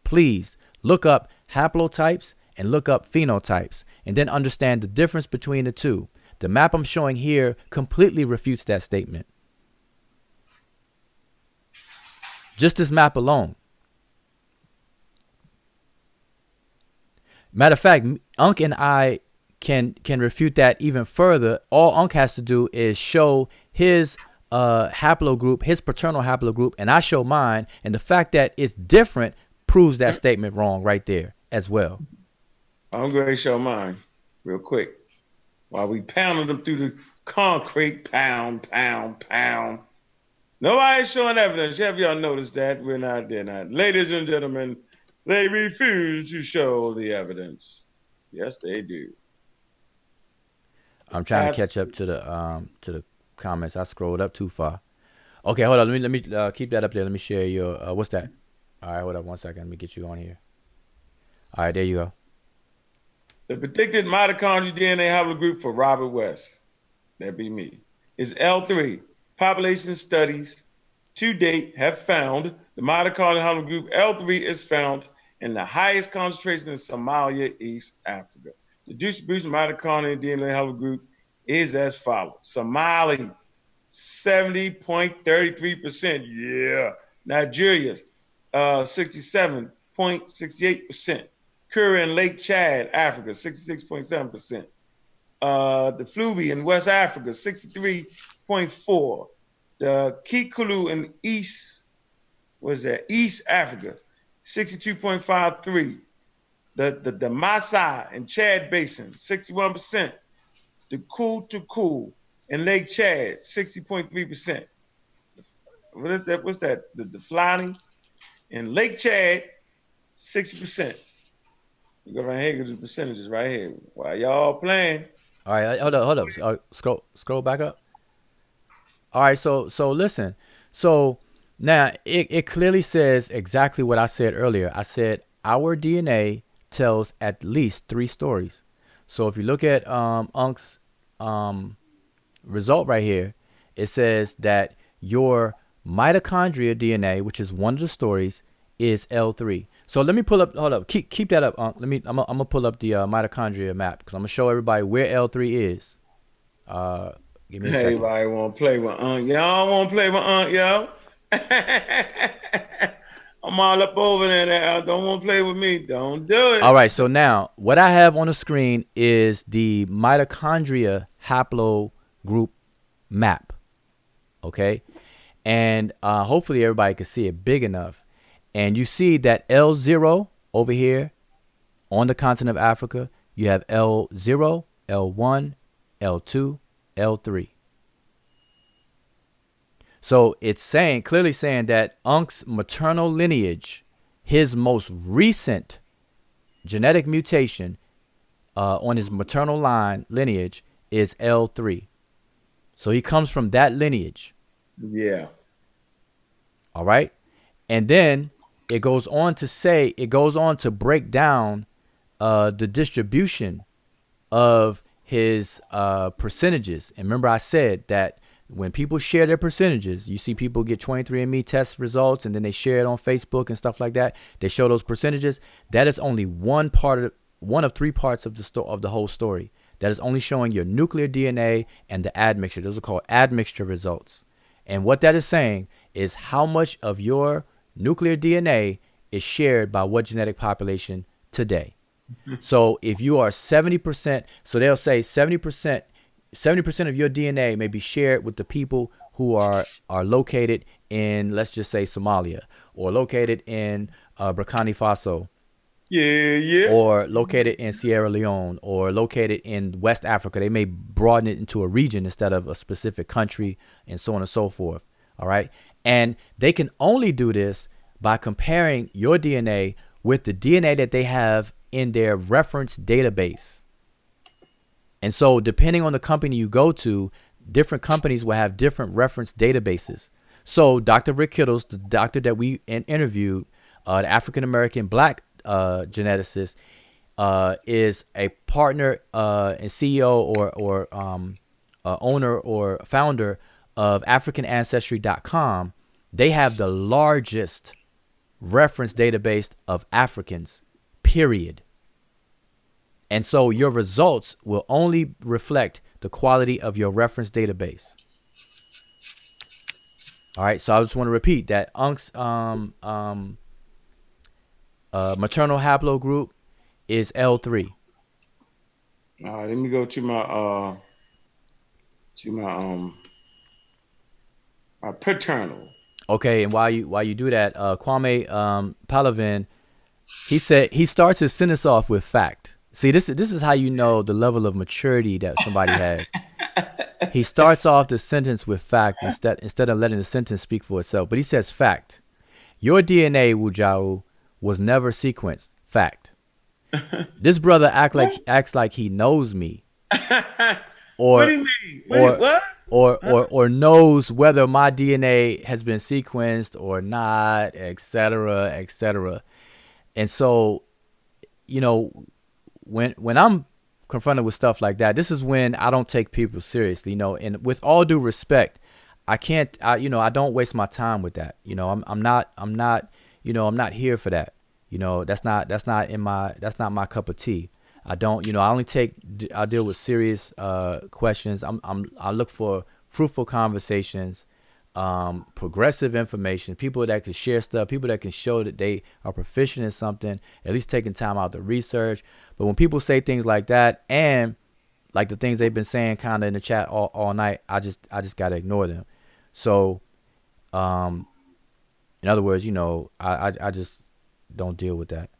look up haplotypes and look up phenotypes, and then understand the difference between the two. The map I'm showing here completely refutes that statement. Just this map alone. Matter of fact, Unc and I can refute that even further. All Unc has to do is show his haplogroup, his paternal haplogroup, and I show mine, and the fact that it's different proves that statement wrong right there as well. I'm going to show mine real quick. While we pounded them through the concrete, pound. Nobody's showing evidence. Have y'all noticed that? We're not there. Ladies and gentlemen, they refuse to show the evidence. Yes, they do. I'm trying to catch up to the comments. I scrolled up too far. Okay, hold on. Let me keep that up there. Let me share your what's that? All right, hold up 1 second. Let me get you on here. All right, there you go. The predicted mitochondrial DNA haplogroup for Robert West, that'd be me, is L3. Population studies to date have found the mitochondrial haplogroup L3 is found in the highest concentration in Somalia, East Africa. The distribution of mitochondrial DNA haplogroup is as follows. Somali, 70.33%. Yeah. Nigeria, 67.68%. Kura and Lake Chad, Africa, 66.7%. The Fluby in West Africa, 63.4. The Kikulu in East Africa, 62.53. The Maasai in Chad Basin, 61%. The Kutuku in Lake Chad, 60.3%. What is that? What's that? The Fulani in Lake Chad, 60%. You go right here, get the percentages right here. While y'all playing. All right, hold up. Scroll back up. All right, so listen. So now it clearly says exactly what I said earlier. I said our DNA tells at least 3 stories. So if you look at Unc's result right here, it says that your mitochondria DNA, which is one of the stories, is L3. So let me pull up. Hold up. Keep that up, Unc. I'm gonna pull up the mitochondria map because I'm gonna show everybody where L3 is. Give me a second. Everybody want to play with Unc. Y'all want to play with Unc, yo? I'm all up over there. Don't want to play with me. Don't do it. All right. So now what I have on the screen is the mitochondria haplogroup map. Okay. And hopefully everybody can see it big enough. And you see that L0 over here on the continent of Africa, you have L0, L1, L2, L3. So it's clearly saying that Unc's maternal lineage, his most recent genetic mutation on his maternal lineage is L3. So he comes from that lineage. Yeah. All right. And then it goes on to break down the distribution of his percentages. And remember I said that when people share their percentages, you see people get 23andMe test results and then they share it on Facebook and stuff like that. They show those percentages. That is only one of 3 parts of the whole story. That is only showing your nuclear DNA and the admixture. Those are called admixture results. And what that is saying is how much of your nuclear DNA is shared by what genetic population today. So if you are 70%, so they'll say 70% of your DNA may be shared with the people who are located in, let's just say, Somalia, or located in Burkina Faso. Yeah. Or located in Sierra Leone, or located in West Africa. They may broaden it into a region instead of a specific country, and so on and so forth. All right. And they can only do this by comparing your DNA with the DNA that they have in their reference database. And so depending on the company you go to, different companies will have different reference databases. So Dr. Rick Kittles, the doctor that we interviewed, the African-American black geneticist, is a partner and CEO or owner or founder of AfricanAncestry.com. They have the largest reference database of Africans, period. And so your results will only reflect the quality of your reference database. All right, so I just want to repeat that Unc's maternal haplogroup is L3. All right, let me go to my my paternal. Okay, and while you do that, Kwame Palavin, he said he starts his sentence off with fact. See, this is how you know the level of maturity that somebody has. He starts off the sentence with fact instead of letting the sentence speak for itself. But he says fact. Your DNA, Wujau, was never sequenced. Fact. This brother acts like he knows me. Or, what do you mean? What? Or knows whether my DNA has been sequenced or not, etc., etc. And so, you know, when I'm confronted with stuff like that, this is when I don't take people seriously, you know, and with all due respect, I don't waste my time with that. You know, I'm not here for that. You know, that's not my cup of tea. I deal with serious questions. I look for fruitful conversations, progressive information, people that can share stuff, people that can show that they are proficient in something, at least taking time out to research. But when people say things like that, and like the things they've been saying kind of in the chat all night, I just gotta ignore them. So, in other words, I just don't deal with that.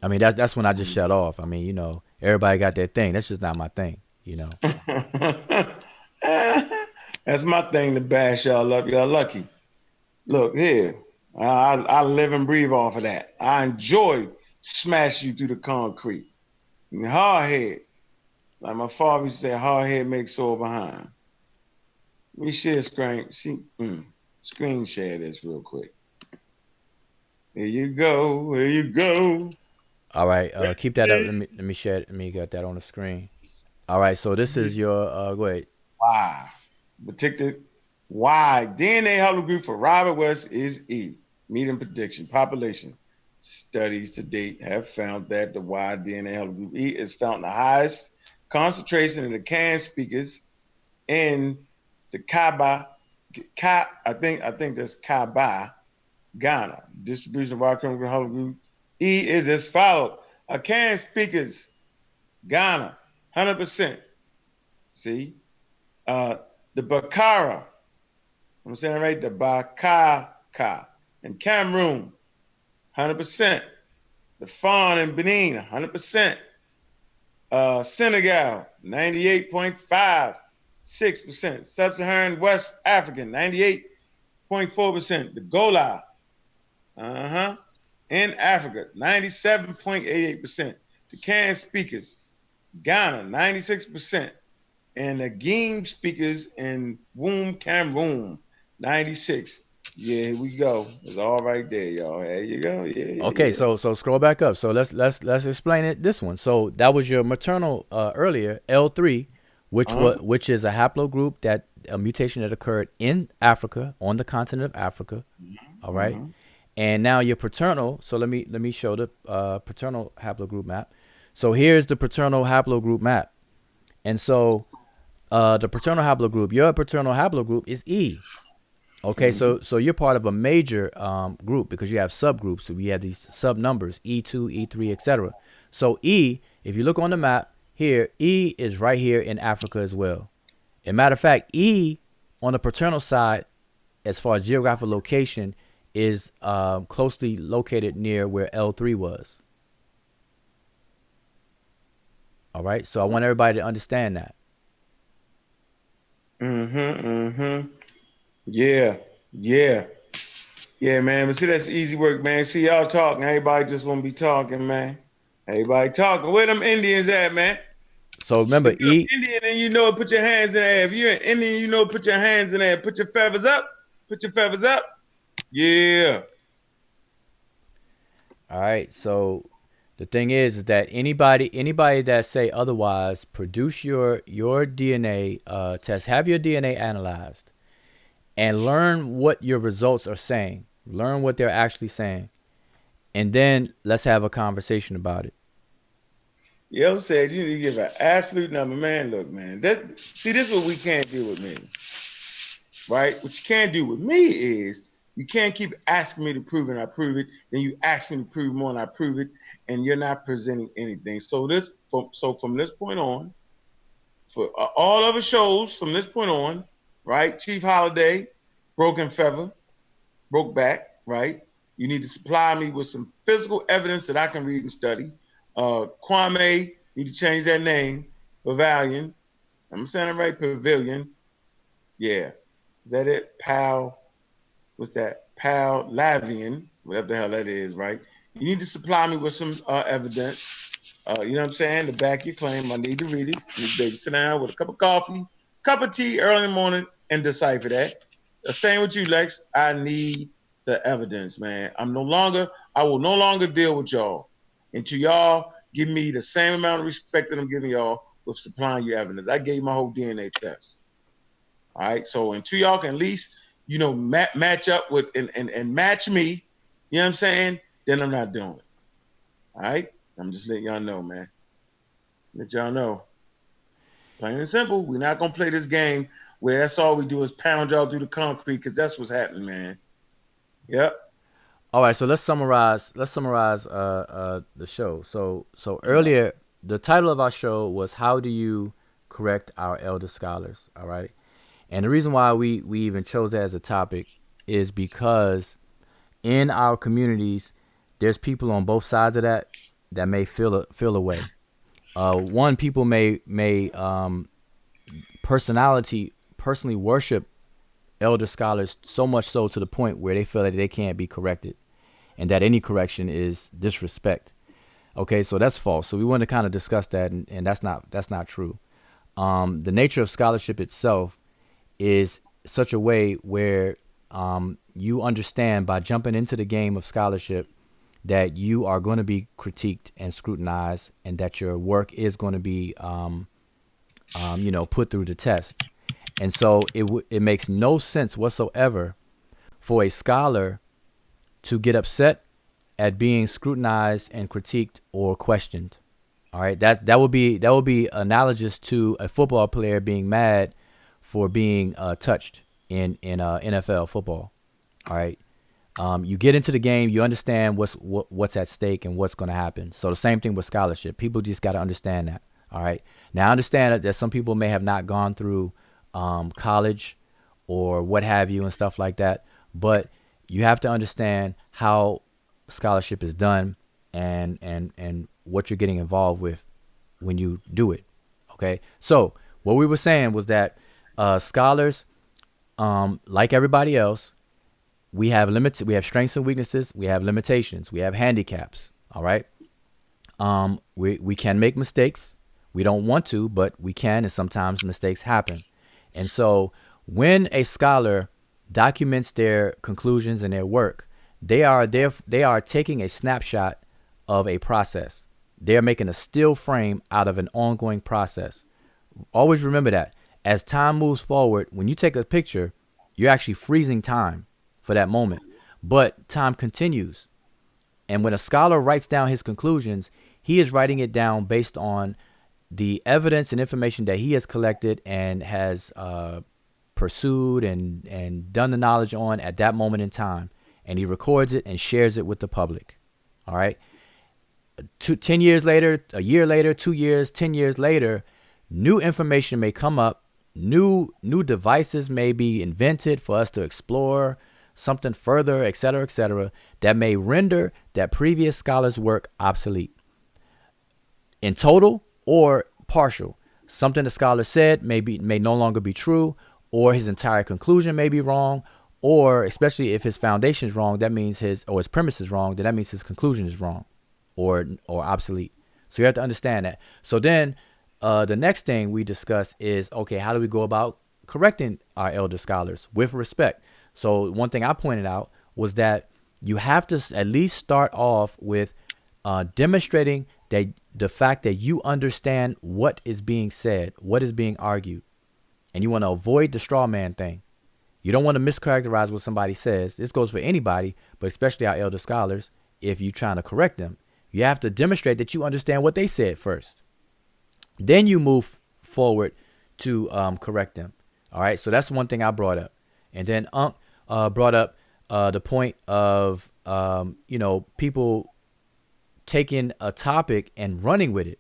I mean, that's when I just shut off. I mean, everybody got their thing. That's just not my thing. That's my thing to bash y'all up. Y'all lucky. Look here. I live and breathe off of that. I enjoy smash you through the concrete. Hard head. Like my father used to say, hard head makes sore behind. Let me share screen share this real quick. Here you go. Here you go. All right, keep that up. Let me share it. Let me get that on the screen. All right, so this is your go ahead. Why? Particular why DNA haplogroup for Robert West is E. Median prediction. Population studies to date have found that the Y DNA haplogroup E is found in the highest concentration in the Kan speakers in the I think that's Kaba, Ghana. Distribution of our chemical haplogroup E is as follows. Kan speakers, Ghana, 100%. See? The Bakara, I'm saying it right, the Bakaka in Cameroon, 100%. The Fawn in Benin, 100%. Senegal, 98.56%. Sub-Saharan West African, 98.4%. The Gola, in Africa, 97.88%. The Kan speakers, Ghana, 96%. And the Game speakers in Womb, Cameroon, 96. Yeah, here we go. It's all right there, y'all. There you go. Yeah. Okay, so scroll back up. So let's explain it. This one. So that was your maternal earlier L3, which is a haplogroup that a mutation that occurred in Africa on the continent of Africa. All right, and now your paternal. So let me show the paternal haplogroup map. So here's the paternal haplogroup map, and so the paternal haplogroup, your paternal haplogroup is E. Okay, so you're part of a major group because you have subgroups. So we have these sub numbers, E2, E3, etc. So E, if you look on the map here, E is right here in Africa as well. As a matter of fact, E on the paternal side, as far as geographical location, is closely located near where L3 was. All right, so I want everybody to understand that. Yeah, man. But see, that's easy work, man. See, y'all talking. Everybody just want to be talking, man. Everybody talking. Where them Indians at, man? So remember, if you're Indian and you know it, put your hands in the air. If you're an Indian, you know, put your hands in the air. Put your feathers up. Put your feathers up. Yeah. All right, so the thing is that anybody that say otherwise, produce your DNA test, have your DNA analyzed, and learn what your results are saying. Learn what they're actually saying, and then let's have a conversation about it. Yo said you need to give an absolute number, man. Look, man. This is what we can't do with me, right? What you can't do with me is you can't keep asking me to prove it and I prove it. Then you ask me to prove more and I prove it, and you're not presenting anything. So from this point on, for all other shows from this point on, right? Chief Holiday, Broken Feather, Broke Back, right? You need to supply me with some physical evidence that I can read and study. Kwame, need to change that name. Pavilion. I'm saying it right, Pavilion. Yeah. Is that it? What's that? Lavian, whatever the hell that is, right? You need to supply me with some evidence. You know what I'm saying? To back your claim. I need to read it. You need to sit down with a cup of coffee, cup of tea early in the morning and decipher that. The same with you, Lex. I need the evidence, man. I will no longer deal with y'all until y'all give me the same amount of respect that I'm giving y'all with supplying you evidence. I gave my whole DNA test. All right. So until y'all can at least, match up with and match me, you know what I'm saying? Then I'm not doing it. All right. I'm just letting y'all know, man. Let y'all know. Plain and simple. We're not gonna play this game where that's all we do is pound y'all through the concrete, because that's what's happening, man. Yep. All right, so let's summarize. Let's summarize the show. So earlier, the title of our show was "How do you correct our elder scholars?" All right, and the reason why we even chose that as a topic is because in our communities, there's people on both sides of that may feel a way. One, people may personally worship elder scholars so much so to the point where they feel that they can't be corrected, and that any correction is disrespect. Okay, so that's false. So we want to kind of discuss that, and that's not true. The nature of scholarship itself is such a way where you understand by jumping into the game of scholarship that you are going to be critiqued and scrutinized, and that your work is going to be, put through the test. And so it makes no sense whatsoever for a scholar to get upset at being scrutinized and critiqued or questioned. All right, that would be analogous to a football player being mad for being touched in NFL football. All right, you get into the game, you understand what's at stake and what's going to happen. So the same thing with scholarship. People just got to understand that. All right. Now I understand that some people may have not gone through college or what have you and stuff like that, but you have to understand how scholarship is done and what you're getting involved with when you do it. Okay. So what we were saying was that scholars, like everybody else, we have limits. We have strengths and weaknesses. We have limitations. We have handicaps. All right. We can make mistakes. We don't want to, but we can, and sometimes mistakes happen. And so when a scholar documents their conclusions and their work, they are taking a snapshot of a process. They're making a still frame out of an ongoing process. Always remember that as time moves forward, when you take a picture, you're actually freezing time for that moment, but time continues. And when a scholar writes down his conclusions, he is writing it down based on the evidence and information that he has collected and has pursued and done the knowledge on at that moment in time. And he records it and shares it with the public. All right. 10 years later, a year later, 2 years, 10 years later, new information may come up. New devices may be invented for us to explore something further, et cetera, that may render that previous scholar's work obsolete in total or partial. Something the scholar said may no longer be true, or his entire conclusion may be wrong, or especially if his foundation is wrong, that means his premise is wrong, then that means his conclusion is wrong or obsolete. So you have to understand that. So then the next thing we discuss is, okay, how do we go about correcting our elder scholars with respect? So one thing I pointed out was that you have to at least start off with demonstrating that the fact that you understand what is being said, what is being argued, and you want to avoid the straw man thing. You don't want to mischaracterize what somebody says. This goes for anybody, but especially our elder scholars. If you're trying to correct them, you have to demonstrate that you understand what they said first. Then you move forward to correct them. All right. So that's one thing I brought up. And then Unc brought up the point of, people taking a topic and running with it,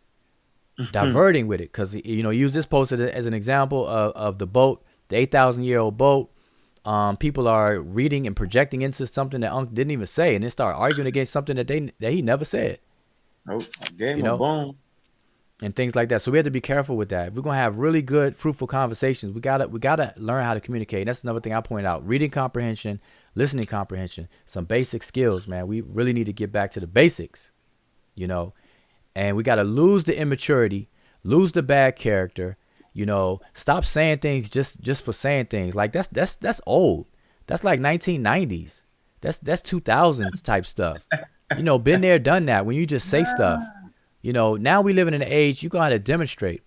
diverting with it. Because, use this post as an example of the boat, the 8,000-year-old boat. People are reading and projecting into something that Unc didn't even say, and then start arguing against something that he never said. Nope, I gave him a bone. And things like that. So we have to be careful with that. If we're gonna have really good, fruitful conversations, we gotta learn how to communicate. And that's another thing I point out: reading comprehension, listening comprehension, some basic skills. Man, we really need to get back to the basics, And we gotta lose the immaturity, lose the bad character. Stop saying things just for saying things. Like that's old. That's like 1990s. That's 2000s type stuff. Been there, done that. When you just say stuff. Now we live in an age you gotta demonstrate,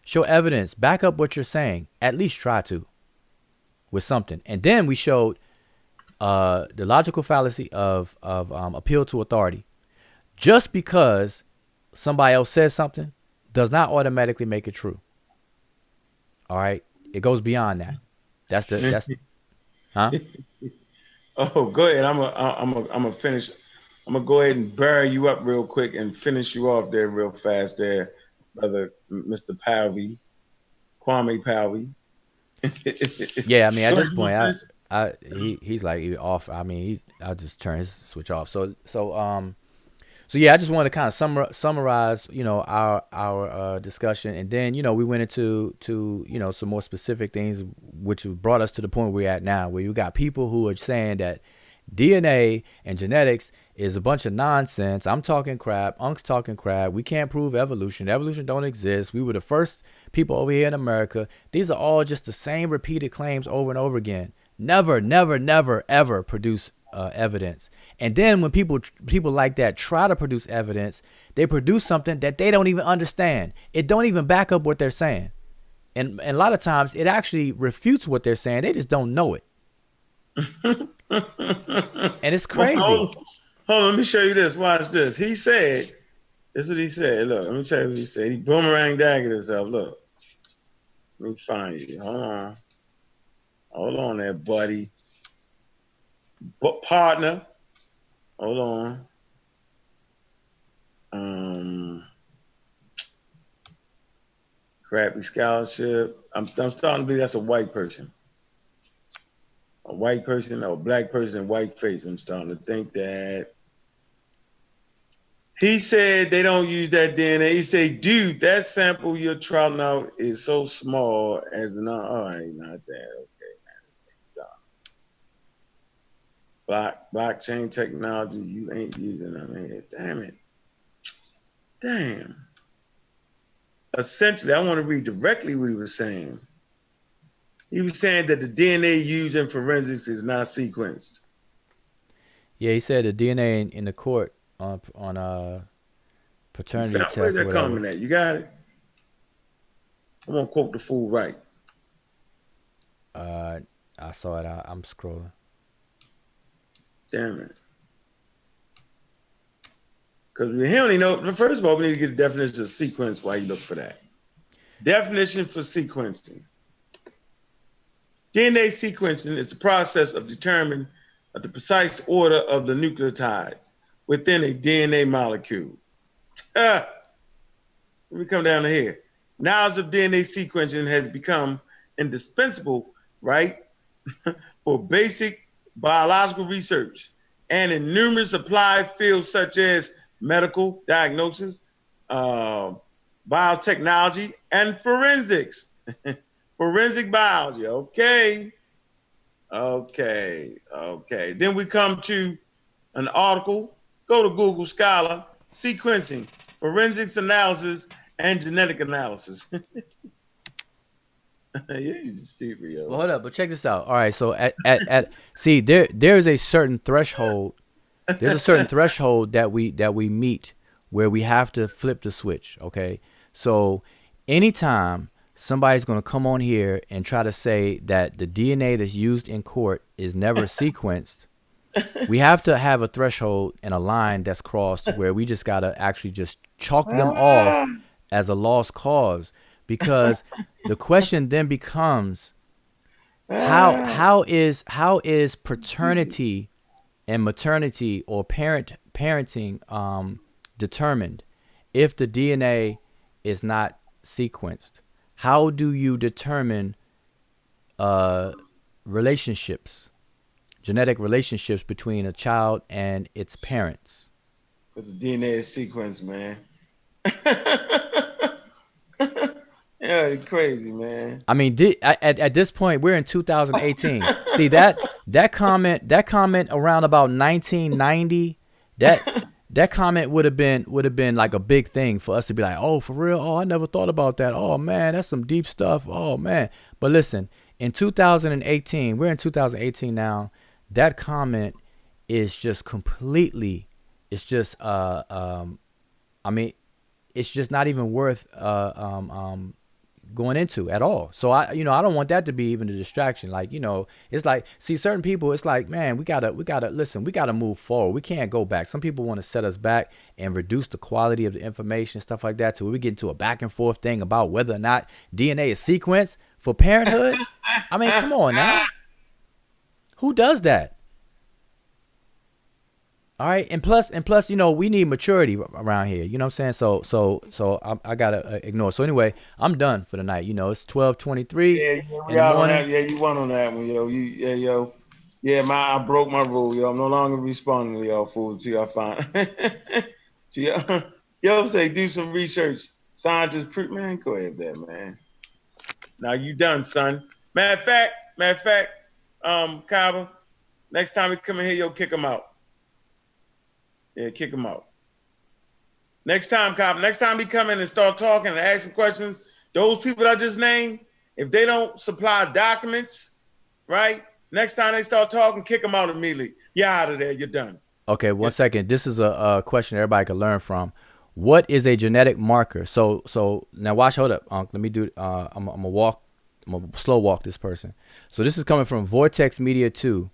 show evidence, back up what you're saying. At least try to, with something. And then we showed the logical fallacy of appeal to authority. Just because somebody else says something does not automatically make it true. All right, it goes beyond that. That's huh? Oh, go ahead. I'm gonna finish. I'm gonna go ahead and bury you up real quick and finish you off there real fast, there, brother, Mr. Palvey, Kwame Palvey. Yeah, I mean, at Go this ahead, you point, want to finish? he's like off. I mean, I'll just turn his switch off. So yeah, I just wanted to kind of summarize, our discussion, and then we went into some more specific things, which brought us to the point we're at now, where you got people who are saying that DNA and genetics is a bunch of nonsense. I'm talking crap. Unc's talking crap. We can't prove evolution. Evolution don't exist. We were the first people over here in America. These are all just the same repeated claims over and over again. Never, never, never, ever produce evidence. And then when people like that try to produce evidence, they produce something that they don't even understand. It don't even back up what they're saying. And a lot of times it actually refutes what they're saying. They just don't know it. And it's Well, crazy. hold on, let me show you this. Watch this. He said, this is what he said. Look, let me tell you what he said. He boomerang dagged himself. Look, let me find you. Hold on there, buddy. Partner. Hold on. Crappy scholarship. I'm starting to believe that's a white person. A white person or a black person in white face. I'm starting to think that. He said they don't use that DNA. He said, dude, that sample you're trotting out is so small as not. All right, not that. Okay, man. Blockchain technology, you ain't using them here. Damn it. Damn. Essentially, I want to read directly what he was saying. He was saying that the DNA used in forensics is not sequenced. Yeah, he said the DNA in the court on paternity test. Where's Or that whatever. coming at? You got it? I'm going to quote the fool right. I saw it. I'm scrolling. Damn it. Because we only know, first of all, we need to get a definition of sequence while you look for that. Definition for sequencing. DNA sequencing is the process of determining the precise order of the nucleotides within a DNA molecule. Let me come down to here. Knowledge of DNA sequencing has become indispensable, right, for basic biological research and in numerous applied fields such as medical diagnosis, biotechnology, and forensics. Forensic biology. Okay. Then we come to an article. Go to Google Scholar, sequencing, forensics analysis, and genetic analysis. You're stupid, yo. Well, hold up, but check this out. All right, so see there is a certain threshold. There's a certain threshold that we meet where we have to flip the switch. Okay, so anytime somebody's going to come on here and try to say that the DNA that's used in court is never sequenced, we have to have a threshold and a line that's crossed where we just got to actually just chalk them off as a lost cause, because the question then becomes how is paternity and maternity or parenting determined if the DNA is not sequenced? How do you determine relationships, genetic relationships between a child and its parents? Because the DNA is sequenced, man. Yeah, it's crazy, man. I mean, at this point, we're in 2018. See that comment around about 1990, that comment would have been like a big thing for us to be like, oh, for real? Oh, I never thought about that. Oh man, that's some deep stuff. Oh man. But listen, in 2018, we're in 2018 now. That comment is just completely, it's just I mean, it's just not even worth going into at all. So I don't want that to be even a distraction. Like, it's like, see, certain people, it's like, man, we gotta listen, we gotta move forward. We can't go back. Some people want to set us back and reduce the quality of the information, stuff like that, so we get into a back and forth thing about whether or not DNA is sequenced for parenthood. I mean, come on now. Who does that? All right, and plus, you know, we need maturity around here. You know what I'm saying? So I gotta ignore. So anyway, I'm done for the night. You know, it's 12:23 Yeah, in we the out on morning. that. Yeah, you won on that one, yo. Yo. Yeah, I broke my rule, yo. I'm no longer responding to y'all fools till y'all find. to y'all, yo, say do some research. Scientists, man, go ahead there, man. Now you done, son. Matter of fact, Kaba, next time he come in here, yo, kick him out. Yeah, kick him out. Next time, Kaba, next time he come in and start talking and asking questions, those people that I just named, if they don't supply documents, right? Next time they start talking, kick them out immediately. You're out of there. You're done. Okay, one second. This is a question everybody can learn from. What is a genetic marker? So now watch. Hold up, Unc. Let me do. I'm gonna walk. I'm gonna slow walk this person. So this is coming from Vortex Media 2.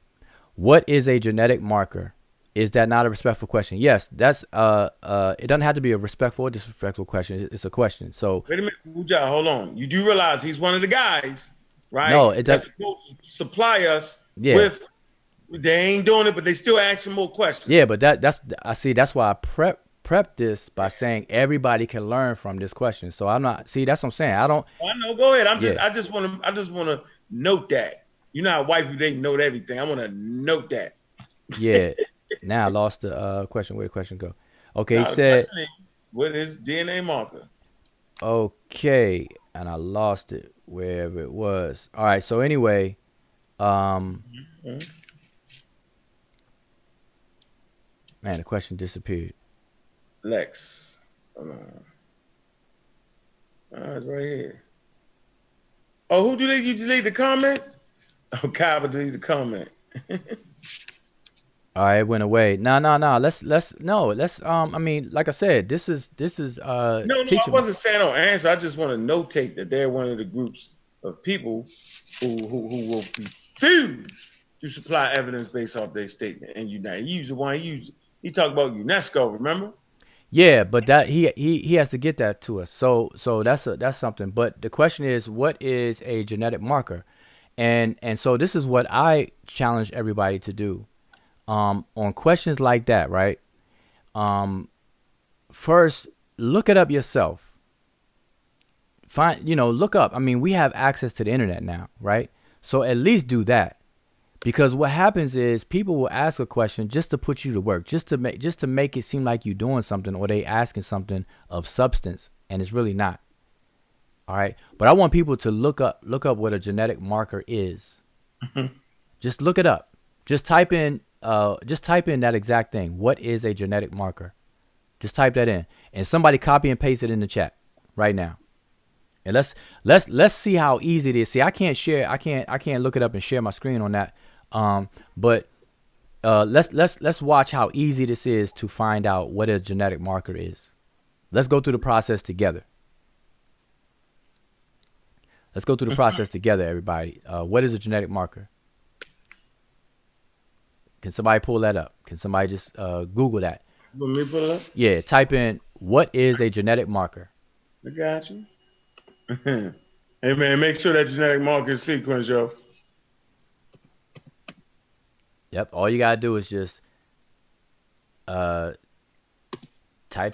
What is a genetic marker? Is that not a respectful question? Yes, that's it doesn't have to be a respectful or disrespectful question. It's a question. So Wait a minute, Uja, hold on. You do realize he's one of the guys, right? no, it That's does. supposed to supply us Yeah, with. They ain't doing it, but they still asking more yeah, questions. but that's I see. That's why I prep this by saying everybody can learn from this question. So I'm not see. That's what I'm saying. I don't. I know. Go ahead. Yeah, I just want to note that. You know how white people they note everything. I want to note that. yeah. Now I lost the question. Where did the question go? Okay, he Now the said question is, what is DNA marker? okay, and I lost it wherever it was. All right. So anyway, um, Mm-hmm. man, the question disappeared. Lex. It's right here. Oh, who deleted? You delete the comment? Oh, Kyle delete the comment. All right, it went away. No, no, no. Let's no. Let's I mean, like I said, this is No, I teachable. wasn't saying no answer. I just want to notate that they're one of the groups of people who will refuse to supply evidence based off their statement and unite. He used the one he talked about UNESCO, remember? Yeah, but that he has to get that to us. So that's something. But the question is, what is a genetic marker? And so this is what I challenge everybody to do. On questions like that, right? First, look it up yourself. Look up. I mean, we have access to the internet now, right? So at least do that. Because what happens is people will ask a question just to put you to work, just to make it seem like you're doing something or they asking something of substance, and it's really not. All right. But I want people to look up what a genetic marker is. Just look it up. Just type in that exact thing. What is a genetic marker? Just type that in, and somebody copy and paste it in the chat right now. And let's see how easy it is. See, I can't look it up and share my screen on that. But let's watch how easy this is to find out what a genetic marker is. Let's go through the process together. Let's go through the process together, everybody. What is a genetic marker? Can somebody pull that up? Can somebody just Google that? Let me put it up. Yeah, type in what is a genetic marker. I got you. Hey man, make sure that genetic marker is sequence, yo. Yep, all you gotta do is just type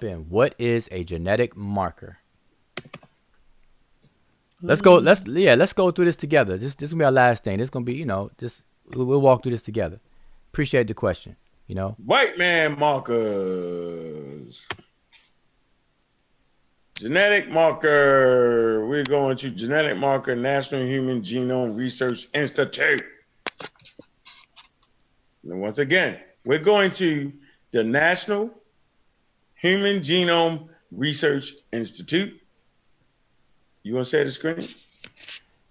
in what is a genetic marker. Let's go. Let's go through this together. This gonna be our last thing. This gonna be we'll walk through this together. Appreciate the question. White man markers. Genetic marker. We're going to genetic marker, National Human Genome Research Institute. And once again, we're going to the National Human Genome Research Institute. You want to share the screen?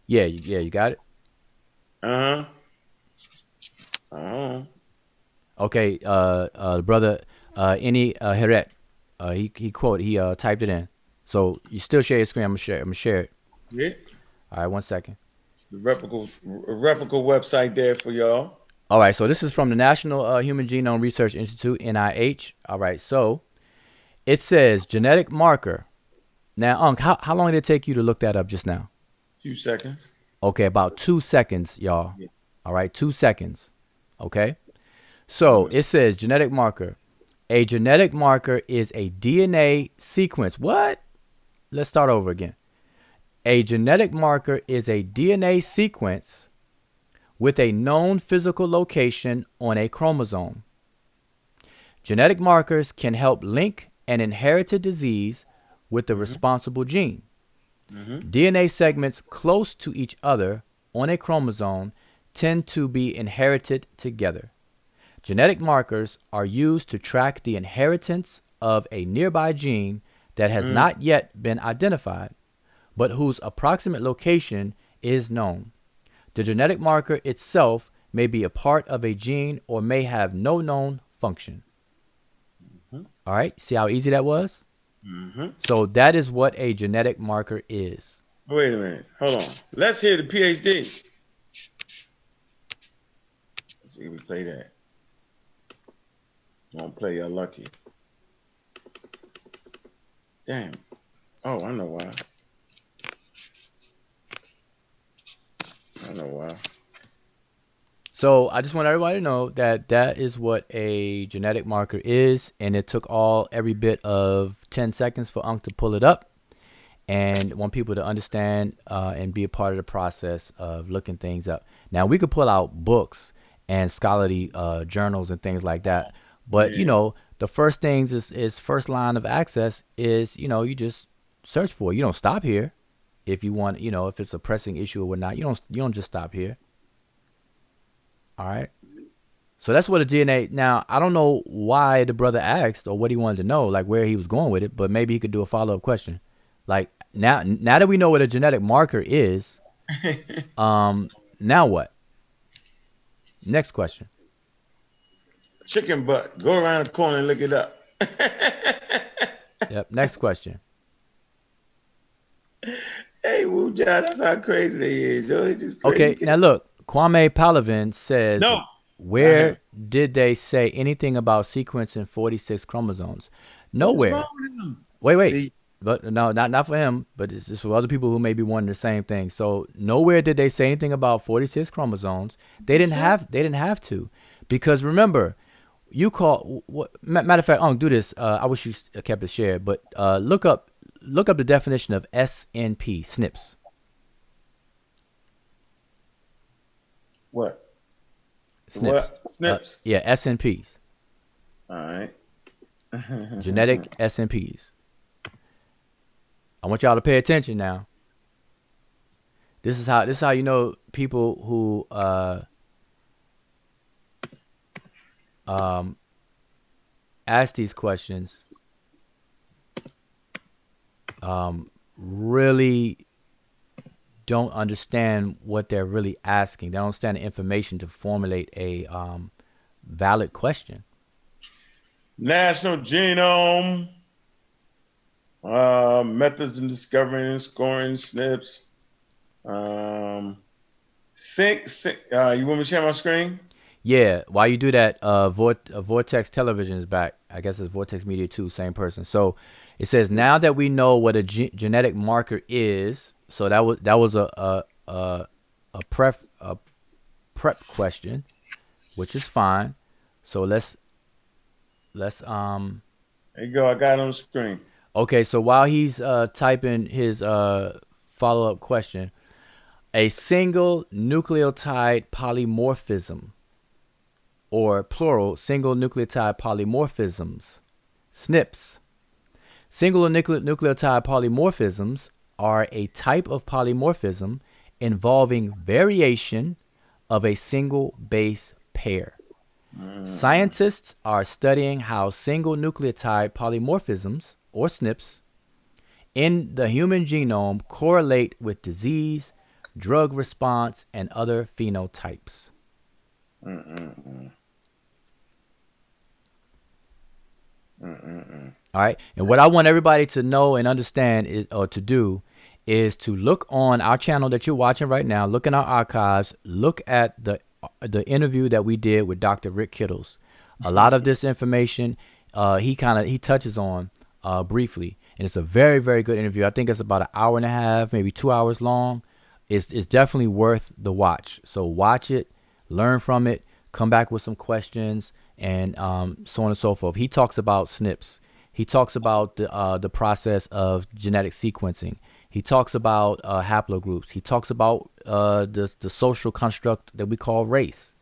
Yeah, you got it. Okay, brother, any Heret, he typed it in. So you still share your screen. I'm gonna share it. Yeah. All right, 1 second. The replicable website there for y'all. All right, so this is from the National Human Genome Research Institute, NIH. All right, so it says genetic marker. Now, Unc, how long did it take you to look that up just now? 2 seconds. Okay, about 2 seconds, y'all. Yeah. All right, 2 seconds. Okay. So it says genetic marker. A genetic marker is a DNA sequence. What? Let's start over again. A genetic marker is a DNA sequence with a known physical location on a chromosome. Genetic markers can help link an inherited disease with the responsible gene. DNA segments close to each other on a chromosome tend to be inherited together. Genetic markers are used to track the inheritance of a nearby gene that has not yet been identified, but whose approximate location is known. The genetic marker itself may be a part of a gene or may have no known function. All right, see how easy that was? So that is what a genetic marker is. Wait a minute. Hold on. Let's hear the PhD. Let's see if we play that. Don't play your lucky. Damn. Oh, I know why. So I just want everybody to know that that is what a genetic marker is, and it took every bit of 10 seconds for Unc to pull it up, and want people to understand and be a part of the process of looking things up. Now we could pull out books and scholarly journals and things like that, but you know, the first things is first line of access is, you know, you just search for it. You don't stop here. If you want, you know, if it's a pressing issue or whatnot, you don't just stop here. All right. So that's what a DNA. Now, I don't know why the brother asked or what he wanted to know, like where he was going with it, but maybe he could do a follow-up question. Like now that we know what a genetic marker is, now what? Next question. Chicken butt. Go around the corner and look it up. Yep. Next question. Hey, Wu Jia, that's how crazy they is, yo. They just crazy. Okay, now look, Kwame Palavin says, no. Where did they say anything about sequencing 46 chromosomes? Nowhere. What's wrong with them? Wait. See? But no, not for him, but it's just for other people who may be wondering the same thing. So nowhere did they say anything about 46 chromosomes. They didn't have to, because remember, matter of fact, do this. I wish you kept it shared, but look up the definition of SNP, SNPs. What? SNPs. What? SNPs? Yeah, SNPs. All right. Genetic SNPs. I want y'all to pay attention now. This is how you know people who ask these questions really don't understand what they're really asking. They don't understand the information to formulate a valid question. National Genome, methods in discovering and scoring SNPs. You want me to share my screen? Yeah, while you do that, Vortex Television is back. I guess it's Vortex Media 2, same person. So it says, now that we know what a genetic marker is, so that was a prep question, which is fine. So let's there you go. I got it on the screen. Okay, so while he's typing his follow-up question, a single nucleotide polymorphism, or plural, single nucleotide polymorphisms, SNPs. Single nucleotide polymorphisms are a type of polymorphism involving variation of a single base pair. Scientists are studying how single nucleotide polymorphisms, or SNPs, in the human genome correlate with disease, drug response, and other phenotypes. All right. And what I want everybody to know and understand or to do is to look on our channel that you're watching right now, look in our archives, look at the interview that we did with Dr. Rick Kittles. A lot of this information he touches on briefly, and it's a very, very good interview. I think it's about an hour and a half, maybe 2 hours long. It's definitely worth the watch. So watch it, learn from it, come back with some questions, and so on and so forth. He talks about SNPs. He talks about the process of genetic sequencing. He talks about haplogroups. He talks about the social construct that we call race.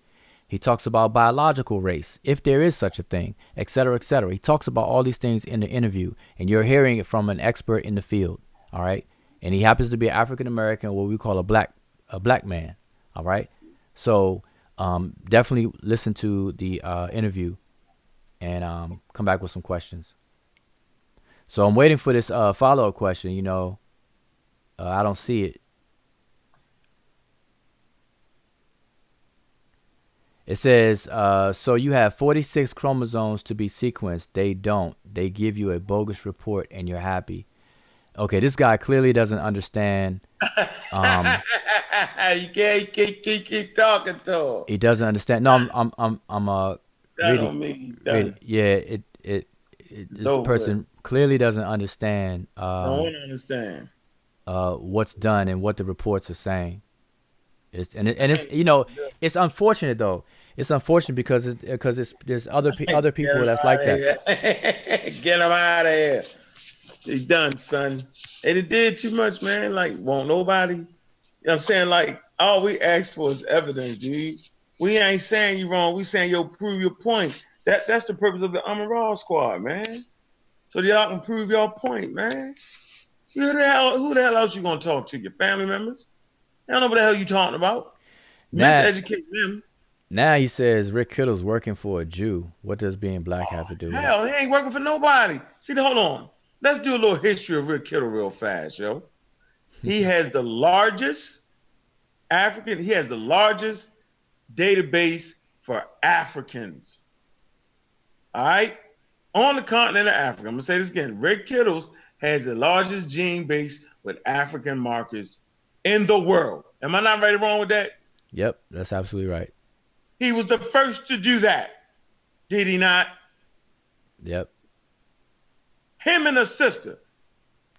He talks about biological race, if there is such a thing, et cetera, et cetera. He talks about all these things in the interview, and you're hearing it from an expert in the field, all right? And he happens to be African American, what we call a black man, all right? So definitely listen to the interview and come back with some questions. So I'm waiting for this follow-up question. I don't see it. It says, so you have 46 chromosomes to be sequenced. They don't. They give you a bogus report and you're happy. Okay, this guy clearly doesn't understand. You can't keep talking to him. He doesn't understand. No, I'm That reading. don't mean he's done. Yeah, this person clearly doesn't understand. Don't understand. What's done and what the reports are saying. It's it's unfortunate though. It's unfortunate because there's other people that's like that. Get him out of here. He's done, son. And it did too much, man. Like, won't nobody. You know what I'm saying? Like, all we ask for is evidence, dude. We ain't saying you wrong. We saying, yo, prove your point. That's the purpose of the Raw Squad, man. So y'all can prove your point, man. Who the hell else you gonna talk to? Your family members? I don't know what the hell you talking about. Miseducate them. Now he says Rick Kittle's working for a Jew. What does being black have to do with it? Hell, he ain't working for nobody. See, hold on. Let's do a little history of Rick Kittle real fast, yo. He has the largest database for Africans. All right? On the continent of Africa. I'm going to say this again. Rick Kittles has the largest gene base with African markers in the world. Am I not right or wrong with that? Yep, that's absolutely right. He was the first to do that. Did he not? Yep. Him and his sister.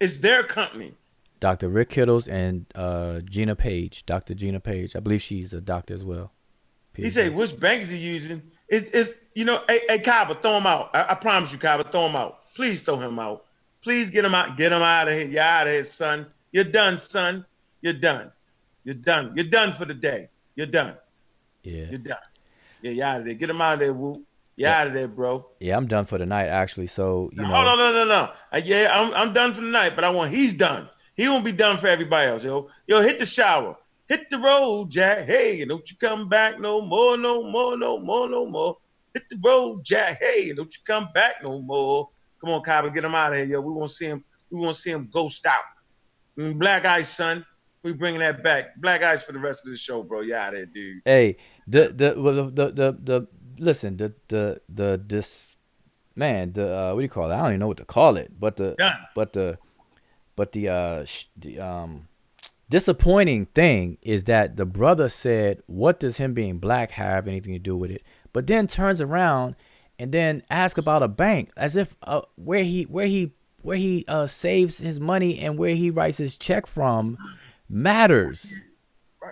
It's their company. Dr. Rick Kittles and Gina Page. Dr. Gina Page. I believe she's a doctor as well. He said, which bank is he using? It's hey, Kaba, throw him out. I promise you, Kaba, throw him out. Please throw him out. Please get him out. Get him out of here. You're out of here, son. You're done, son. You're done. You're done. You're done for the day. You're done. Yeah. You're done. Yeah, you're out of there. Get him out of there, Woo. You're out of there, bro. Yeah, I'm done for the night, actually. So, Hold on, no. Yeah, I'm done for the night, but he's done. He won't be done for everybody else, yo. Yo, hit the shower. Hit the road, Jack. Hey, don't you come back no more. Hit the road, Jack. Hey, don't you come back no more. Come on, Kyle, get him out of here, yo. We want to see him. We want to see him ghost out. Black Ice, son. We bringing that back. Black Ice for the rest of the show, bro. You out of there, dude. Hey, what do you call it? I don't even know what to call it. But the disappointing thing is that the brother said, "What does him being black have anything to do with it?" But then turns around and then asks about a bank, as if where he saves his money and where he writes his check from matters.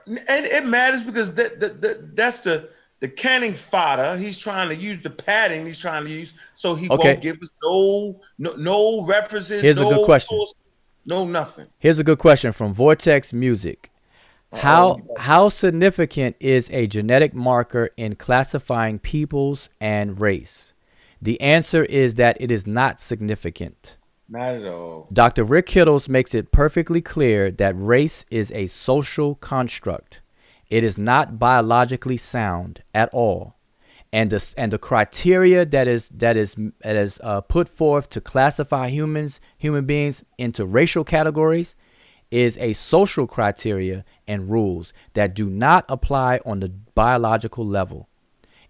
And it matters because that's the canning fodder. He's trying to use the padding. He's trying to use so he won't give us no references. Here's a good question. No nothing. Here's a good question from Vortex Music. How significant is a genetic marker in classifying peoples and race? The answer is that it is not significant. Not at all. Dr. Rick Kittles makes it perfectly clear that race is a social construct. It is not biologically sound at all. And the criteria that is put forth to classify human beings into racial categories is a social criteria and rules that do not apply on the biological level.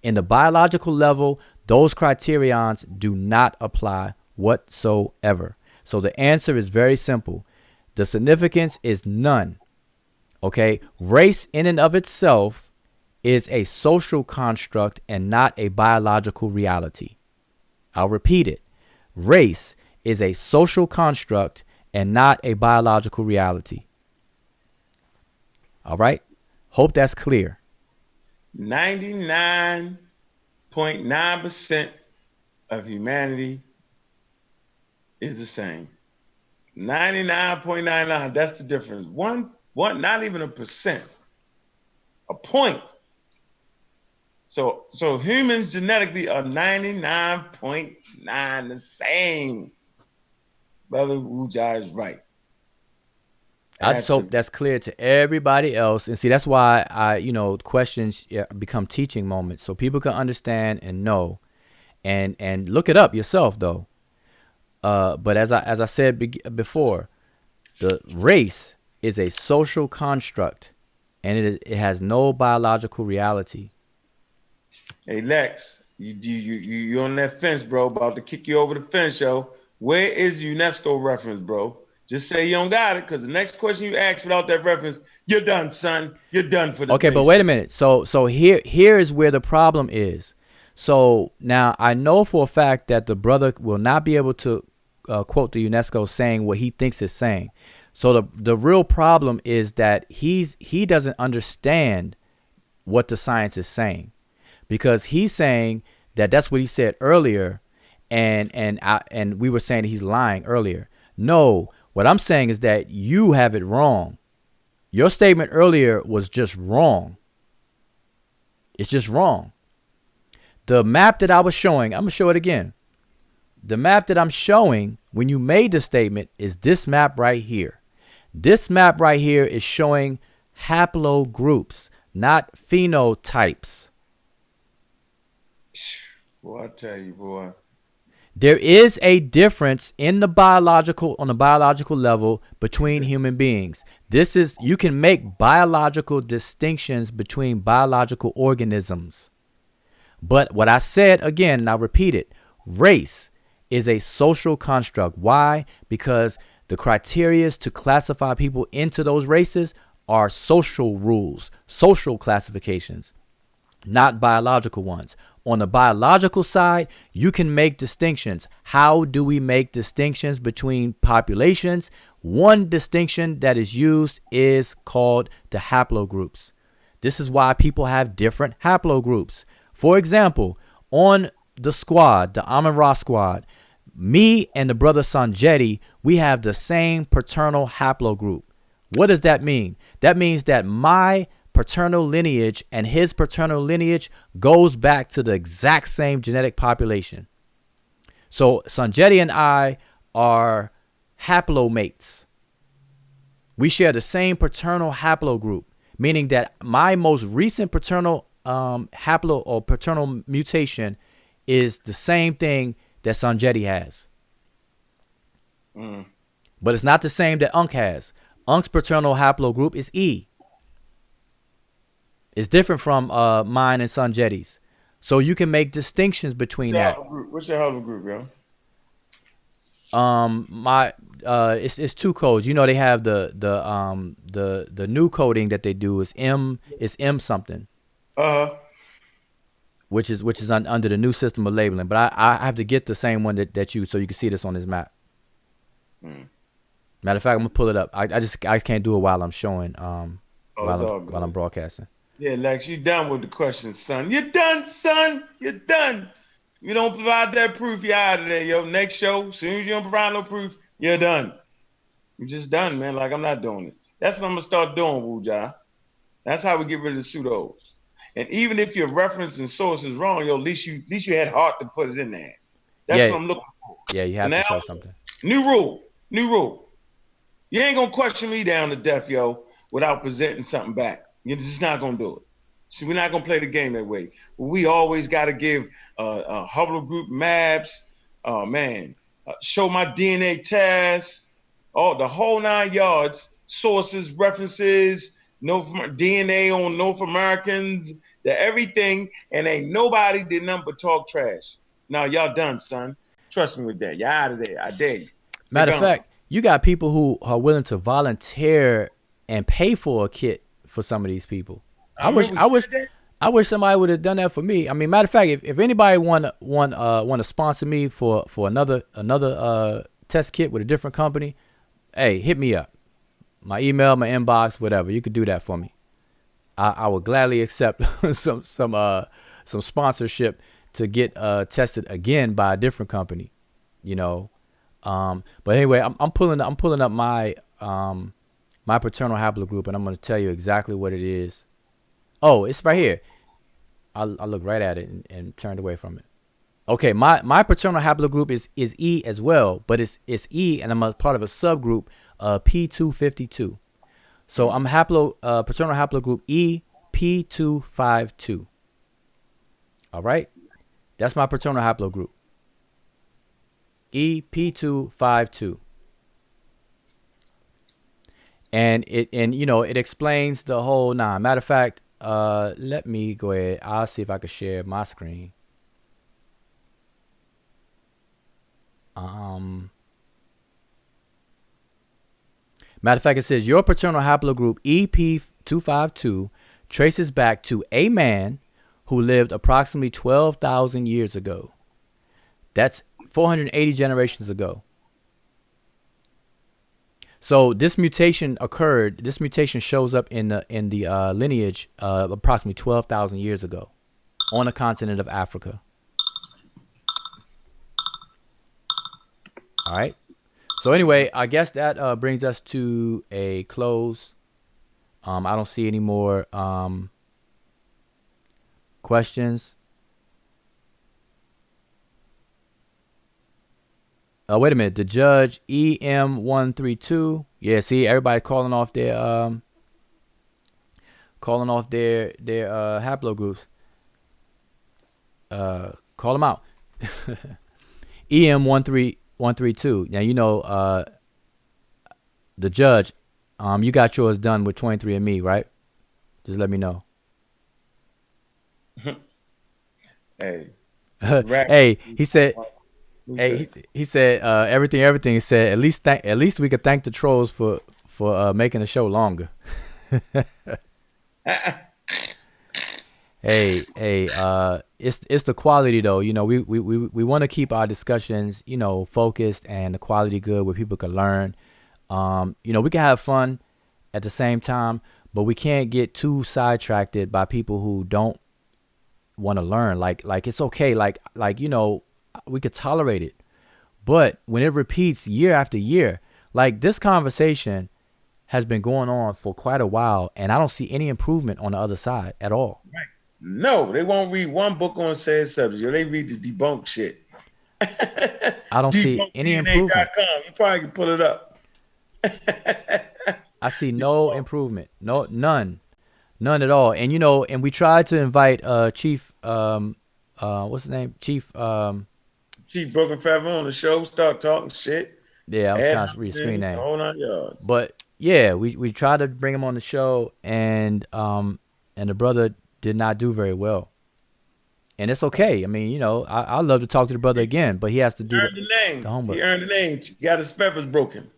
In the biological level, those criterions do not apply whatsoever. So the answer is very simple. The significance is none. Okay? Race in and of itself is a social construct and not a biological reality. I'll repeat it. Race is a social construct and not a biological reality. All right? Hope that's clear. 99.9% of humanity is the same. 99.99. That's the difference. One, not even a percent. A point. So humans genetically are 99.9 the same. Brother Wujai is right. I just hope that's clear to everybody else. And see, that's why questions become teaching moments so people can understand and know and look it up yourself though. But as I said before, the race is a social construct and it has no biological reality. Hey Lex, you on that fence, bro, about to kick you over the fence, yo. Where is the UNESCO reference, bro? Just say you don't got it, because the next question you ask without that reference, you're done, son. You're done for the Okay, but wait a minute. So here is where the problem is. So now I know for a fact that the brother will not be able to quote the UNESCO saying what he thinks it's saying. So the real problem is that he doesn't understand what the science is saying, because he's saying that that's what he said earlier, and we were saying that he's lying earlier. No. What I'm saying is that you have it wrong. Your statement earlier was just wrong. It's just wrong. The map that I was showing, I'm going to show it again. The map that I'm showing when you made the statement is this map right here. This map right here is showing haplogroups, not phenotypes. Boy, I tell you, boy. There is a difference on the biological level between human beings. You can make biological distinctions between biological organisms. But what I said again, and I'll repeat it, race is a social construct. Why? Because the criteria to classify people into those races are social rules, social classifications, not biological ones. On the biological side, you can make distinctions. How do we make distinctions between populations? One distinction that is used is called the haplogroups. This is why people have different haplogroups. For example, on the squad, the Amun-Ra squad, me and the brother Sanjeti, we have the same paternal haplogroup. What does that mean? That means that my paternal lineage and his paternal lineage goes back to the exact same genetic population. So Sanjeti and I are haplomates. We share the same paternal haplogroup, meaning that my most recent paternal haplo or paternal mutation is the same thing that Sanjeti has. But it's not the same that Unk has. Unk's paternal haplogroup is E. It's different from mine and Sanjeti's. So you can make distinctions between that. What's your haplogroup, yo? It's two codes. You know, they have the new coding that they do is M something. Which is under the new system of labeling. But I have to get the same one that you, so you can see this on this map. Matter of fact, I'm gonna pull it up. I can't do it while I'm showing while I'm broadcasting. Yeah, Lex, you done with the questions, son. You're done, son. You're done. You don't provide that proof, you're out of there, yo. Next show, as soon as you don't provide no proof, you're done. You're just done, man. Like, I'm not doing it. That's what I'm gonna start doing, Wujai. That's how we get rid of the pseudos. And even if your reference and source is wrong, yo, at least you had heart to put it in there. That's what I'm looking for. Yeah, you have to show something. New rule. You ain't gonna question me down to death, yo, without presenting something back. You're just not gonna do it. See, we're not gonna play the game that way. We always gotta give Haplogroup maps. Show my DNA test. The whole 9 yards. Sources, references. DNA on North Americans. Everything, and ain't nobody did nothing but talk trash. Now y'all done, son. Trust me with that. Y'all out of there. I dare you. Matter of fact, you got people who are willing to volunteer and pay for a kit for some of these people. I wish somebody would have done that for me. I mean, matter of fact, if anybody want to sponsor me for another test kit with a different company, hey, hit me up. My email, my inbox, whatever. You could do that for me. I would gladly accept some sponsorship to get tested again by a different company, you know. But anyway, I'm pulling up my my paternal haplogroup, and I'm going to tell you exactly what it is. Oh, it's right here. I looked right at it and turned away from it. Okay, my paternal haplogroup is E as well, but it's E, and I'm a part of a subgroup P252. So I'm paternal haplogroup E P252. All right, that's my paternal haplogroup. E P252. And it explains the whole nine. Matter of fact, let me go ahead. I'll see if I can share my screen. Matter of fact, it says your paternal haplogroup EP252 traces back to a man who lived approximately 12,000 years ago. That's 480 generations ago. So this mutation occurred. This mutation shows up in the lineage approximately 12,000 years ago on the continent of Africa. All right. So anyway, I guess that brings us to a close. I don't see any more questions. Wait a minute. The judge EM132. Yeah, see, everybody calling off their haplogroups. Call them out. EM132. Now, you know, the judge, you got yours done with 23andMe, right? Just let me know. Hey. Hey, he said. Hey, he said everything. He said at least we could thank the trolls for making the show longer. Hey, it's the quality though. You know, we want to keep our discussions, you know, focused and the quality good where people can learn. You know, we can have fun at the same time, but we can't get too sidetracked by people who don't want to learn. Like it's okay. Like you know, we could tolerate it, but when it repeats year after year, like this conversation has been going on for quite a while, and I don't see any improvement on the other side at all. Right. No, they won't read one book on said subject. They read the debunk shit. I don't see any improvement. You probably can pull it up. I see no improvement. No, none at all. And you know, and we tried to invite Chief what's his name? Chief Broken Feather on the show, start talking shit. Yeah, I was trying to read the screen name. Hold on, yours. But yeah, we tried to bring him on the show, and the brother did not do very well. And it's okay. I mean, you know, I love to talk to the brother again, but he has to do the homework. He earned the name. He got his feathers broken.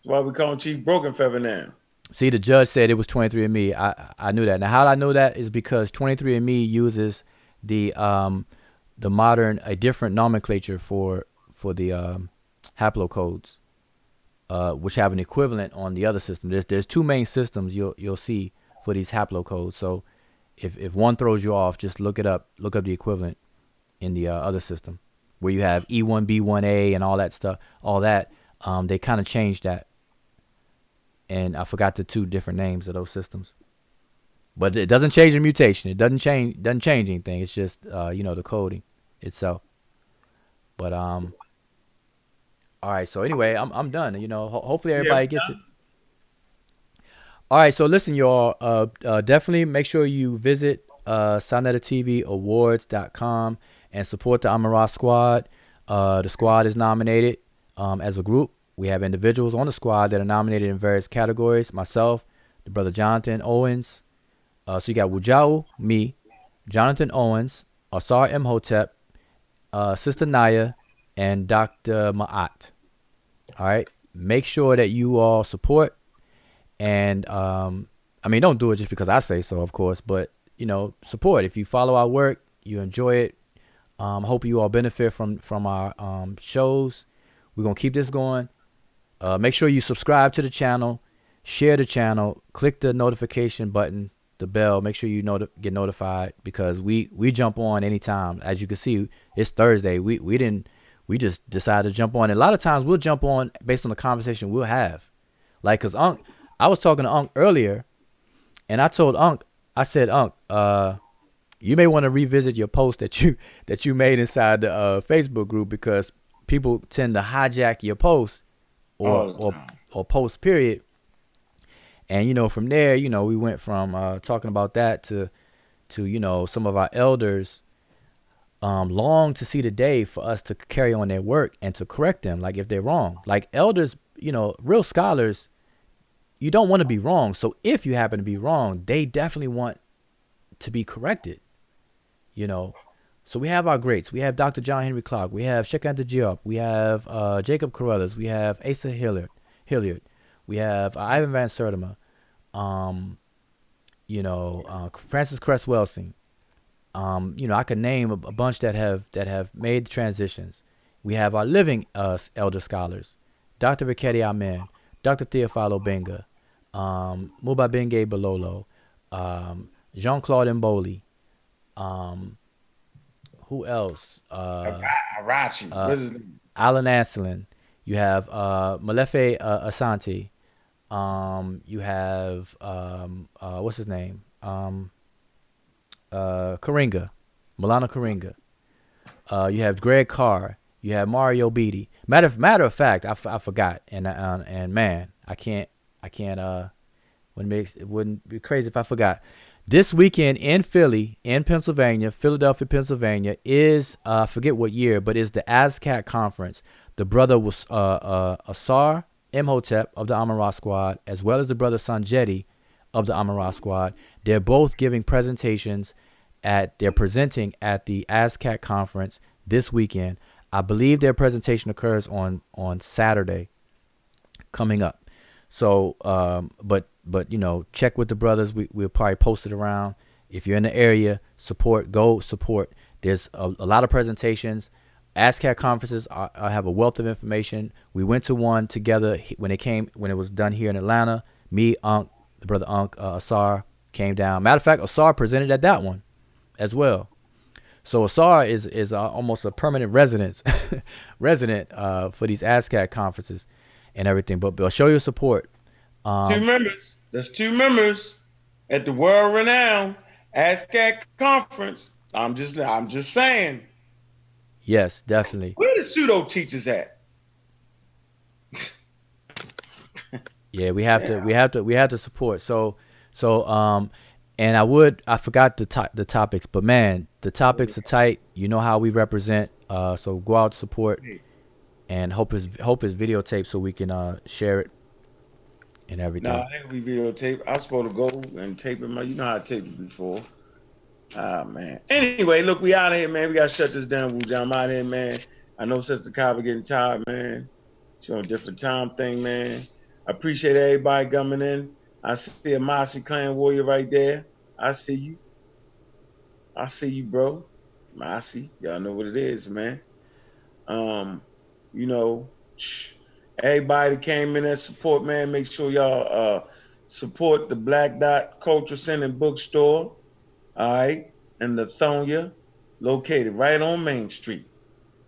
That's why we call him Chief Broken Feather now. See, the judge said it was 23andMe. I knew that. Now, how I know that is because 23andMe uses the modern, a different nomenclature for the haplocodes, which have an equivalent on the other system. There's two main systems you'll see for these haplocodes. So if one throws you off, just look up the equivalent in the other system where you have E1B1A and all that stuff. All that they kind of changed that, and I forgot the two different names of those systems. But it doesn't change the mutation. It doesn't change anything. It's just you know, the coding itself. But all right. So anyway, I'm done. You know, hopefully everybody gets it. All right. So listen, y'all. Definitely make sure you visit SonetaTVAwards.com and support the Amara Squad. The squad is nominated as a group. We have individuals on the squad that are nominated in various categories. Myself, the brother Jonathan Owens. So you got Wujau, me, Jonathan Owens, Asar Imhotep, Sister Naya, and Dr. Ma'at. All right. Make sure that you all support. And, I mean, don't do it just because I say so, of course, but, you know, support. If you follow our work, you enjoy it. Hope you all benefit from our shows. We're going to keep this going. Make sure you subscribe to the channel. share the channel, click the notification button, the bell. Make sure you get notified because we jump on anytime. As you can see, it's Thursday. We just decided to jump on. And a lot of times we'll jump on based on the conversation we'll have. Like, cause I was talking to Unc earlier, and I told Unc, I said, Unc, you may want to revisit your post that you made inside the Facebook group because people tend to hijack your post or All the or time. or post period. And from there, we went from talking about that to some of our elders long to see the day for us to carry on their work and to correct them, like if they're wrong. Like elders, real scholars, you don't want to be wrong. So if you happen to be wrong, they definitely want to be corrected. So we have our greats. We have Dr. John Henry Clark. We have Shekanta Diop. We have Jacob Carruthers. We have Asa Hilliard. We have Ivan Van Sertima. Francis Cress Welsing. I could name a bunch that have made transitions. We have our living elder scholars, Dr. Riketti Amen, Dr. Theophilo Benga, Mubabenge Balolo, Jean-Claude Mboli. Who else? Arachi. What's his name? Alan Anselin. You have Malefe Asante. You have what's his name? Karinga, Milana Karinga. You have Greg Carr. You have Mario Beatty. Matter of fact, I forgot, and man, I can't. It wouldn't be crazy if I forgot. This weekend in Philadelphia, Pennsylvania, is I forget what year, but is the ASCAT conference. The brother was Asar Imhotep of the Amara Squad, as well as the brother Sanjeti of the Amara Squad. They're both giving presentations they're presenting at the ASCAT conference this weekend. I believe their presentation occurs on Saturday coming up. So, but check with the brothers. We'll probably post it around. If you're in the area, go support. There's a lot of presentations. ASCAT conferences I have a wealth of information. We went to one together when it was done here in Atlanta. Me, Unc, the brother Unc, Asar came down. Matter of fact, Asar presented at that one as well. So Asar is almost a permanent resident for these ASCAT conferences and everything. But show your support. Two members. There's two members at the world-renowned ASCAT conference. I'm just saying. Yes, definitely. Where the pseudo teachers at? Yeah, we have to support. So and I forgot the topics, but man, the topics are tight. You know how we represent. So go out, support, and hope it's videotaped so we can share it and everything. Nah, I think we videotape. I was supposed to go and tape it. You know how I taped it before. Ah, man. Anyway, look, we out of here, man. We got to shut this down. I'm out of here, man. I know Sister Kava getting tired, man. She's on a different time thing, man. I appreciate everybody coming in. I see a Mossy Clan warrior right there. I see you. I see you, bro. Mossy. Y'all know what it is, man. Everybody that came in and support, man. Make sure y'all support the Black Dot Culture Center and Bookstore. All right, and Lithonia, located right on Main Street.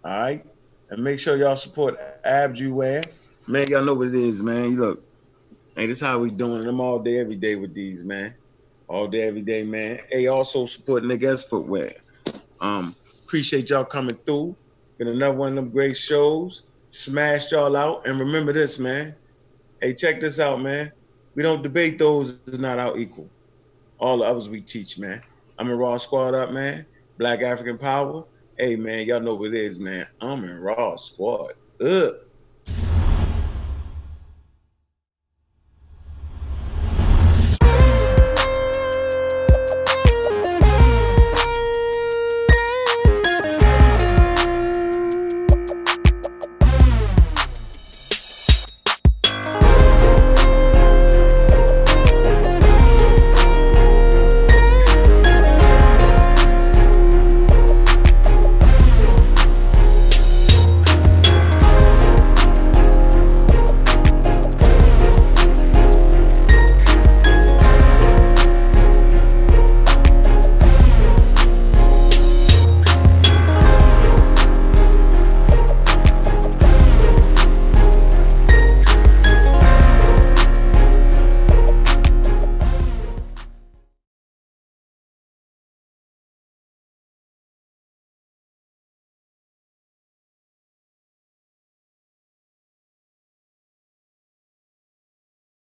All right, and make sure y'all support Abjuware. Man, y'all know what it is, man. You look, hey, this how we doing it. I'm all day, every day with these, man. All day, every day, man. Hey, also support Niggas Footwear. Appreciate y'all coming through. Been another one of them great shows. Smashed y'all out, and remember this, man. Hey, check this out, man. We don't debate those that's not our equal. All the others we teach, man. I'm in Raw Squad Up, man. Black African Power. Hey, man, y'all know what it is, man. I'm in Raw Squad Up.